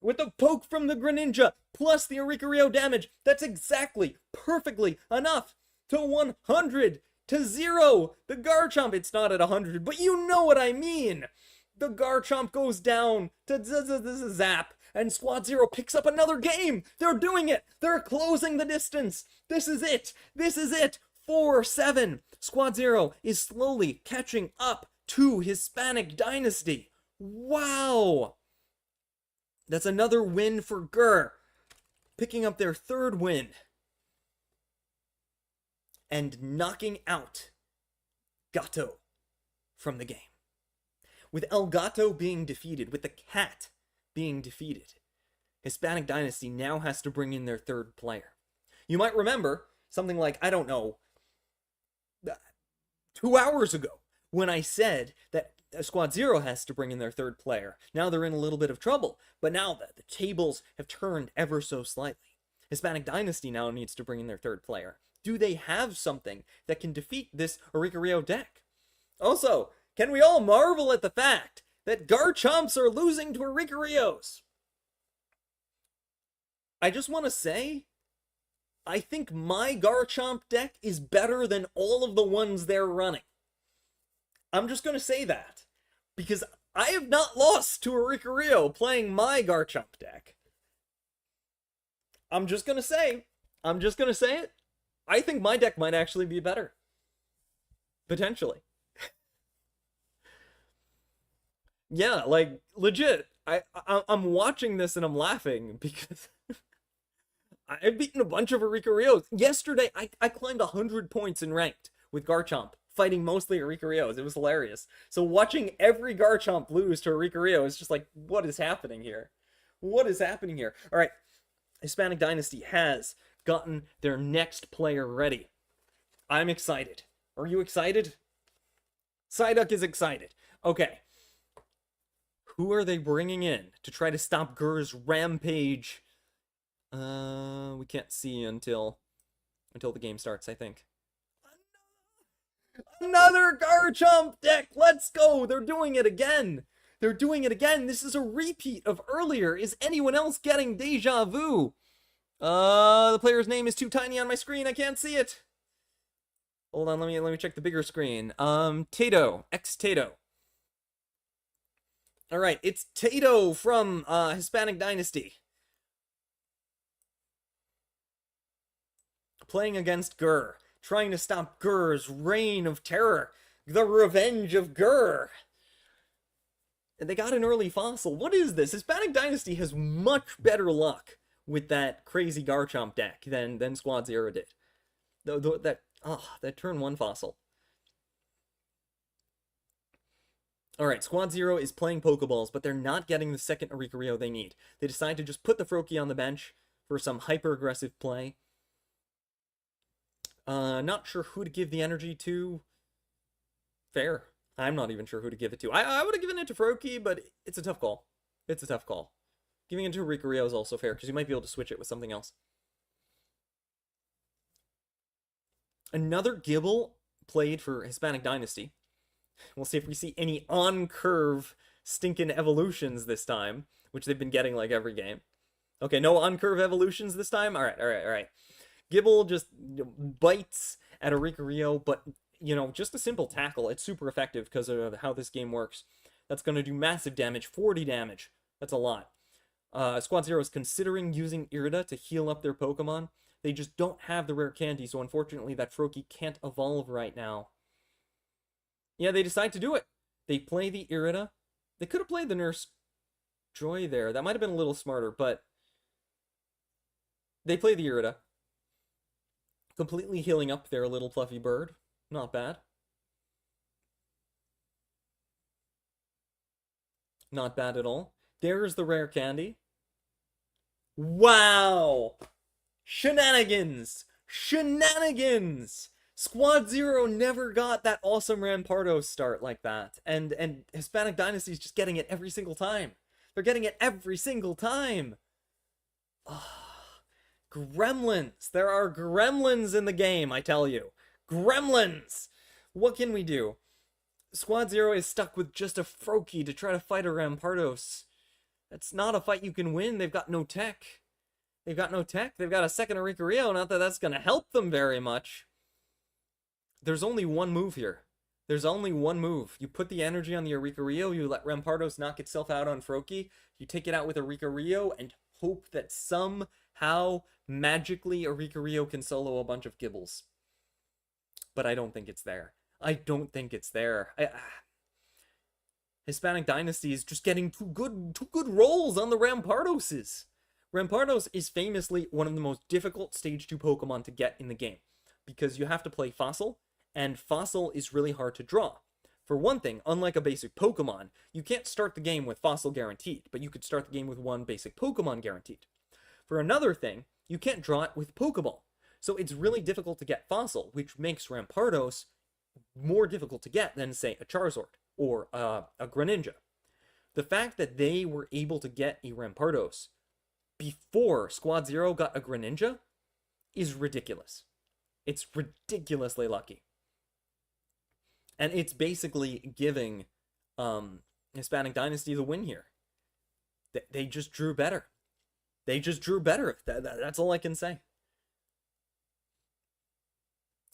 With the poke from the Greninja, plus the Oricorio damage, that's exactly, perfectly enough to 100 to 0! The Garchomp, it's not at 100, but you know what I mean! The Garchomp goes down to Zap, and Squad Zero picks up another game! They're doing it! They're closing the distance! This is it! This is it! 4-7! Squad Zero is slowly catching up to Hispanic Dynasty! Wow! That's another win for Gur. Picking up their third win. And knocking out Gato from the game. With El Gato being defeated, with the cat being defeated, Hispanic Dynasty now has to bring in their third player. You might remember something like, I don't know, 2 hours ago, when I said that Squad Zero has to bring in their third player. Now they're in a little bit of trouble, but now the tables have turned ever so slightly. Hispanic Dynasty now needs to bring in their third player. Do they have something that can defeat this Oricorio deck? Also, can we all marvel at the fact that Garchomps are losing to Oricorios? I just want to say, I think my Garchomp deck is better than all of the ones they're running. I'm just going to say that. Because I have not lost to Oricorio playing my Garchomp deck. I'm just going to say it. I think my deck might actually be better. Potentially. Yeah, like, legit. I'm watching this and I'm laughing because I've beaten a bunch of Arika Rios. Yesterday, I climbed 100 points in ranked with Garchomp, fighting mostly Arika Rios. It was hilarious. So watching every Garchomp lose to Arika Rio is just like, what is happening here? What is happening here? All right, Hispanic Dynasty has gotten their next player ready. I'm excited. Are you excited? Psyduck is excited. Okay. Who are they bringing in to try to stop Gur's rampage? We can't see until the game starts, I think. Another Garchomp deck! Let's go! They're doing it again! They're doing it again! This is a repeat of earlier! Is anyone else getting deja vu? The player's name is too tiny on my screen, I can't see it! Hold on, let me check the bigger screen. Tato. Tato. Alright, it's Tato from, Hispanic Dynasty. Playing against Gur. Trying to stop Gur's reign of terror. The revenge of Gur. And they got an early fossil. What is this? Hispanic Dynasty has much better luck with that crazy Garchomp deck than Squad Zero did. That turn 1 fossil. Alright, Squad Zero is playing Pokeballs, but they're not getting the second Arika they need. They decide to just put the Froakie on the bench for some hyper-aggressive play. Not sure who to give the energy to. Fair. I'm not even sure who to give it to. I would have given it to Froakie, but it's a tough call. It's a tough call. Giving it to Arika is also fair, because you might be able to switch it with something else. Another Gible played for Hispanic Dynasty. We'll see if we see any on-curve stinking evolutions this time, which they've been getting like every game. Okay, no on-curve evolutions this time? Alright. Gible just bites at Arika, but, just a simple tackle. It's super effective because of how this game works. That's going to do massive damage, 40 damage. That's a lot. Squad Zero is considering using Irida to heal up their Pokemon. They just don't have the rare candy, so unfortunately that Froakie can't evolve right now. Yeah, they decide to do it. They play the Irida. They could have played the Nurse Joy there. That might have been a little smarter, but they play the Irida. Completely healing up their little fluffy bird. Not bad. Not bad at all. There's the rare candy. Wow! Shenanigans! Shenanigans! Squad Zero never got that awesome Rampardos start like that. And Hispanic Dynasty's just getting it every single time. They're getting it every single time. Gremlins. There are gremlins in the game, I tell you. Gremlins! What can we do? Squad Zero is stuck with just a Froakie to try to fight a Rampardos. That's not a fight you can win. They've got no tech. They've got a second Arika, not that that's going to help them very much. There's only one move here. There's only one move. You put the energy on the Arika, you let Rampardos knock itself out on Froakie, you take it out with Arika and hope that somehow, magically, Arika can solo a bunch of Gibbles. But I don't think it's there. I don't think it's there. Hispanic Dynasty is just getting two good rolls on the Rampardoses. Rampardos is famously one of the most difficult Stage 2 Pokemon to get in the game, because you have to play Fossil, and Fossil is really hard to draw. For one thing, unlike a basic Pokemon, you can't start the game with Fossil guaranteed, but you could start the game with one basic Pokemon guaranteed. For another thing, you can't draw it with Pokeball, so it's really difficult to get Fossil, which makes Rampardos more difficult to get than, say, a Charizard or a Greninja. The fact that they were able to get a Rampardos before Squad Zero got a Greninja is ridiculous. It's ridiculously lucky. And it's basically giving Hispanic Dynasty the win here. They just drew better. They just drew better. That's all I can say.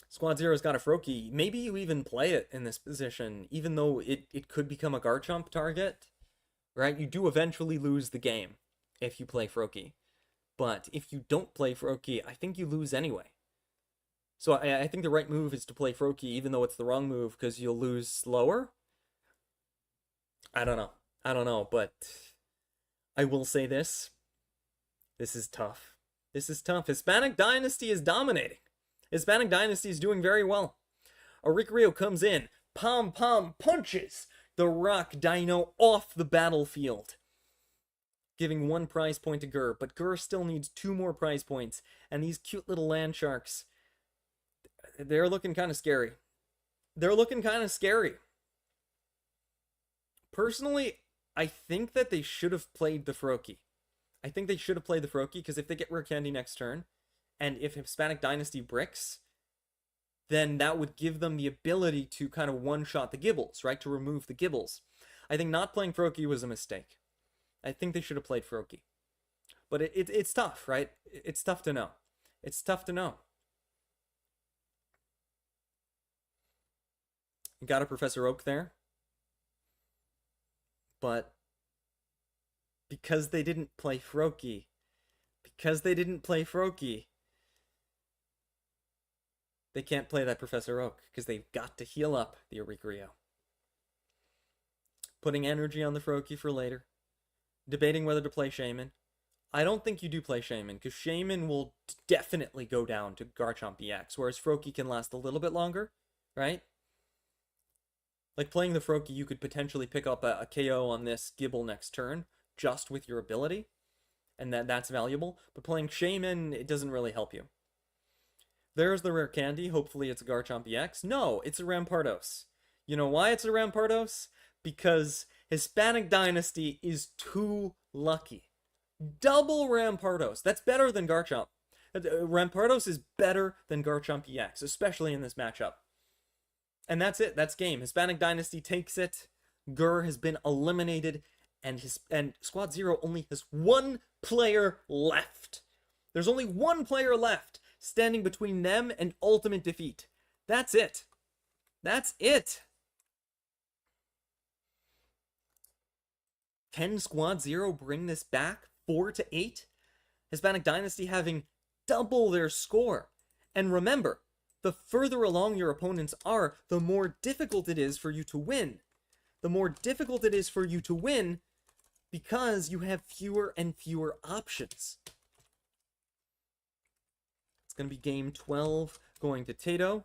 Squad Zero's got a Froakie. Maybe you even play it in this position, even though it could become a Garchomp target. Right? You do eventually lose the game if you play Froakie. But if you don't play Froakie, I think you lose anyway. So I think the right move is to play Froakie, even though it's the wrong move, because you'll lose slower. I don't know, but I will say this. This is tough. This is tough. Hispanic Dynasty is dominating. Hispanic Dynasty is doing very well. Oricorio comes in, pom pom punches the Rock Dino off the battlefield, giving 1 prize point to Gur, but Gur still needs 2 more prize points, and these cute little land sharks, they're looking kind of scary. They're looking kind of scary. Personally, I think that they should have played the Froakie. I think they should have played the Froakie, because if they get Rare Candy next turn, and if Hispanic Dynasty bricks, then that would give them the ability to kind of one-shot the Gibbles, right? To remove the Gibbles. I think not playing Froakie was a mistake. I think they should have played Froakie. But it's tough, right? It's tough to know. It's tough to know. You got a Professor Oak there. But because they didn't play Froakie, they can't play that Professor Oak, because they've got to heal up the Oricorio. Putting energy on the Froakie for later. Debating whether to play Shaman. I don't think you do play Shaman, because Shaman will definitely go down to Garchomp EX, whereas Froakie can last a little bit longer, right? Like, playing the Froakie, you could potentially pick up a KO on this Gibble next turn, just with your ability, and that's valuable. But playing Shaman, it doesn't really help you. There's the Rare Candy. Hopefully it's a Garchomp EX. No, it's a Rampardos. You know why it's a Rampardos? Because Hispanic Dynasty is too lucky. Double Rampardos. That's better than Garchomp. Rampardos is better than Garchomp EX, especially in this matchup. And that's it. That's game. Hispanic Dynasty takes it. Gur has been eliminated, and Squad Zero only has 1 player left. There's only 1 player left, standing between them and ultimate defeat. That's it. That's it. Can Squad Zero bring this back 4-8? Hispanic Dynasty having double their score. And remember, the further along your opponents are, the more difficult it is for you to win. The more difficult it is for you to win because you have fewer and fewer options. It's going to be game 12 going to Tato.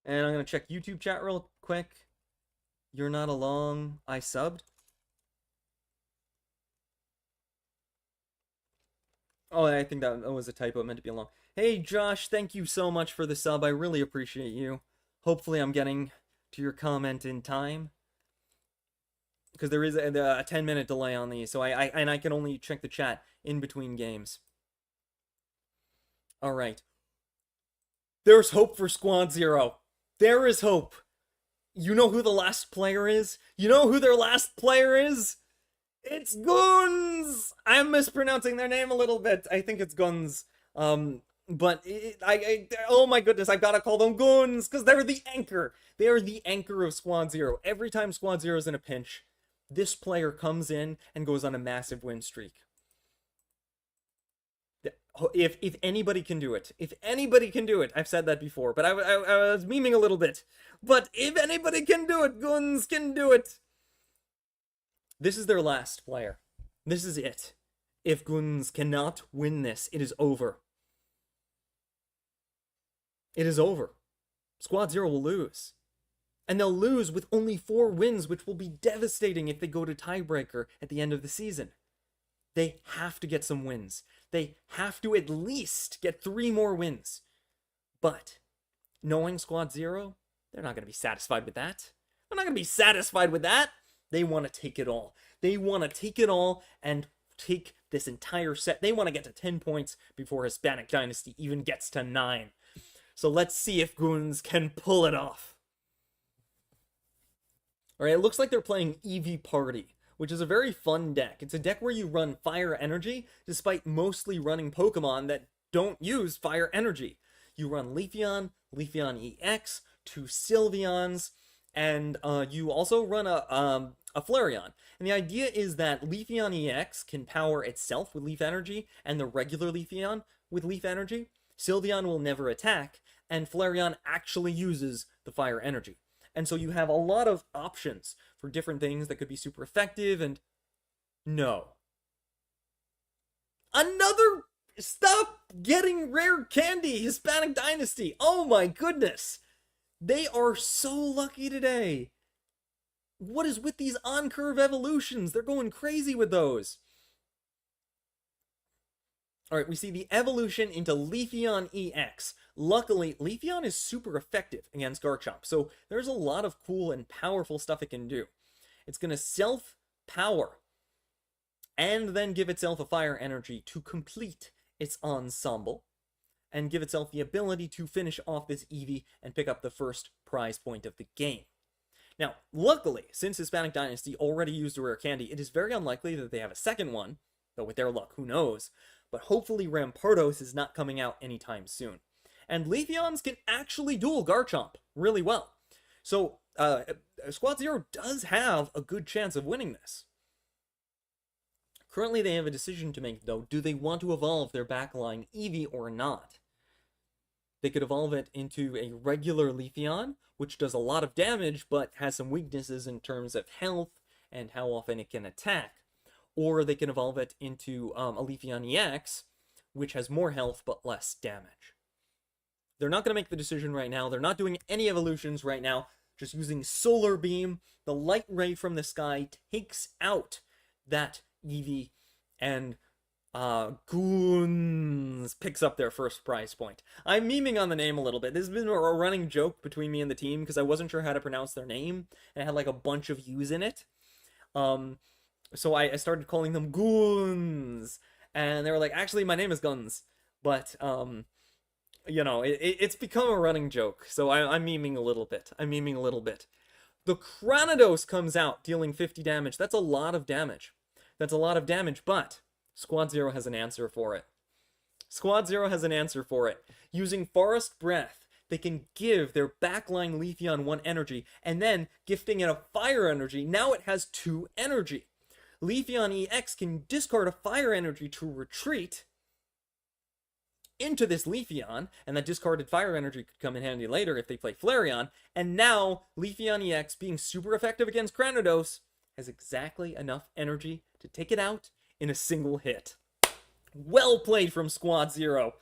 And I'm going to check YouTube chat real quick. You're not along. I subbed. Oh, I think that was a typo. It meant to be along. Hey, Josh, thank you so much for the sub. I really appreciate you. Hopefully I'm getting to your comment in time, because there is a 10-minute delay on these, so I can only check the chat in between games. All right. There's hope for Squad Zero. There is hope. You know who the last player is? You know who their last player is? It's Guns! I'm mispronouncing their name a little bit. I think it's Guns. But oh my goodness, I've got to call them Guns, because they're the anchor. They are the anchor of Squad Zero. Every time Squad Zero is in a pinch, this player comes in and goes on a massive win streak. If anybody can do it, I've said that before, but I was memeing a little bit. But if anybody can do it, Guns can do it. This is their last player. This is it. If Guns cannot win this, it is over. It is over. Squad Zero will lose. And they'll lose with only 4 wins, which will be devastating if they go to tiebreaker at the end of the season. They have to get some wins. They have to at least get 3 more wins. But, knowing Squad Zero, they're not going to be satisfied with that. They're not going to be satisfied with that. They want to take it all. They want to take it all and take this entire set. They want to get to 10 points before Hispanic Dynasty even gets to 9. So let's see if Guns can pull it off. Alright, it looks like they're playing Eevee Party, which is a very fun deck. It's a deck where you run Fire Energy, despite mostly running Pokemon that don't use Fire Energy. You run Leafeon, Leafeon EX, 2 Sylveons, and you also run a Flareon. And the idea is that Leafeon EX can power itself with Leaf Energy, and the regular Leafeon with Leaf Energy. Sylveon will never attack, and Flareon actually uses the fire energy. And so you have a lot of options for different things that could be super effective, and no. Another stop getting rare candy, Hispanic Dynasty. Oh my goodness. They are so lucky today. What is with these on-curve evolutions? They're going crazy with those. Alright, we see the evolution into Leafeon EX. Luckily, Leafeon is super effective against Garchomp, so there's a lot of cool and powerful stuff it can do. It's going to self-power, and then give itself a fire energy to complete its ensemble, and give itself the ability to finish off this Eevee and pick up the first prize point of the game. Now, luckily, since Hispanic Dynasty already used a rare candy, it is very unlikely that they have a second one, though with their luck, who knows, but hopefully Rampardos is not coming out anytime soon. And Leafeons can actually duel Garchomp really well. So, Squad Zero does have a good chance of winning this. Currently, they have a decision to make, though. Do they want to evolve their backline Eevee or not? They could evolve it into a regular Leafeon, which does a lot of damage, but has some weaknesses in terms of health and how often it can attack. Or they can evolve it into a Leafeon EX, which has more health but less damage. They're not going to make the decision right now. They're not doing any evolutions right now. Just using Solar Beam. The light ray from the sky takes out that Eevee, and Goons picks up their first prize point. I'm memeing on the name a little bit. This has been a running joke between me and the team because I wasn't sure how to pronounce their name, and it had like a bunch of U's in it. So I started calling them Goons, and they were like, actually, my name is Guns. But, you know, it's become a running joke, so I'm memeing a little bit. The Cranidos comes out, dealing 50 damage. That's a lot of damage. But Squad Zero has an answer for it. Using Forest Breath, they can give their backline Leafeon 1 energy, and then gifting it a fire energy. Now it has 2 energy. Leafeon EX can discard a fire energy to retreat into this Leafeon, and that discarded fire energy could come in handy later if they play Flareon, and now Leafeon EX, being super effective against Cranidos, has exactly enough energy to take it out in a single hit. Well played from Squad Zero.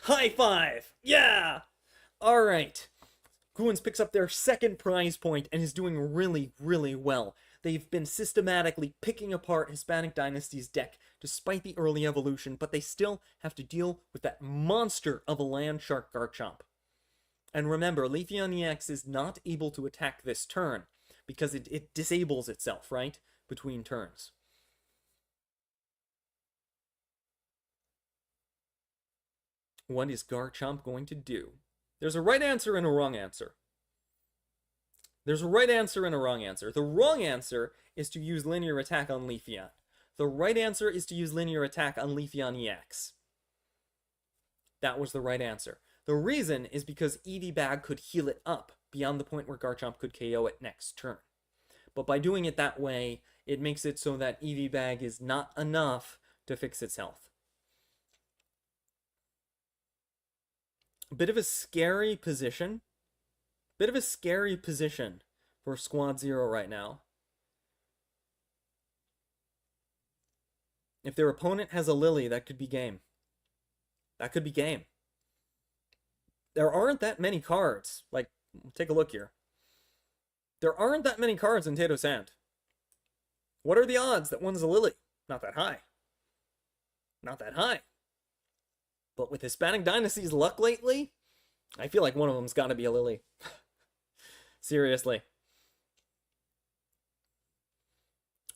High five! Yeah! Alright. Goons picks up their second prize point and is doing really, really well. They've been systematically picking apart Hispanic Dynasty's deck despite the early evolution, but they still have to deal with that monster of a Land Shark Garchomp. And remember, Leafeon EX is not able to attack this turn because it disables itself, right? Between turns. What is Garchomp going to do? There's a right answer and a wrong answer. The wrong answer is to use linear attack on Leafeon. The right answer is to use linear attack on Leafeon EX. That was the right answer. The reason is because Eevee Bag could heal it up beyond the point where Garchomp could KO it next turn. But by doing it that way, it makes it so that Eevee Bag is not enough to fix its health. A bit of a scary position for Squad Zero right now. If their opponent has a Lily, that could be game. There aren't that many cards. Like, take a look here. There aren't that many cards in Tato Sand. What are the odds that one's a Lily? Not that high. But with Hispanic Dynasty's luck lately, I feel like one of them's got to be a Lily. Seriously.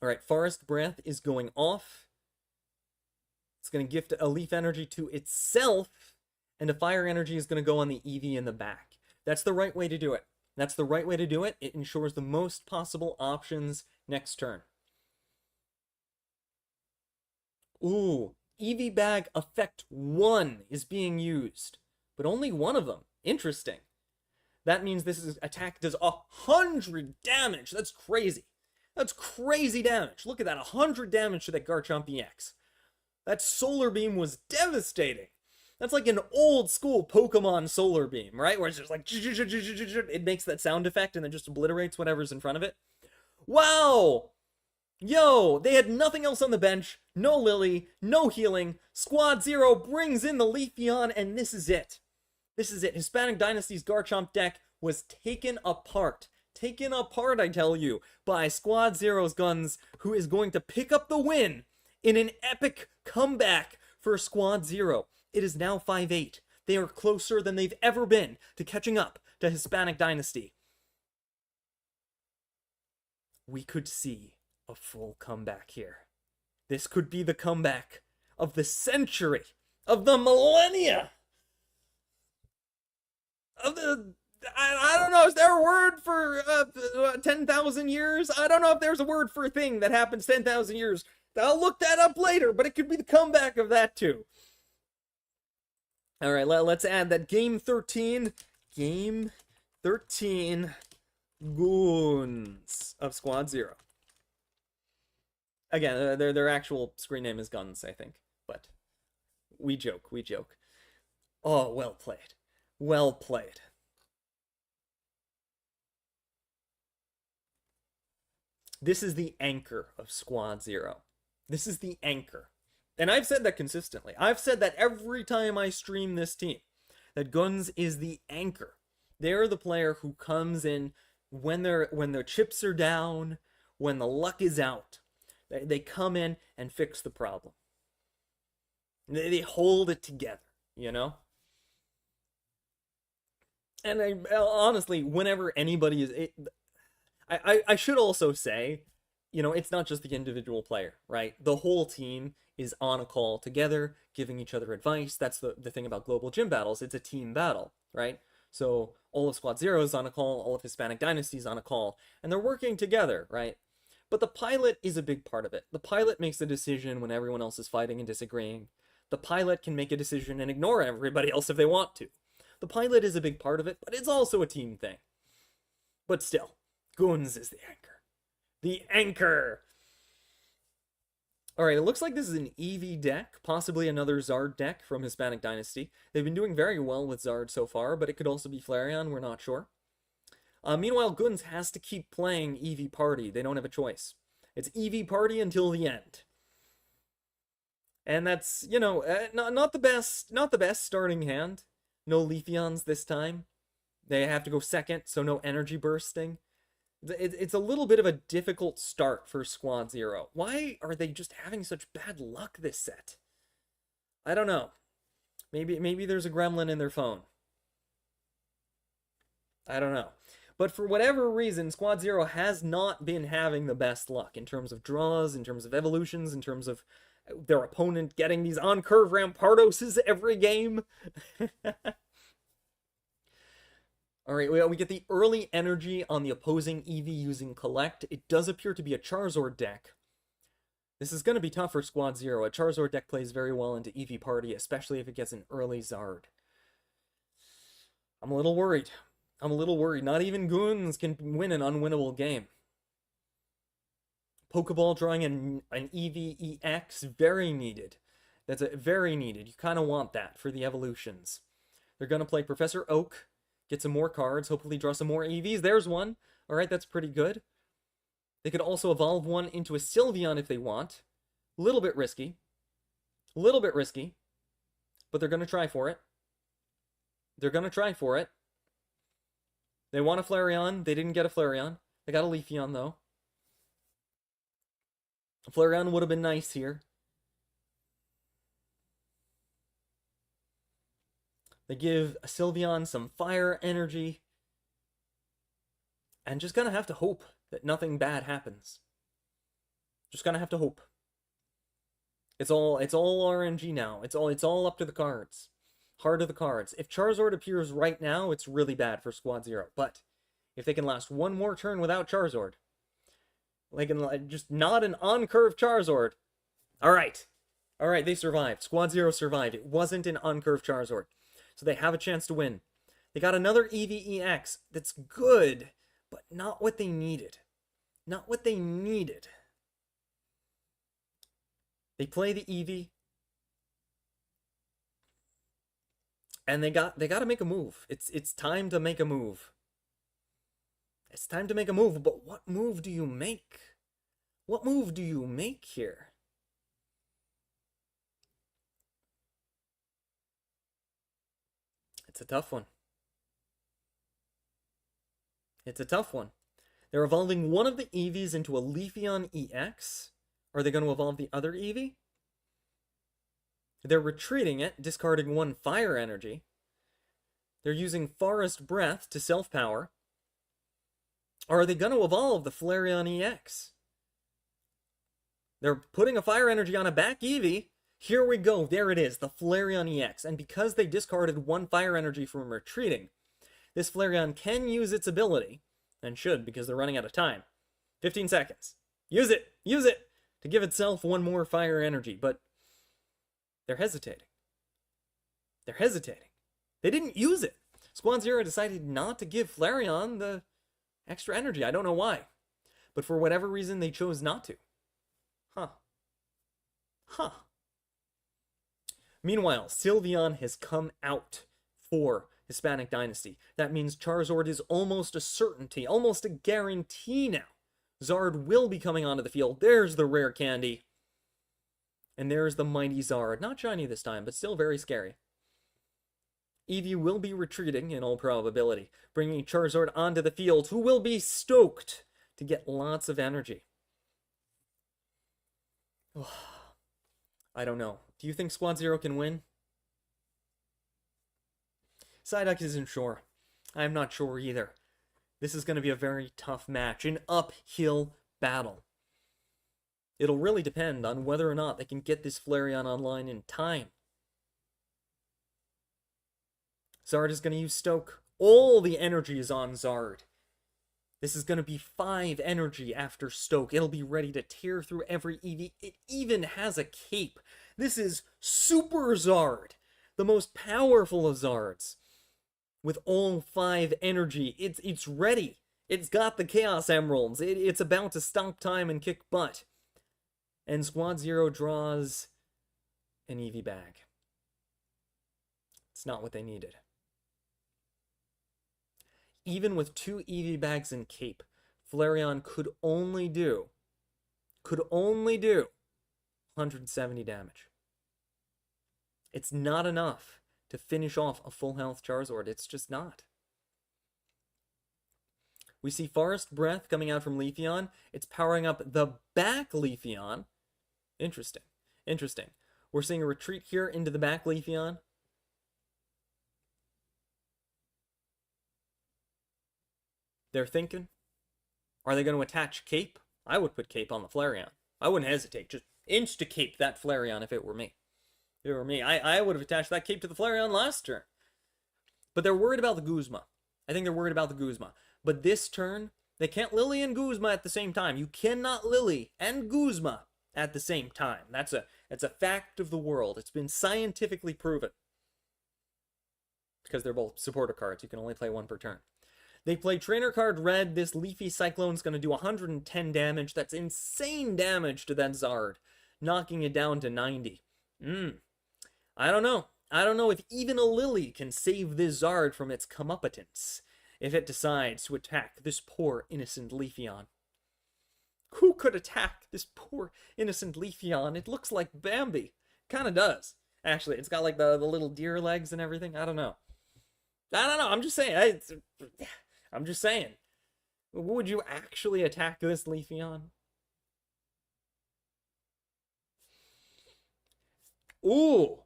Alright, Forest Breath is going off. It's going to gift a Leaf Energy to itself, and a Fire Energy is going to go on the Eevee in the back. That's the right way to do it. It ensures the most possible options next turn. Ooh, Eevee Bag Effect 1 is being used, but only one of them. Interesting. That means this attack does 100 damage. That's crazy. That's crazy damage. Look at that, 100 damage to that Garchomp EX. That Solar Beam was devastating. That's like an old school Pokemon Solar Beam, right? Where it's just like it makes that sound effect and then just obliterates whatever's in front of it. Wow! Yo, they had nothing else on the bench. No Lily, no healing. Squad Zero brings in the Leafeon, and this is it. This is it. Hispanic Dynasty's Garchomp deck was taken apart. Taken apart, I tell you, by Squad Zero's Guns, who is going to pick up the win in an epic comeback for Squad Zero. It is now 5-8. They are closer than they've ever been to catching up to Hispanic Dynasty. We could see a full comeback here. This could be the comeback of the century, of the millennia, of the... I don't know, is there a word for 10,000 years? I don't know if there's a word for a thing that happens 10,000 years. I'll look that up later, but it could be the comeback of that too. All right, let's add that Game 13. Game 13 Goons of Squad Zero. Again, their actual screen name is Guns, I think. But we joke, we joke. Oh, well played. Well played. This is the anchor of Squad Zero. This is the anchor. And I've said that consistently. I've said that every time I stream this team, that Guns is the anchor. They're the player who comes in when their chips are down, when the luck is out. They come in and fix the problem. They hold it together, you know? And honestly, whenever anybody is... I should also say, you know, it's not just the individual player, right? The whole team is on a call together, giving each other advice. That's the thing about global gym battles. It's a team battle, right? So all of Squad Zero is on a call, all of Hispanic Dynasty is on a call, and they're working together, right? But the pilot is a big part of it. The pilot makes the decision when everyone else is fighting and disagreeing. The pilot can make a decision and ignore everybody else if they want to. The pilot is a big part of it, but it's also a team thing. But still, Guns is the anchor. The anchor! Alright, it looks like this is an Eevee deck, possibly another Zard deck from Hispanic Dynasty. They've been doing very well with Zard so far, but it could also be Flareon, we're not sure. Meanwhile, Guns has to keep playing Eevee Party. They don't have a choice. It's Eevee Party until the end. And that's, you know, not the best starting hand. No Leafeons this time. They have to go second, so no energy bursting. It's a little bit of a difficult start for Squad Zero. Why are they just having such bad luck this set? I don't know. Maybe there's a gremlin in their phone. I don't know. But for whatever reason, Squad Zero has not been having the best luck in terms of draws, in terms of evolutions, in terms of their opponent getting these on-curve Rampardoses every game. Alright, we get the early energy on the opposing Eevee using Collect. It does appear to be a Charizard deck. This is going to be tough for Squad Zero. A Charizard deck plays very well into Eevee Party, especially if it gets an early Zard. I'm a little worried. I'm a little worried. Not even Guns can win an unwinnable game. Pokeball drawing an Eevee EX, very needed. That's very needed. You kind of want that for the evolutions. They're going to play Professor Oak, get some more cards, hopefully draw some more EVs. There's one. Alright, that's pretty good. They could also evolve one into a Sylveon if they want. A little bit risky. A little bit risky. But they're going to try for it. They're going to try for it. They want a Flareon. They didn't get a Flareon. They got a Leafeon, though. A Flareon would have been nice here. They give a Sylveon some fire energy. And just gonna have to hope that nothing bad happens. Just gonna have to hope. It's all RNG now. It's all up to the cards. Heart of the cards. If Charizard appears right now, it's really bad for Squad Zero. But if they can last one more turn without Charizard, they can just not an on-curve Charizard. Alright. Alright, they survived. Squad Zero survived. It wasn't an on-curve Charizard. So they have a chance to win. They got another Eevee EX that's good, but not what they needed. Not what they needed. They play the Eevee. And they got to make a move. It's time to make a move. It's time to make a move, but what move do you make? What move do you make here? It's a tough one. It's a tough one. They're evolving one of the Eevees into a Leafeon EX. Are they going to evolve the other Eevee? They're retreating it, discarding one fire energy. They're using Forest Breath to self-power. Or are they going to evolve the Flareon EX? They're putting a fire energy on a back Eevee. Here we go. There it is, the Flareon EX. And because they discarded one fire energy from retreating, this Flareon can use its ability, and should because they're running out of time. 15 seconds. Use it! Use it! To give itself one more fire energy, but they're hesitating. They're hesitating. They didn't use it. Squad Zero decided not to give Flareon the extra energy. I don't know why. But for whatever reason, they chose not to. Huh. Huh. Meanwhile, Sylveon has come out for Hispanic Dynasty. That means Charizard is almost a certainty, almost a guarantee now. Zard will be coming onto the field. There's the rare candy. And there's the mighty Zard. Not shiny this time, but still very scary. Eevee will be retreating in all probability, bringing Charizard onto the field, who will be stoked to get lots of energy. I don't know. Do you think Squad Zero can win? Psyduck isn't sure. I'm not sure either. This is going to be a very tough match, an uphill battle. It'll really depend on whether or not they can get this Flareon online in time. Zard is going to use Stoke. All the energy is on Zard. This is going to be 5 energy after Stoke. It'll be ready to tear through every Eevee. It even has a cape. This is Super Zard, the most powerful of Zards. With all 5 energy, it's ready. It's got the Chaos Emeralds. It's about to stomp time and kick butt. And Squad Zero draws an Eevee bag. It's not what they needed. Even with 2 Eevee bags and cape, Flareon could only do 170 damage. It's not enough to finish off a full health Charizard. It's just not. We see Forest Breath coming out from Leafeon. It's powering up the back Leafeon. Interesting. Interesting. We're seeing a retreat here into the back Leafeon. They're thinking, are they going to attach Cape? I would put Cape on the Flareon. I wouldn't hesitate. Just insta-Cape that Flareon if it were me. If it were me, I would have attached that Cape to the Flareon last turn. But they're worried about the Guzma. I think they're worried about the Guzma. But this turn, they can't Lily and Guzma at the same time. You cannot Lily and Guzma at the same time. That's a fact of the world. It's been scientifically proven. Because they're both supporter cards. You can only play one per turn. They play Trainer Card Red. This Leafy Cyclone's going to do 110 damage. That's insane damage to that Zard, knocking it down to 90. I don't know. I don't know if even a Lily can save this Zard from its comeuppance if it decides to attack this poor innocent Leafeon. Who could attack this poor innocent Leafeon? It looks like Bambi. Kind of does. Actually, it's got like the little deer legs and everything. I don't know. I'm just saying. I'm just saying. Would you actually attack this Leafeon? Ooh!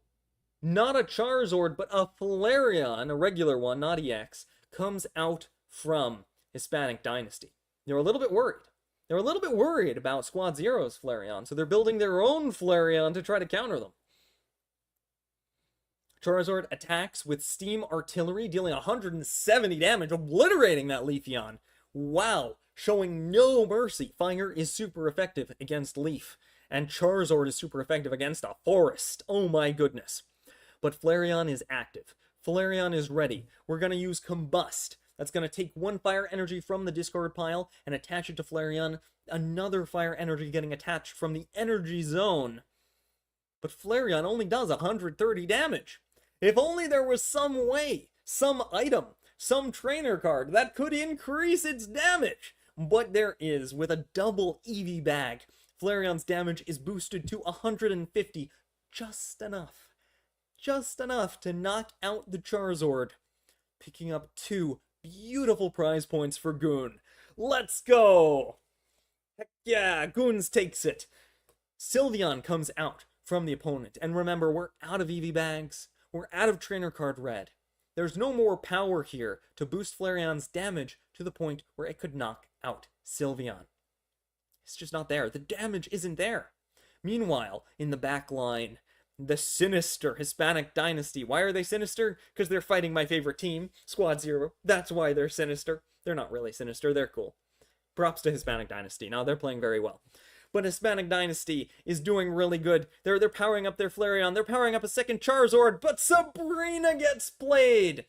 Not a Charizard, but a Flareon, a regular one, not EX, comes out from Hispanic Dynasty. They're a little bit worried. They're a little bit worried about Squad Zero's Flareon, so they're building their own Flareon to try to counter them. Charizard attacks with Steam Artillery, dealing 170 damage, obliterating that Leafeon. Wow, showing no mercy. Fire is super effective against Leaf, and Charizard is super effective against a Forest. Oh my goodness. But Flareon is active. Flareon is ready. We're going to use Combust. That's going to take one fire energy from the discard pile and attach it to Flareon. Another fire energy getting attached from the energy zone. But Flareon only does 130 damage. If only there was some way, some item, some trainer card that could increase its damage. But there is. With a double EV bag, Flareon's damage is boosted to 150, just enough. Just enough to knock out the Charizard, picking up 2 beautiful prize points for Goon. Let's go! Heck yeah, Goons takes it. Sylveon comes out from the opponent, and remember, we're out of EV bags, we're out of trainer card red. There's no more power here to boost Flareon's damage to the point where it could knock out Sylveon. It's just not there. The damage isn't there. Meanwhile, in the back line, the sinister Hispanic Dynasty. Why are they sinister? Because they're fighting my favorite team, Squad Zero. That's why they're sinister. They're not really sinister. They're cool. Props to Hispanic Dynasty. Now, they're playing very well. But Hispanic Dynasty is doing really good. They're powering up their Flareon. They're powering up a second Charizard. But Sabrina gets played.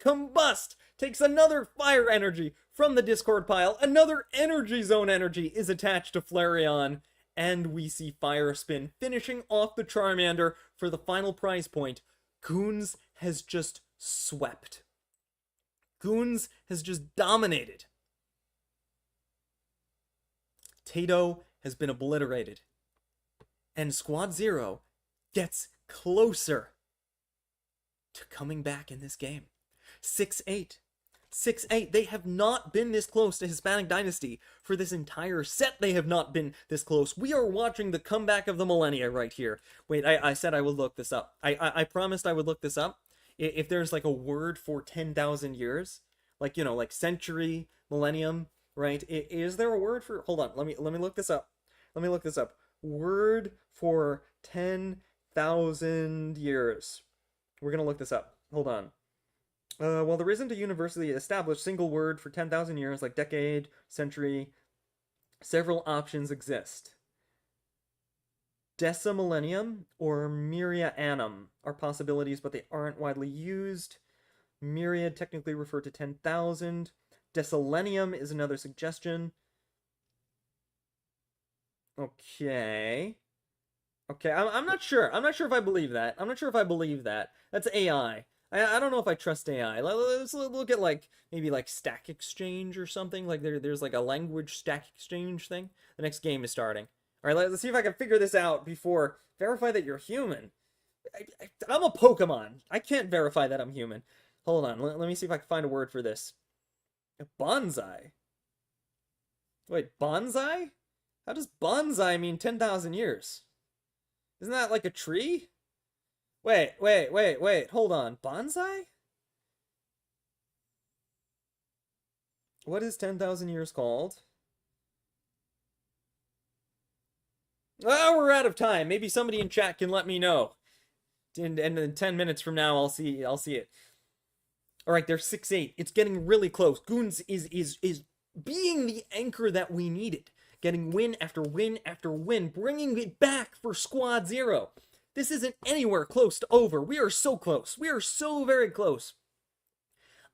Combust takes another fire energy from the discord pile. Another energy zone energy is attached to Flareon. And we see Fire Spin finishing off the Charmander for the final prize point. Goons has just swept. Goons has just dominated. Tato has been obliterated. And Squad Zero gets closer to coming back in this game. 6-8. 6-8. They have not been this close to Hispanic Dynasty for this entire set. They have not been this close. We are watching the comeback of the millennia right here. Wait, I said I would look this up. I promised I would look this up. If there's like a word for 10,000 years, like, you know, like century, millennium, right? Is there a word for, hold on, let me look this up. Let me look this up. Word for 10,000 years. We're gonna look this up. Hold on. Well, there isn't a universally established single word for 10,000 years, like decade, century. Several options exist. Decimillennium or myrianum are possibilities, but they aren't widely used. Myriad technically refer to 10,000. Decillennium is another suggestion. Okay. Okay, I'm not sure. I'm not sure if I believe that. I'm not sure if I believe that. That's AI. I don't know if I trust AI. Let's look at, like, maybe like Stack Exchange or something. Like there's like a language Stack Exchange thing. The next game is starting. All right, let's see if I can figure this out before. Verify that you're human. I'm a Pokemon. I can't verify that I'm human. Hold on. Let me see if I can find a word for this. Bonsai. Wait, bonsai? How does bonsai mean 10,000 years? Isn't that like a tree? Wait, hold on. Bonsai? What is 10,000 years called? Oh, we're out of time. Maybe somebody in chat can let me know. And in 10 minutes from now, I'll see it. All right, they're 6-8. It's getting really close. Goons is being the anchor that we needed. Getting win after win after win, bringing it back for Squad Zero. This isn't anywhere close to over. We are so close. We are so very close.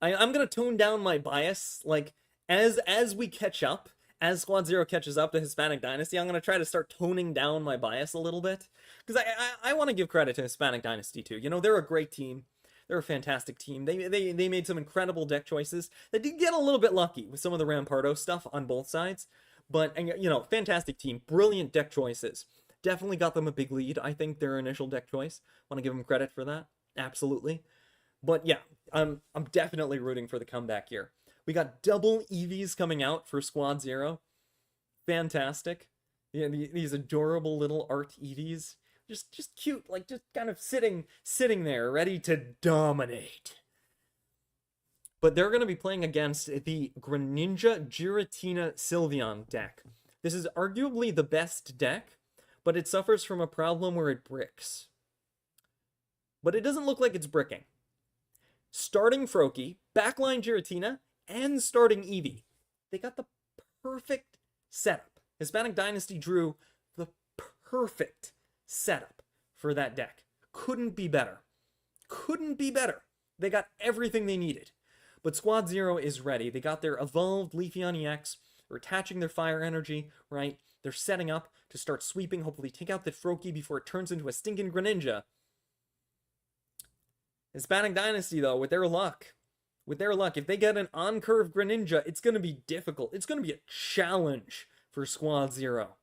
I'm gonna tone down my bias, like, as we catch up, as Squad Zero catches up to Hispanic Dynasty, I'm gonna try to start toning down my bias a little bit. Because I want to give credit to Hispanic Dynasty too. You know, they're a great team. They're a fantastic team. They made some incredible deck choices. They did get a little bit lucky with some of the Rampardo stuff on both sides. But, you know, fantastic team. Brilliant deck choices. Definitely got them a big lead, I think, their initial deck choice. Want to give them credit for that. Absolutely. But yeah, I'm definitely rooting for the comeback here. We got double EVs coming out for Squad Zero. Fantastic. Yeah, these adorable little art EVs. Just cute, like just kind of sitting there, ready to dominate. But they're going to be playing against the Greninja Giratina Sylveon deck. This is arguably the best deck, but it suffers from a problem where it bricks. But it doesn't look like it's bricking. Starting Froakie, backline Giratina, and starting Eevee. They got the perfect setup. Hispanic Dynasty drew the perfect setup for that deck. Couldn't be better. Couldn't be better. They got everything they needed. But Squad Zero is ready. They got their evolved Leafeon EX. They're attaching their fire energy, right? They're setting up to start sweeping, hopefully take out the Froakie before it turns into a stinking Greninja. Hispanic Dynasty, though, with their luck, if they get an on-curve Greninja, it's going to be difficult. It's going to be a challenge for Squad Zero.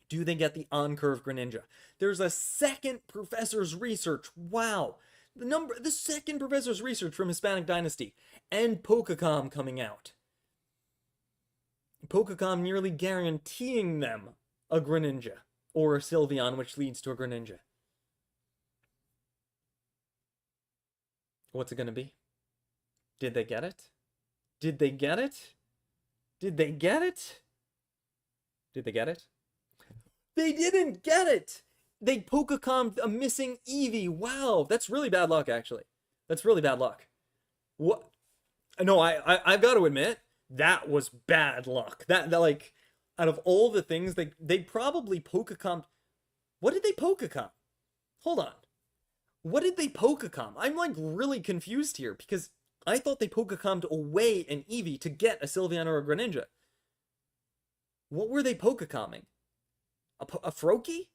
Do they get the on-curve Greninja? There's a second professor's research. Wow. The second professor's research from Hispanic Dynasty. And Pokecom coming out. Pokecom nearly guaranteeing them a Greninja. Or a Sylveon, which leads to a Greninja. What's it gonna be? Did they get it? Did they get it? Did they get it? Did they get it? They didn't get it! They Pokecommed a missing Eevee. Wow, that's really bad luck, actually. That's really bad luck. What? No, I've got to admit, that was bad luck. That like, out of all the things, they probably Pokecommed... What did they Pokecom? Hold on. What did they Pokecom? I'm like really confused here, because I thought they Pokecommed away an Eevee to get a Sylveon or a Greninja. What were they Pokecomming? A Froakie?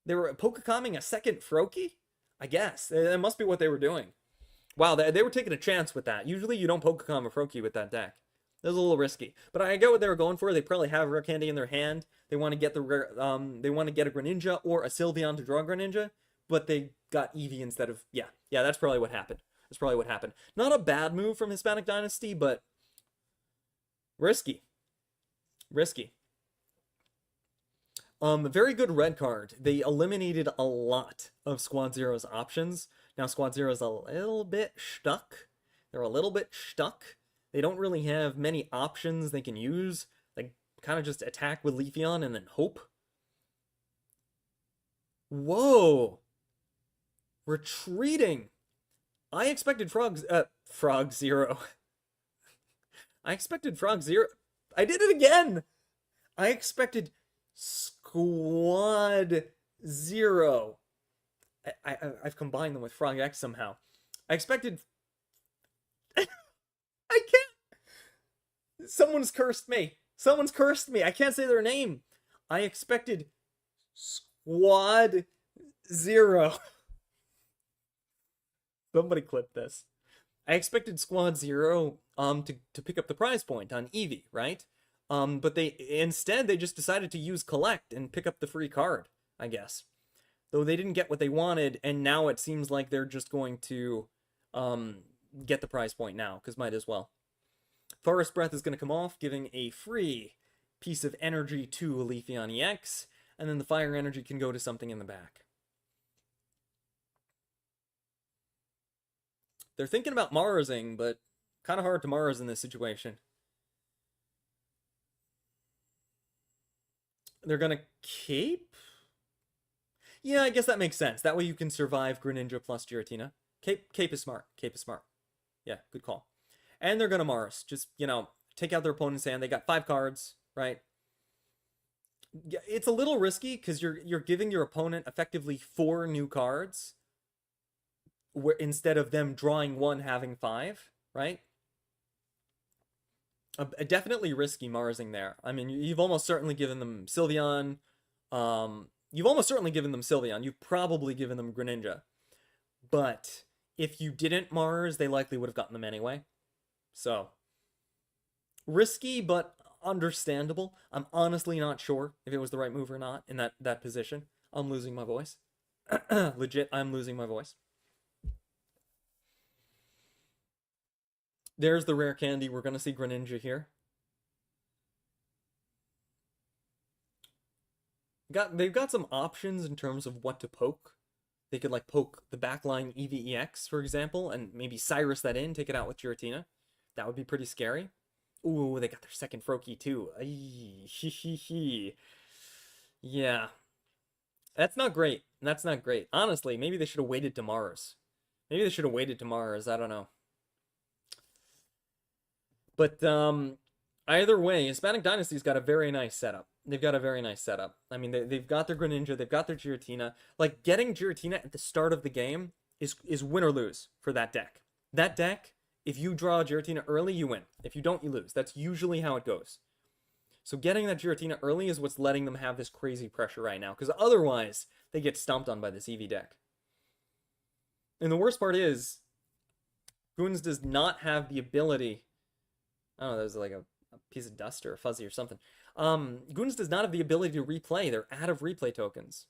They were Pokecomming a second Froakie? I guess. That must be what they were doing. Wow, they were taking a chance with that. Usually you don't Pokecom a Froakie with that deck. That was a little risky. But I get what they were going for. They probably have Rare Candy in their hand. They want to get the rare, they want to get a Greninja or a Sylveon to draw a Greninja. But they got Eevee instead of... Yeah, that's probably what happened. That's probably what happened. Not a bad move from Hispanic Dynasty, but... risky. Risky. Very good red card. They eliminated a lot of Squad Zero's options. Now Squad Zero's a little bit stuck. They're a little bit stuck. They don't really have many options they can use. They kind of just attack with Leafeon and then hope. Whoa! Retreating! I expected Frog Zero. I expected Frog Zero. I did it again! I expected Squad Zero. I've combined them with Frog X somehow. I expected... I can't! Someone's cursed me. Someone's cursed me. I can't say their name. I expected Squad Zero. Somebody clip this. I expected Squad Zero to pick up the prize point on Eevee, right? But they just decided to use Collect and pick up the free card, I guess. Though they didn't get what they wanted, and now it seems like they're just going to get the prize point now, because might as well. Forest Breath is going to come off, giving a free piece of energy to Leafeon EX, and then the fire energy can go to something in the back. They're thinking about Marsing, but kind of hard to Mars in this situation. They're going to Cape? Yeah, I guess that makes sense. That way you can survive Greninja plus Giratina. Cape is smart. Cape is smart. Yeah, good call. And they're going to Mars. Just, take out their opponent's hand. They got 5 cards, right? Yeah, it's a little risky because you're giving your opponent effectively 4 new cards instead of them drawing 1, having 5, right? Definitely risky Marsing there. I mean, you've almost certainly given them Sylveon. You've almost certainly given them Sylveon. You've probably given them Greninja. But if you didn't Mars, they likely would have gotten them anyway. So, risky, but understandable. I'm honestly not sure if it was the right move or not in that position. I'm losing my voice. Legit, I'm losing my voice. There's the rare candy. We're going to see Greninja here. They've got some options in terms of what to poke. They could, poke the backline Eevee EX, for example, and maybe Cyrus that in, take it out with Giratina. That would be pretty scary. Ooh, they got their second Froakie, too. Yeah. That's not great. That's not great. Honestly, maybe they should have waited to Mars. Maybe they should have waited to Mars. I don't know. But either way, Hispanic Dynasty's got a very nice setup. They've got a very nice setup. I mean, they've got their Greninja, they've got their Giratina. Getting Giratina at the start of the game is win or lose for that deck. That deck, if you draw Giratina early, you win. If you don't, you lose. That's usually how it goes. So getting that Giratina early is what's letting them have this crazy pressure right now, because otherwise, they get stomped on by this Eevee deck. And the worst part is, Goons does not have the ability. I don't know, there's like a piece of dust or a fuzzy or something. Goons does not have the ability to replay. They're out of replay tokens.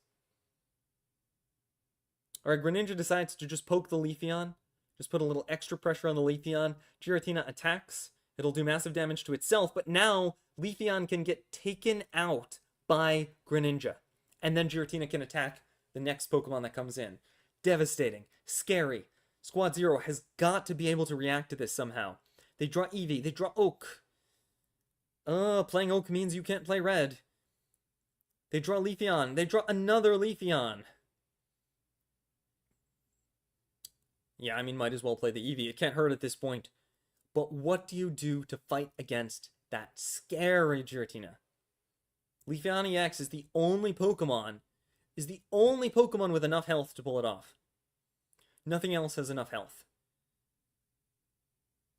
Alright, Greninja decides to just poke the Leafeon. Just put a little extra pressure on the Leafeon. Giratina attacks. It'll do massive damage to itself, but now Leafeon can get taken out by Greninja. And then Giratina can attack the next Pokemon that comes in. Devastating. Scary. Squad Zero has got to be able to react to this somehow. They draw Eevee. They draw Oak. Playing Oak means you can't play Red. They draw Leafeon. They draw another Leafeon. Yeah, I mean, might as well play the Eevee. It can't hurt at this point. But what do you do to fight against that scary Giratina? Leafeon EX is the only Pokemon with enough health to pull it off. Nothing else has enough health.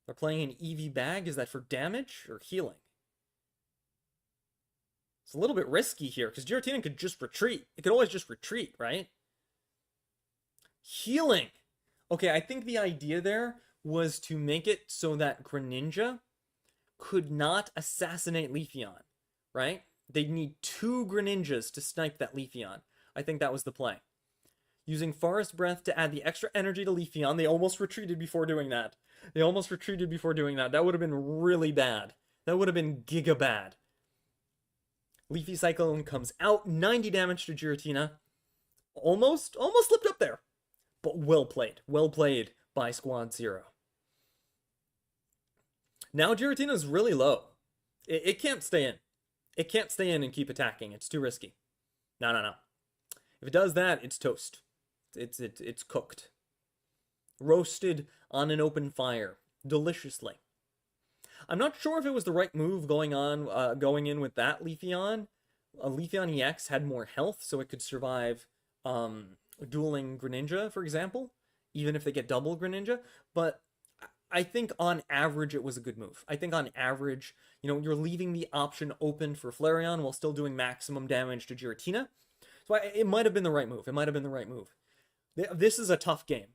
They're playing an Eevee bag. Is that for damage or healing? It's a little bit risky here, because Giratina could just retreat. It could always just retreat, right? Healing! Okay, I think the idea there was to make it so that Greninja could not assassinate Leafeon, right? They'd need 2 Greninjas to snipe that Leafeon. I think that was the play. Using Forest Breath to add the extra energy to Leafeon. They almost retreated before doing that. That would have been really bad. That would have been giga bad. Leafy Cyclone comes out. 90 damage to Giratina. Almost slipped up there. But well played. Well played by Squad Zero. Now Giratina's really low. It can't stay in. It can't stay in and keep attacking. It's too risky. No. If it does that, it's toast. It's cooked. Roasted on an open fire. Deliciously. I'm not sure if it was the right move going in with that Leafeon. Leafeon EX had more health, so it could survive dueling Greninja, for example, even if they get double Greninja. But I think on average it was a good move. I think on average, you're leaving the option open for Flareon while still doing maximum damage to Giratina. So it might have been the right move. This is a tough game.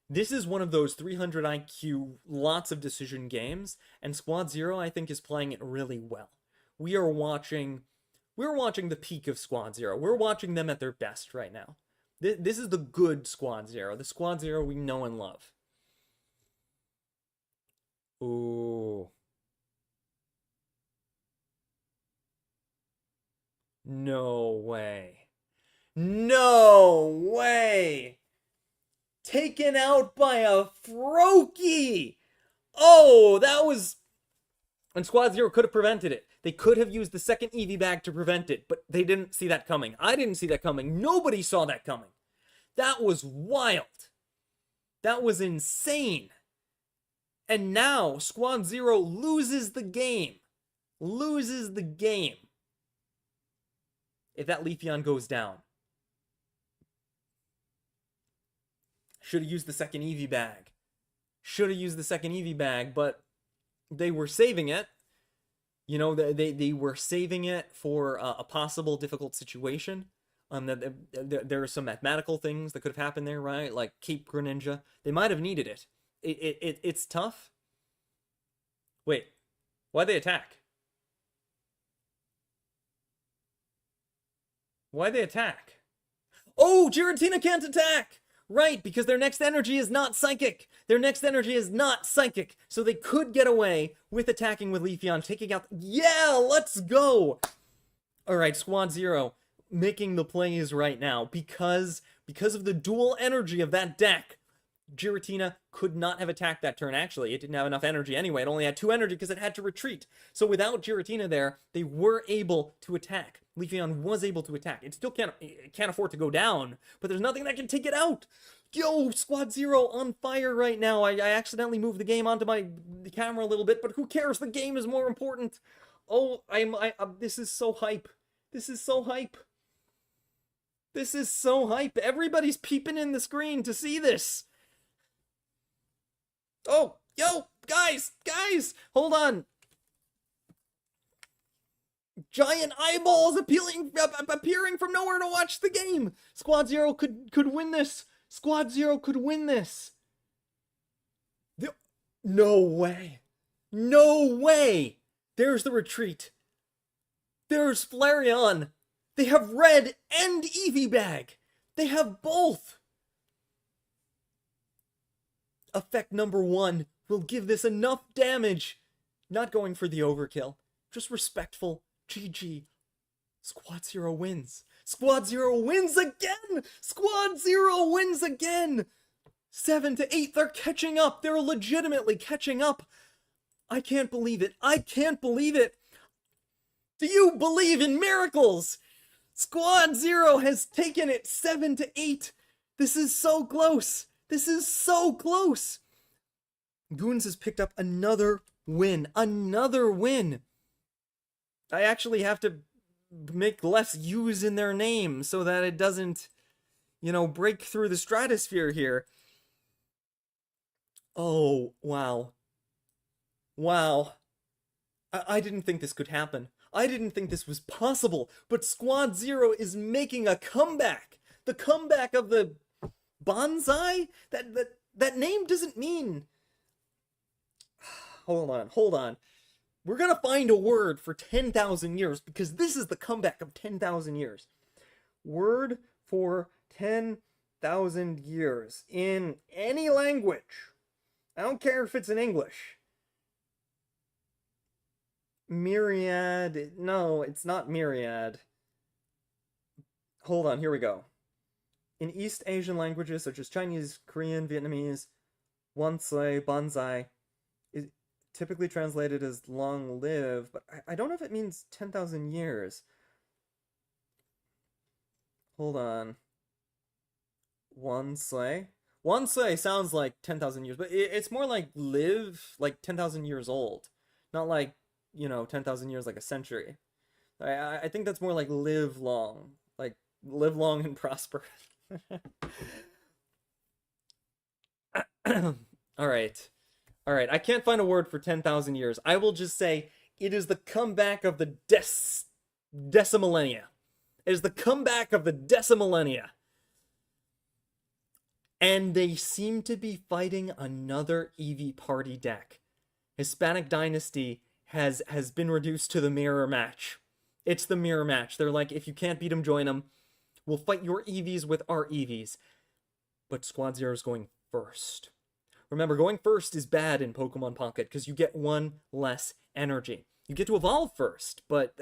This is one of those 300 IQ, lots of decision games, and Squad Zero, I think, is playing it really well. We're watching the peak of Squad Zero. We're watching them at their best right now. This is the good Squad Zero, the Squad Zero we know and love. Ooh. No way. No way! Taken out by a Froakie! Oh, that was... And Squad Zero could have prevented it. They could have used the second Eevee bag to prevent it, but they didn't see that coming. I didn't see that coming. Nobody saw that coming. That was wild. That was insane. And now Squad Zero loses the game. Loses the game. If that Leafeon goes down. Should have used the second Eevee bag. But they were saving it. They were saving it for a possible difficult situation. There are some mathematical things that could have happened there, right? Like Cape Greninja. They might have needed it. It's tough. Wait, why'd they attack? Why'd they attack? Oh, Giratina can't attack! Right, because their next energy is not psychic. So they could get away with attacking with Leafeon, taking out... Yeah, let's go! Alright, Squad Zero making the plays right now. Because of the dual energy of that deck, Giratina could not have attacked that turn. Actually, it didn't have enough energy anyway. It only had 2 energy because it had to retreat. So without Giratina there, they were able to attack. Leafeon was able to attack. It still can't afford to go down, but there's nothing that can take it out. Yo, Squad Zero on fire right now. I accidentally moved the game onto the camera a little bit, but who cares? The game is more important. Oh, this is so hype. This is so hype. Everybody's peeping in the screen to see this. Oh, yo, guys, hold on. Giant eyeballs appearing from nowhere to watch the game. Squad Zero could win this. Squad Zero could win this. No way. No way. There's the retreat. There's Flareon. They have red and Eevee bag. They have both. Effect number 1 will give this enough damage. Not going for the overkill. Just respectful. GG. Squad Zero wins. Squad Zero wins again! Squad Zero wins again! 7 to 8, they're catching up. They're legitimately catching up. I can't believe it. I can't believe it. Do you believe in miracles? Squad Zero has taken it 7 to 8. This is so close. This is so close. Goons has picked up another win. Another win. I actually have to make less U's in their name so that it doesn't, you know, break through the stratosphere here. Oh, wow. Wow. I didn't think this could happen. I didn't think this was possible, but Squad Zero is making a comeback. The comeback of the bonsai? That name doesn't mean... Hold on. We're gonna find a word for 10,000 years, because this is the comeback of 10,000 years. Word for 10,000 years in any language. I don't care if it's in English. Myriad. No, it's not myriad. Hold on, here we go. In East Asian languages such as Chinese, Korean, Vietnamese, wansai, bonsai is typically translated as long live, but I don't know if it means 10,000 years. Hold on. Wansai? Wansai sounds like 10,000 years, but it's more like live, like 10,000 years old. Not like, you know, 10,000 years like a century. I think that's more like live long. Like, live long and prosper. Alright. Alright, I can't find a word for 10,000 years. I will just say, it is the comeback of the decimillennia. It is the comeback of the decimillennia. And they seem to be fighting another Eevee party deck. Hispanic Dynasty has been reduced to the mirror match. It's the mirror match. They're like, if you can't beat them, join them. We'll fight your EVs with our EVs. But Squad Zero is going first. Remember, going first is bad in Pokemon Pocket because you get one less energy. You get to evolve first, but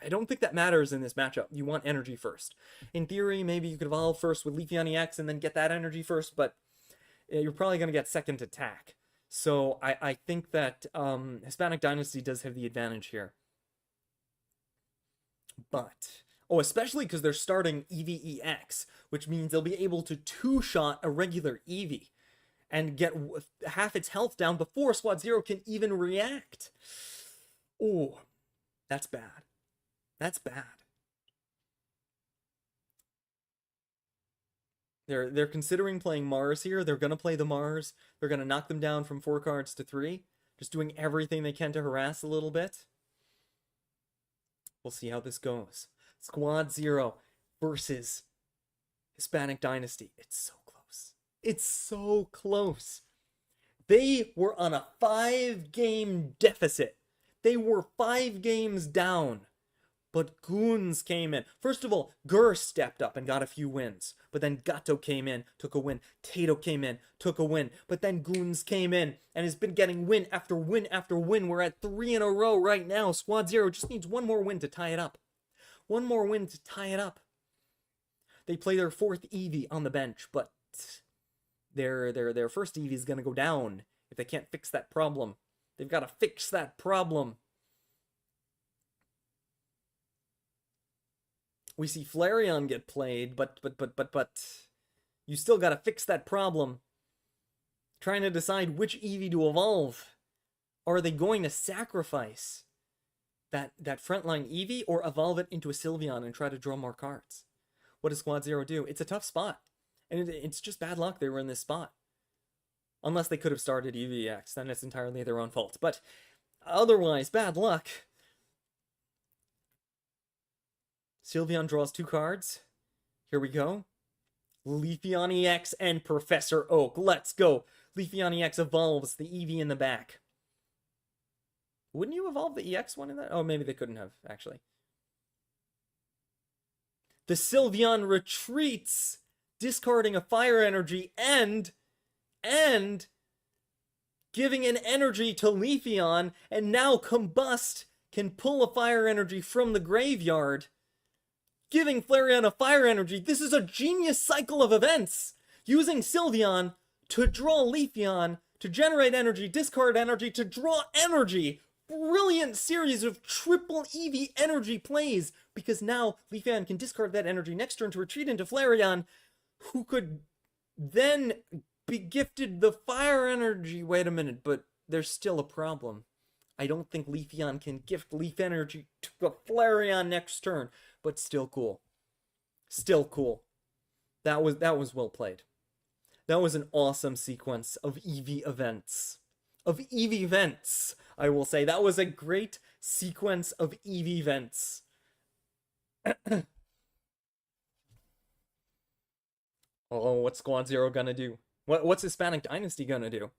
I don't think that matters in this matchup. You want energy first. In theory, maybe you could evolve first with Leafeon EX and then get that energy first, but you're probably going to get second attack. So I think that Hispanic Dynasty does have the advantage here. But, oh, especially because they're starting Eevee EX, which means they'll be able to two-shot a regular Eevee and get half its health down before Squad Zero can even react. Oh, that's bad. That's bad. They're considering playing Mars here. They're going to play the Mars. They're going to knock them down from 4 cards to 3. Just doing everything they can to harass a little bit. We'll see how this goes. Squad Zero versus Hispanic Dynasty. It's so close. It's so close. They were on a 5-game deficit. They were 5 games down. But Goons came in. First of all, Gur stepped up and got a few wins. But then Gato came in, took a win. Tato came in, took a win. But then Goons came in and has been getting win after win after win. We're at 3 in a row right now. Squad Zero just needs one more win to tie it up. One more win to tie it up. They play their 4th Eevee on the bench, but their first Eevee is going to go down if they can't fix that problem. They've got to fix that problem. We see Flareon get played, but you still gotta fix that problem. Trying to decide which Eevee to evolve. Are they going to sacrifice that frontline Eevee or evolve it into a Sylveon and try to draw more cards? What does Squad Zero do? It's a tough spot. And it's just bad luck they were in this spot. Unless they could have started Eevee EX, then it's entirely their own fault. But otherwise, bad luck. Sylveon draws 2 cards. Here we go. Leafeon EX and Professor Oak. Let's go. Leafeon EX evolves the Eevee in the back. Wouldn't you evolve the EX one in that? Oh, maybe they couldn't have, actually. The Sylveon retreats, discarding a fire energy and giving an energy to Leafeon, and now Combust can pull a fire energy from the graveyard, giving Flareon a fire energy. This is a genius cycle of events, using Sylveon to draw Leafeon, to generate energy, discard energy, to draw energy. Brilliant series of triple Eevee energy plays, because now Leafeon can discard that energy next turn to retreat into Flareon, who could then be gifted the fire energy. Wait a minute, but there's still a problem. I don't think Leafeon can gift Leaf Energy to a Flareon next turn, but still cool. Still cool. That was well played. That was an awesome sequence of Eevee events. Of Eevee events, I will say. That was a great sequence of Eevee events. Oh, what's Squad Zero gonna do? What's Hispanic Dynasty gonna do?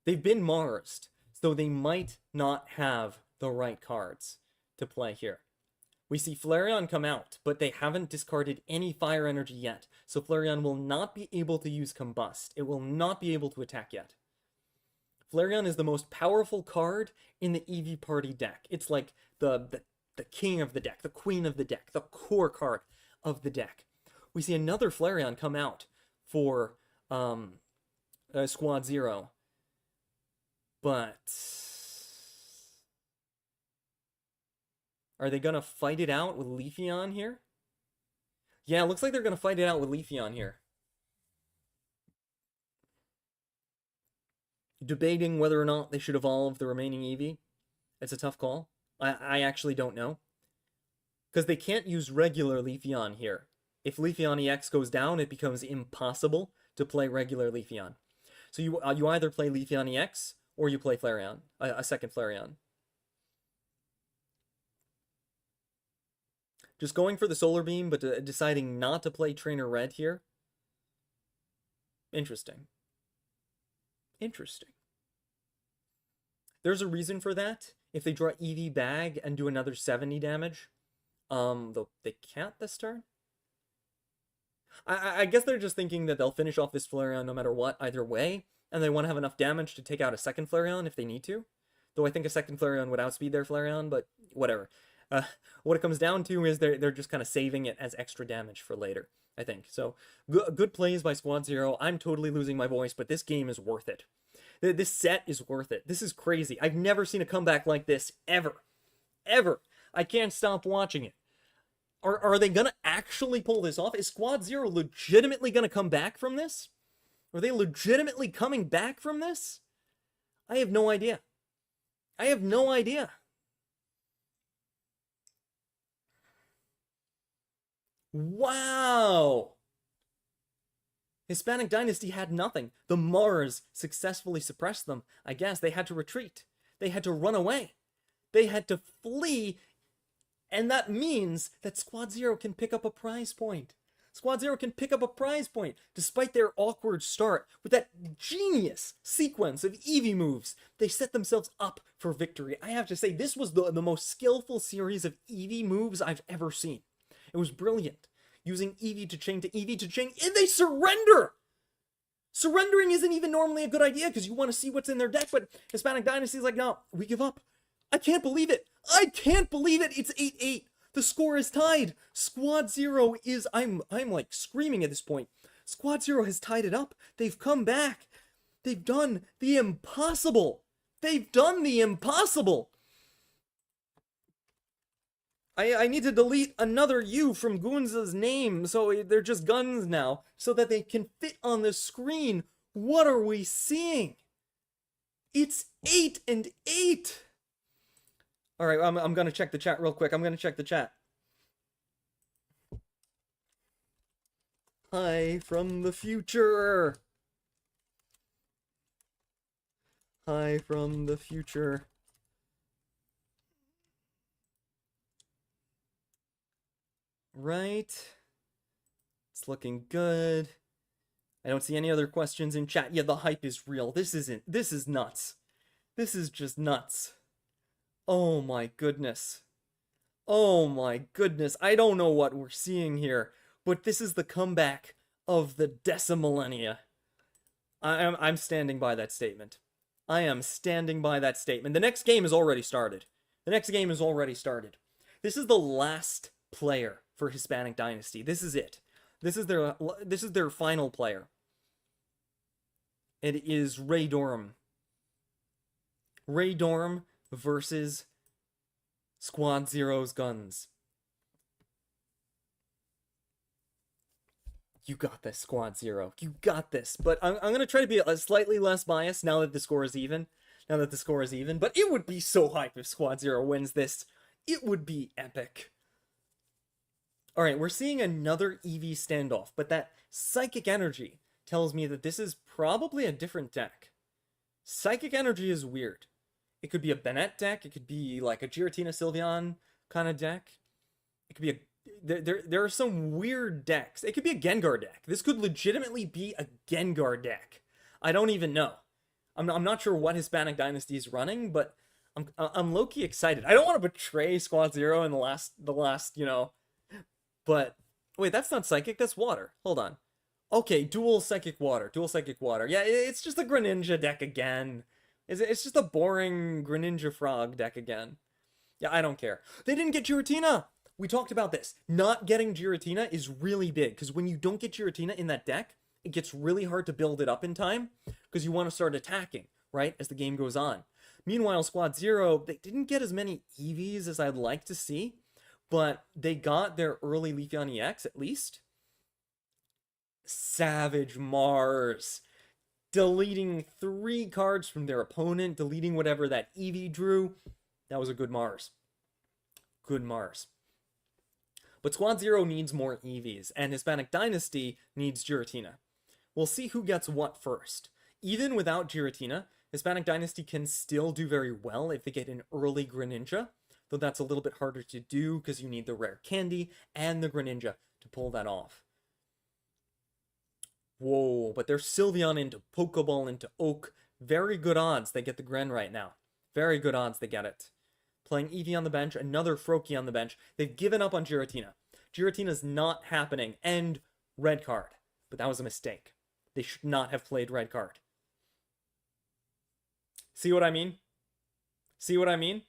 They've been Marsed, so they might not have the right cards to play here. We see Flareon come out, but they haven't discarded any fire energy yet, so Flareon will not be able to use Combust. It will not be able to attack yet. Flareon is the most powerful card in the Eevee party deck. It's like the king of the deck, the queen of the deck, the core card of the deck. We see another Flareon come out for Squad Zero. But are they going to fight it out with Leafeon here? Yeah, it looks like they're going to fight it out with Leafeon here. Debating whether or not they should evolve the remaining Eevee. It's a tough call. I actually don't know. Because they can't use regular Leafeon here. If Leafeon EX goes down, it becomes impossible to play regular Leafeon. So you either play Leafeon EX, or you play Flareon, a second Flareon. Just going for the Solar Beam, but deciding not to play Trainer Red here. Interesting. Interesting. There's a reason for that. If they draw Eevee Bag and do another 70 damage, though they can't this turn. I guess they're just thinking that they'll finish off this Flareon no matter what, either way, and they want to have enough damage to take out a second Flareon if they need to. Though I think a second Flareon would outspeed their Flareon, but whatever. What it comes down to is they're just kind of saving it as extra damage for later, I think. So, good plays by Squad Zero. I'm totally losing my voice, but this game is worth it. This set is worth it. This is crazy. I've never seen a comeback like this, ever. Ever. I can't stop watching it. Are they going to actually pull this off? Is Squad Zero legitimately going to come back from this? Are they legitimately coming back from this? I have no idea. I have no idea. Wow! Hispanic Dynasty had nothing. The Mars successfully suppressed them. I guess they had to retreat. They had to run away. They had to flee. And that means that Squad Zero can pick up a prize point. Squad Zero can pick up a prize point, despite their awkward start. With that genius sequence of Eevee moves, they set themselves up for victory. I have to say, this was the most skillful series of Eevee moves I've ever seen. It was brilliant. Using Eevee to chain to Eevee to chain, and they surrender! Surrendering isn't even normally a good idea, because you want to see what's in their deck, but Hispanic Dynasty's like, no, we give up. I can't believe it. I can't believe it. It's 8-8. The score is tied. Squad Zero is, I'm like screaming at this point. Squad Zero has tied it up. They've come back. They've done the impossible. They've done the impossible. I need to delete another U from Goonza's name, so they're just guns now, so that they can fit on the screen. What are we seeing? It's 8-8. All right, I'm gonna check the chat real quick. I'm gonna check the chat. Hi from the future. Hi from the future. Right. It's looking good. I don't see any other questions in chat. Yeah, the hype is real. This is nuts. This is just nuts. Oh my goodness. Oh my goodness. I don't know what we're seeing here, but this is the comeback of the decimillennia. I'm standing by that statement. I am standing by that statement. The next game has already started. The next game has already started. This is the last player for Hispanic Dynasty. This is it. This is their final player. It is Ray Durham. Ray Durham versus Squad Zero's guns. You got this, Squad Zero. You got this. But I'm going to try to be slightly less biased now that the score is even. But it would be so hype if Squad Zero wins this. It would be epic. Alright, we're seeing another EV standoff, but that Psychic Energy tells me that this is probably a different deck. Psychic Energy is weird. It could be a Bennett deck, it could be like a Giratina Sylveon kind of deck. It could be a... There are some weird decks. It could be a Gengar deck. This could legitimately be a Gengar deck. I don't even know. I'm not sure what Hispanic Dynasty is running, but I'm low-key excited. I don't want to betray Squad Zero in the last, you know... But, wait, that's not Psychic, that's Water. Hold on. Okay, dual Psychic Water. Yeah, it's just a Greninja deck again. It's just a boring Greninja Frog deck again. Yeah, I don't care. They didn't get Giratina! We talked about this. Not getting Giratina is really big, because when you don't get Giratina in that deck, it gets really hard to build it up in time, because you want to start attacking, right, as the game goes on. Meanwhile, Squad Zero, they didn't get as many EVs as I'd like to see, but they got their early Leafeon EX, at least. Savage Mars. Deleting 3 cards from their opponent, deleting whatever that EV drew. That was a good Mars. Good Mars. But Squad Zero needs more EVs, and Hispanic Dynasty needs Giratina. We'll see who gets what first. Even without Giratina, Hispanic Dynasty can still do very well if they get an early Greninja, though that's a little bit harder to do because you need the rare candy and the Greninja to pull that off. Whoa, but they're Sylveon into Pokeball into Oak. Very good odds they get the Gren right now. Very good odds they get it. Playing Eevee on the bench, another Froakie on the bench. They've given up on Giratina. Giratina's not happening. And red card. But that was a mistake. They should not have played red card. See what I mean? See what I mean?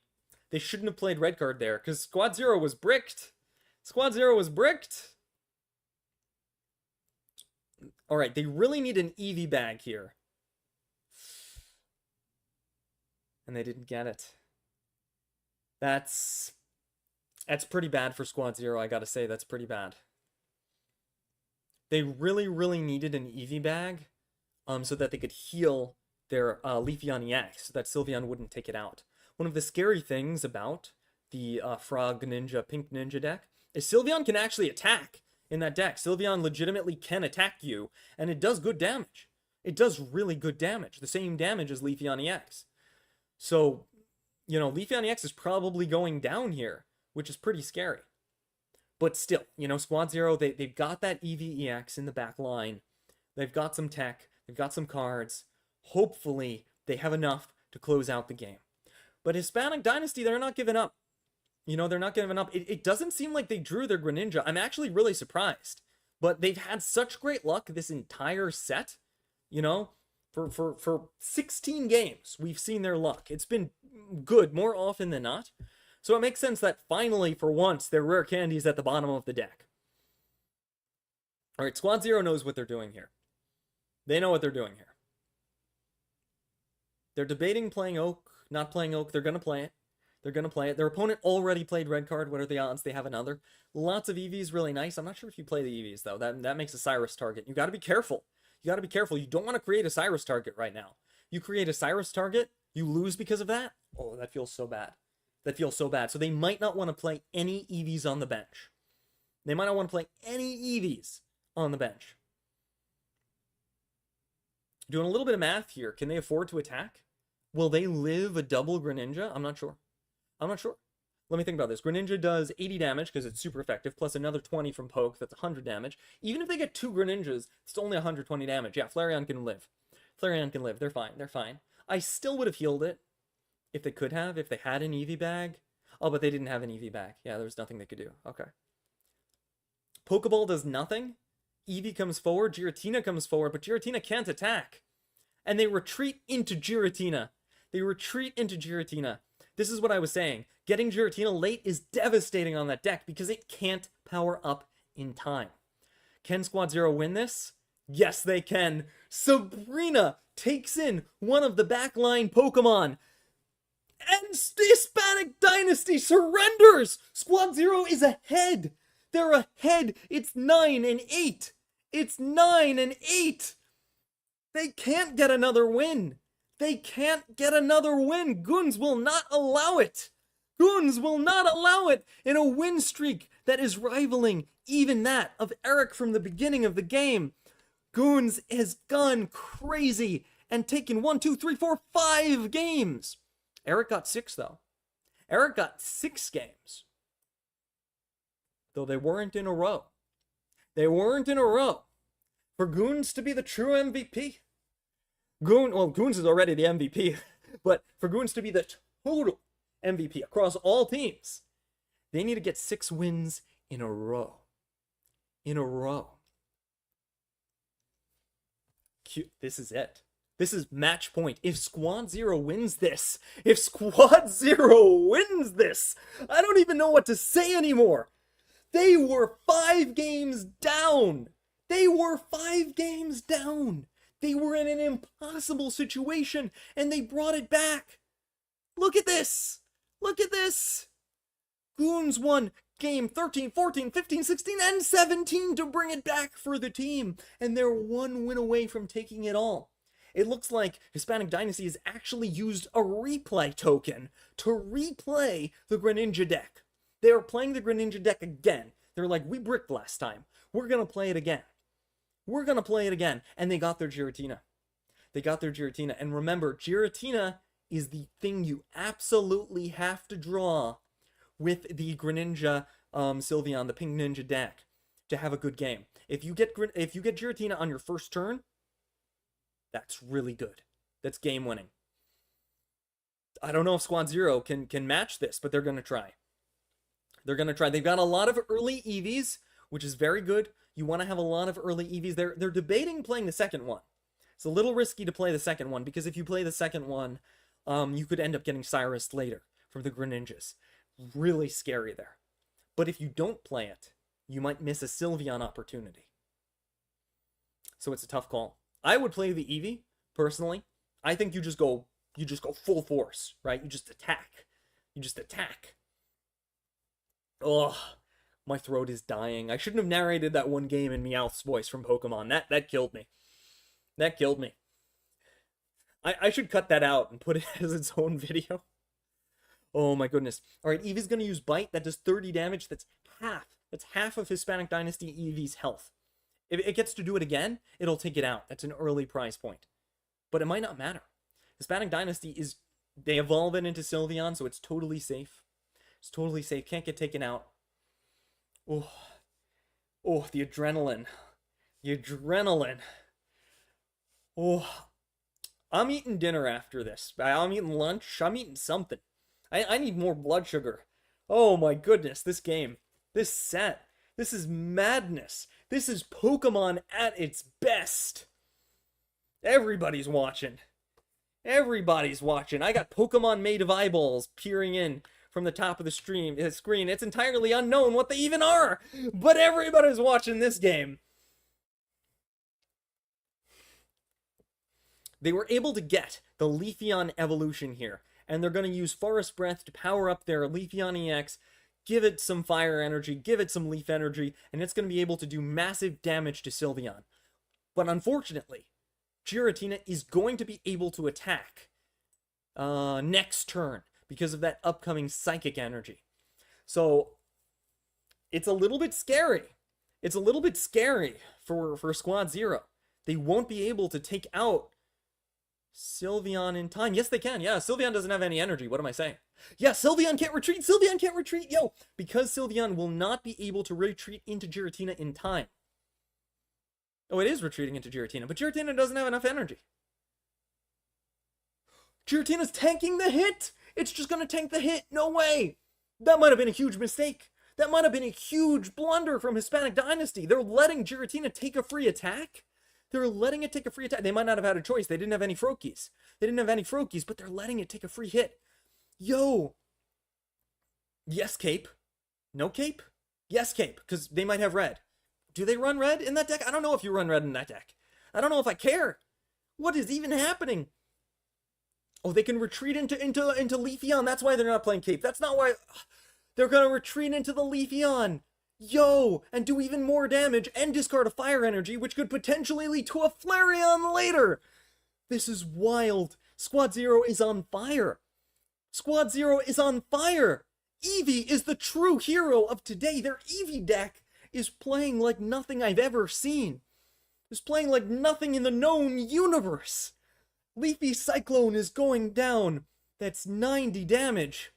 They shouldn't have played red card there, because Squad Zero was bricked. Squad Zero was bricked. Alright, they really need an Eevee bag here. And they didn't get it. That's pretty bad for Squad Zero, I gotta say. That's pretty bad. They really, really needed an Eevee bag so that they could heal their Leafeon EX, so that Sylveon wouldn't take it out. One of the scary things about the Frog Ninja, Pink Ninja deck is Sylveon can actually attack in that deck. Sylveon legitimately can attack you, and it does good damage. It does really good damage. The same damage as Leafeon EX. So, you know, Leafeon EX is probably going down here, which is pretty scary. But still, you know, Squad Zero, they've got that EVEX in the back line. They've got some tech. They've got some cards. Hopefully, they have enough to close out the game. But Hispanic Dynasty, they're not giving up. You know, they're not giving up. It doesn't seem like they drew their Greninja. I'm actually really surprised. But they've had such great luck this entire set. You know, for 16 games, we've seen their luck. It's been good more often than not. So it makes sense that finally, for once, their rare candy is at the bottom of the deck. Alright, Squad Zero knows what they're doing here. They know what they're doing here. They're debating playing Oak, not playing Oak. They're going to play it. They're going to play it. Their opponent already played red card. What are the odds they have another? Lots of EVs, really nice. I'm not sure if you play the EVs, though. That makes a Cyrus target. You got to be careful. You got to be careful. You don't want to create a Cyrus target right now. You create a Cyrus target, you lose because of that. Oh, that feels so bad. That feels so bad. So they might not want to play any EVs on the bench. They might not want to play any EVs on the bench. Doing a little bit of math here. Can they afford to attack? Will they live a double Greninja? I'm not sure. I'm not sure. let me think about this. Greninja does 80 damage because it's super effective, plus another 20 from Poke, that's 100 damage. Even if they get 2 Greninjas, it's only 120 damage. Yeah, Flareon can live. Flareon can live. They're fine. They're fine. I still would have healed it if they could have, if they had an Eevee bag. Oh, but they didn't have an Eevee bag. Yeah, there was nothing they could do. Okay. Pokeball does nothing. Eevee comes forward. Giratina comes forward, but Giratina can't attack. And they retreat into Giratina. They retreat into Giratina. This is what I was saying. Getting Giratina late is devastating on that deck because it can't power up in time. Can Squad Zero win this? Yes, they can. Sabrina takes in one of the backline Pokemon. And Hispanic Dynasty surrenders! Squad Zero is ahead! They're ahead! It's 9-8! It's 9-8! They can't get another win! They can't get another win! Goons will not allow it! Goons will not allow it in a win streak that is rivaling even that of Eric from the beginning of the game. Goons has gone crazy and taken 1, 2, 3, 4, 5 games. Eric got 6, though. Eric got 6 games. Though they weren't in a row. They weren't in a row. For Goons to be the true MVP. Goons is already the MVP. But for Goons to be the total MVP across all teams, they need to get 6 wins in a row. In a row. Cute. This is it. This is match point. If Squad Zero wins this, I don't even know what to say anymore. They were 5 games down. They were 5 games down. They were in an impossible situation, and they brought it back. Look at this. Look at this. Goons won game 13, 14, 15, 16, and 17 to bring it back for the team. And they're 1 win away from taking it all. It looks like Hispanic Dynasty has actually used a replay token to replay the Greninja deck. They are playing the Greninja deck again. They're like, we bricked last time. We're going to play it again. We're going to play it again. And they got their Giratina. They got their Giratina. And remember, Giratina is the thing you absolutely have to draw with the Greninja Sylveon, the Pink Ninja deck, to have a good game. If you get Giratina on your first turn, that's really good. That's game winning. I don't know if Squad Zero can match this, but they're going to try. They're going to try. They've got a lot of early EVs, which is very good. You want to have a lot of early EVs. They're debating playing the second one. It's a little risky to play the second one, because if you play the second one, you could end up getting Cyrus later from the Greninjas. Really scary there. But if you don't play it, you might miss a Sylveon opportunity. So it's a tough call. I would play the Eevee, personally. I think you just go full force, right? You just attack. You just attack. Ugh, my throat is dying. I shouldn't have narrated that one game in Meowth's voice from Pokemon. That killed me. That killed me. I should cut that out and put it as its own video. Oh my goodness. Alright, Eevee's gonna use Bite. That does 30 damage. That's half of Hispanic Dynasty Eevee's health. If it gets to do it again, it'll take it out. That's an early prize point. But it might not matter. Hispanic Dynasty is... They evolve it into Sylveon, so it's totally safe. It's totally safe. Can't get taken out. Oh. Oh, the adrenaline. The adrenaline. Oh. I'm eating dinner after this. I'm eating lunch. I'm eating something. I need more blood sugar. Oh my goodness, this game. This set. This is madness. This is Pokemon at its best. Everybody's watching. Everybody's watching. I got Pokemon made of eyeballs peering in from the top of the screen. It's entirely unknown what they even are. But everybody's watching this game. They were able to get the Leafeon evolution here. And they're going to use Forest Breath to power up their Leafeon EX, give it some fire energy, give it some leaf energy, and it's going to be able to do massive damage to Sylveon. But unfortunately, Giratina is going to be able to attack next turn because of that upcoming Psychic energy. So, it's a little bit scary. It's a little bit scary for Squad Zero. They won't be able to take out Sylveon in time. Yes, they can. Yeah, Sylveon doesn't have any energy. What am I saying? Yeah, Sylveon can't retreat. Sylveon can't retreat. Yo, because Sylveon will not be able to retreat into Giratina in time. Oh, it is retreating into Giratina, but Giratina doesn't have enough energy. Giratina's tanking the hit. It's just going to tank the hit. No way. That might have been a huge mistake. That might have been a huge blunder from Hispanic Dynasty. They're letting Giratina take a free attack. They're letting it take a free attack. They might not have had a choice. They didn't have any Froakies. But they're letting it take a free hit. Yo. Yes, Cape. No Cape? Yes, Cape, because they might have red. Do they run red in that deck? I don't know if you run red in that deck. I don't know if I care. What is even happening? Oh, they can retreat into Leafeon. That's why they're not playing Cape. That's not why. They're going to retreat into the Leafeon. Yo, and do even more damage and discard a fire energy, which could potentially lead to a Flareon later. This is wild. Squad Zero is on fire. Squad Zero is on fire. Eevee is the true hero of today. Their Eevee deck is playing like nothing I've ever seen. It's playing like nothing in the known universe. Leafy Cyclone is going down. That's 90 damage.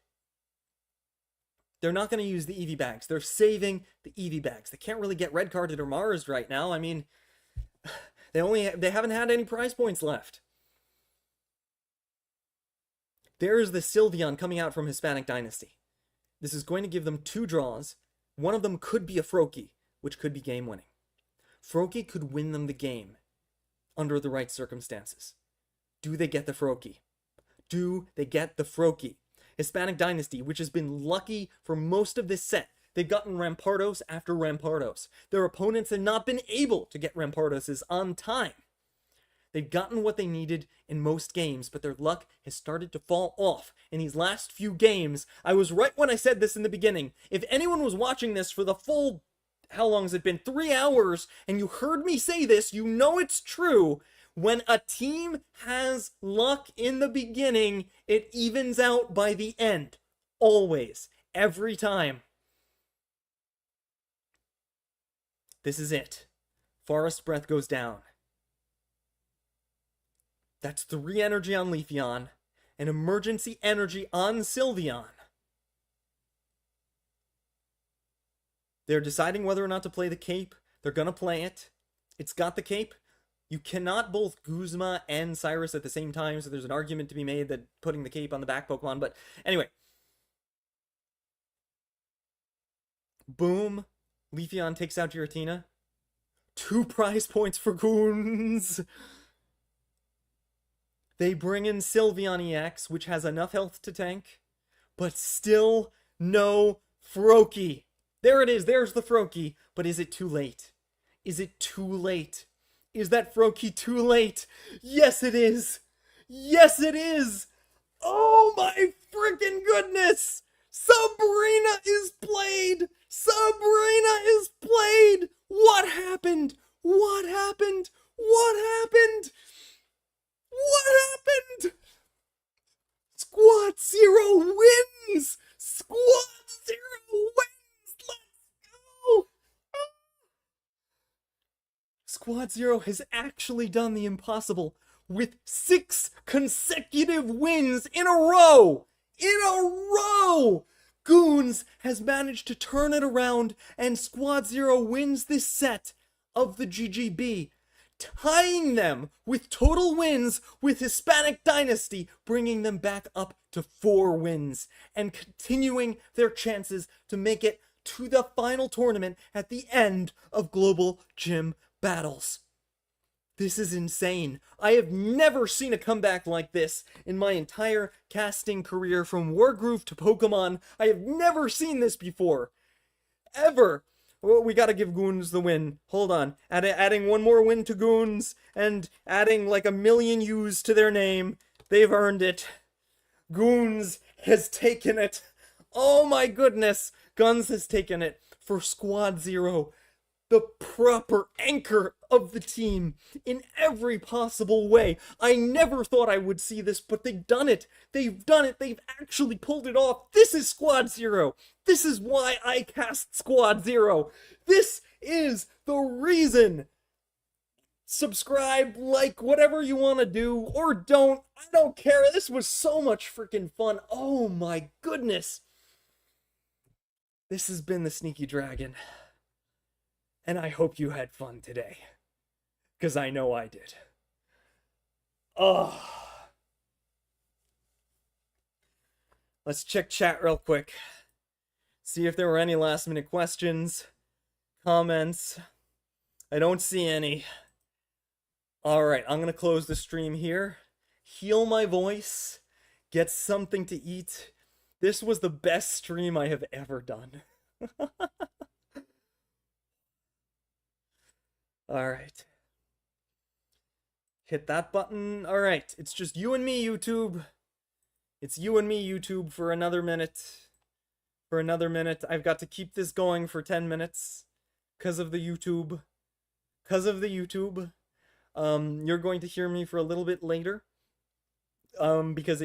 They're not going to use the Eevee bags. They're saving the Eevee bags. They can't really get red carded or Mars right now. I mean, they haven't had any prize points left. There's the Sylveon coming out from Hispanic Dynasty. This is going to give them 2 draws. One of them could be a Froakie, which could be game winning. Froakie could win them the game under the right circumstances. Do they get the Froakie? Do they get the Froakie? Hispanic Dynasty, which has been lucky for most of this set. They've gotten Rampardos after Rampardos. Their opponents have not been able to get Rampardos on time. They've gotten what they needed in most games, but their luck has started to fall off in these last few games. I was right when I said this in the beginning. If anyone was watching this for the full, how long has it been? 3 hours, and you heard me say this, you know it's true. When a team has luck in the beginning, it evens out by the end. Always. Every time. This is it. Forest Breath goes down. That's 3 energy on Leafeon, and emergency energy on Sylveon. They're deciding whether or not to play the Cape. They're gonna play it. It's got the Cape. You cannot both Guzma and Cyrus at the same time, so there's an argument to be made that putting the Cape on the back Pokemon, but anyway. Boom. Leafeon takes out Giratina. 2 prize points for Goons. They bring in Sylveon EX, which has enough health to tank, but still no Froakie. There it is, there's the Froakie, but is it too late? Is it too late? Is that Froakie too late? Yes, it is! Yes, it is! Oh my freaking goodness! Sabrina is played! Sabrina is played! What happened? What happened? What happened? What happened? Squad Zero wins! Squad Zero wins! Let's go! Squad Zero has actually done the impossible with 6 consecutive wins in a row! In a row! Goons has managed to turn it around, and Squad Zero wins this set of the GGB, tying them with total wins with Hispanic Dynasty, bringing them back up to 4 wins, and continuing their chances to make it to the final tournament at the end of Global Gym Battles. This is insane. I have never seen a comeback like this in my entire casting career, from Wargroove to Pokemon. I have never seen this before. Ever. Well, we gotta give Goons the win. Hold on. Adding 1 more win to Goons, and adding like 1,000,000 U's to their name. They've earned it. Goons has taken it. Oh my goodness. Guns has taken it for Squad Zero. The proper anchor of the team in every possible way. I never thought I would see this, but they've done it. They've done it. They've actually pulled it off. This is Squad Zero. This is why I cast Squad Zero. This is the reason subscribe, like, whatever you want to do, or don't. I don't care. This was so much freaking fun. Oh my goodness. This has been the Sneaky Dragon. And I hope you had fun today. Because I know I did. Oh. Let's check chat real quick. See if there were any last minute questions, comments. I don't see any. Alright, I'm gonna close the stream here. Heal my voice. Get something to eat. This was the best stream I have ever done. Alright. Hit that button. Alright, it's just you and me, YouTube. It's you and me, YouTube, for another minute. For another minute. I've got to keep this going for 10 minutes. Because of the YouTube. Because of the YouTube. You're going to hear me for a little bit later. Because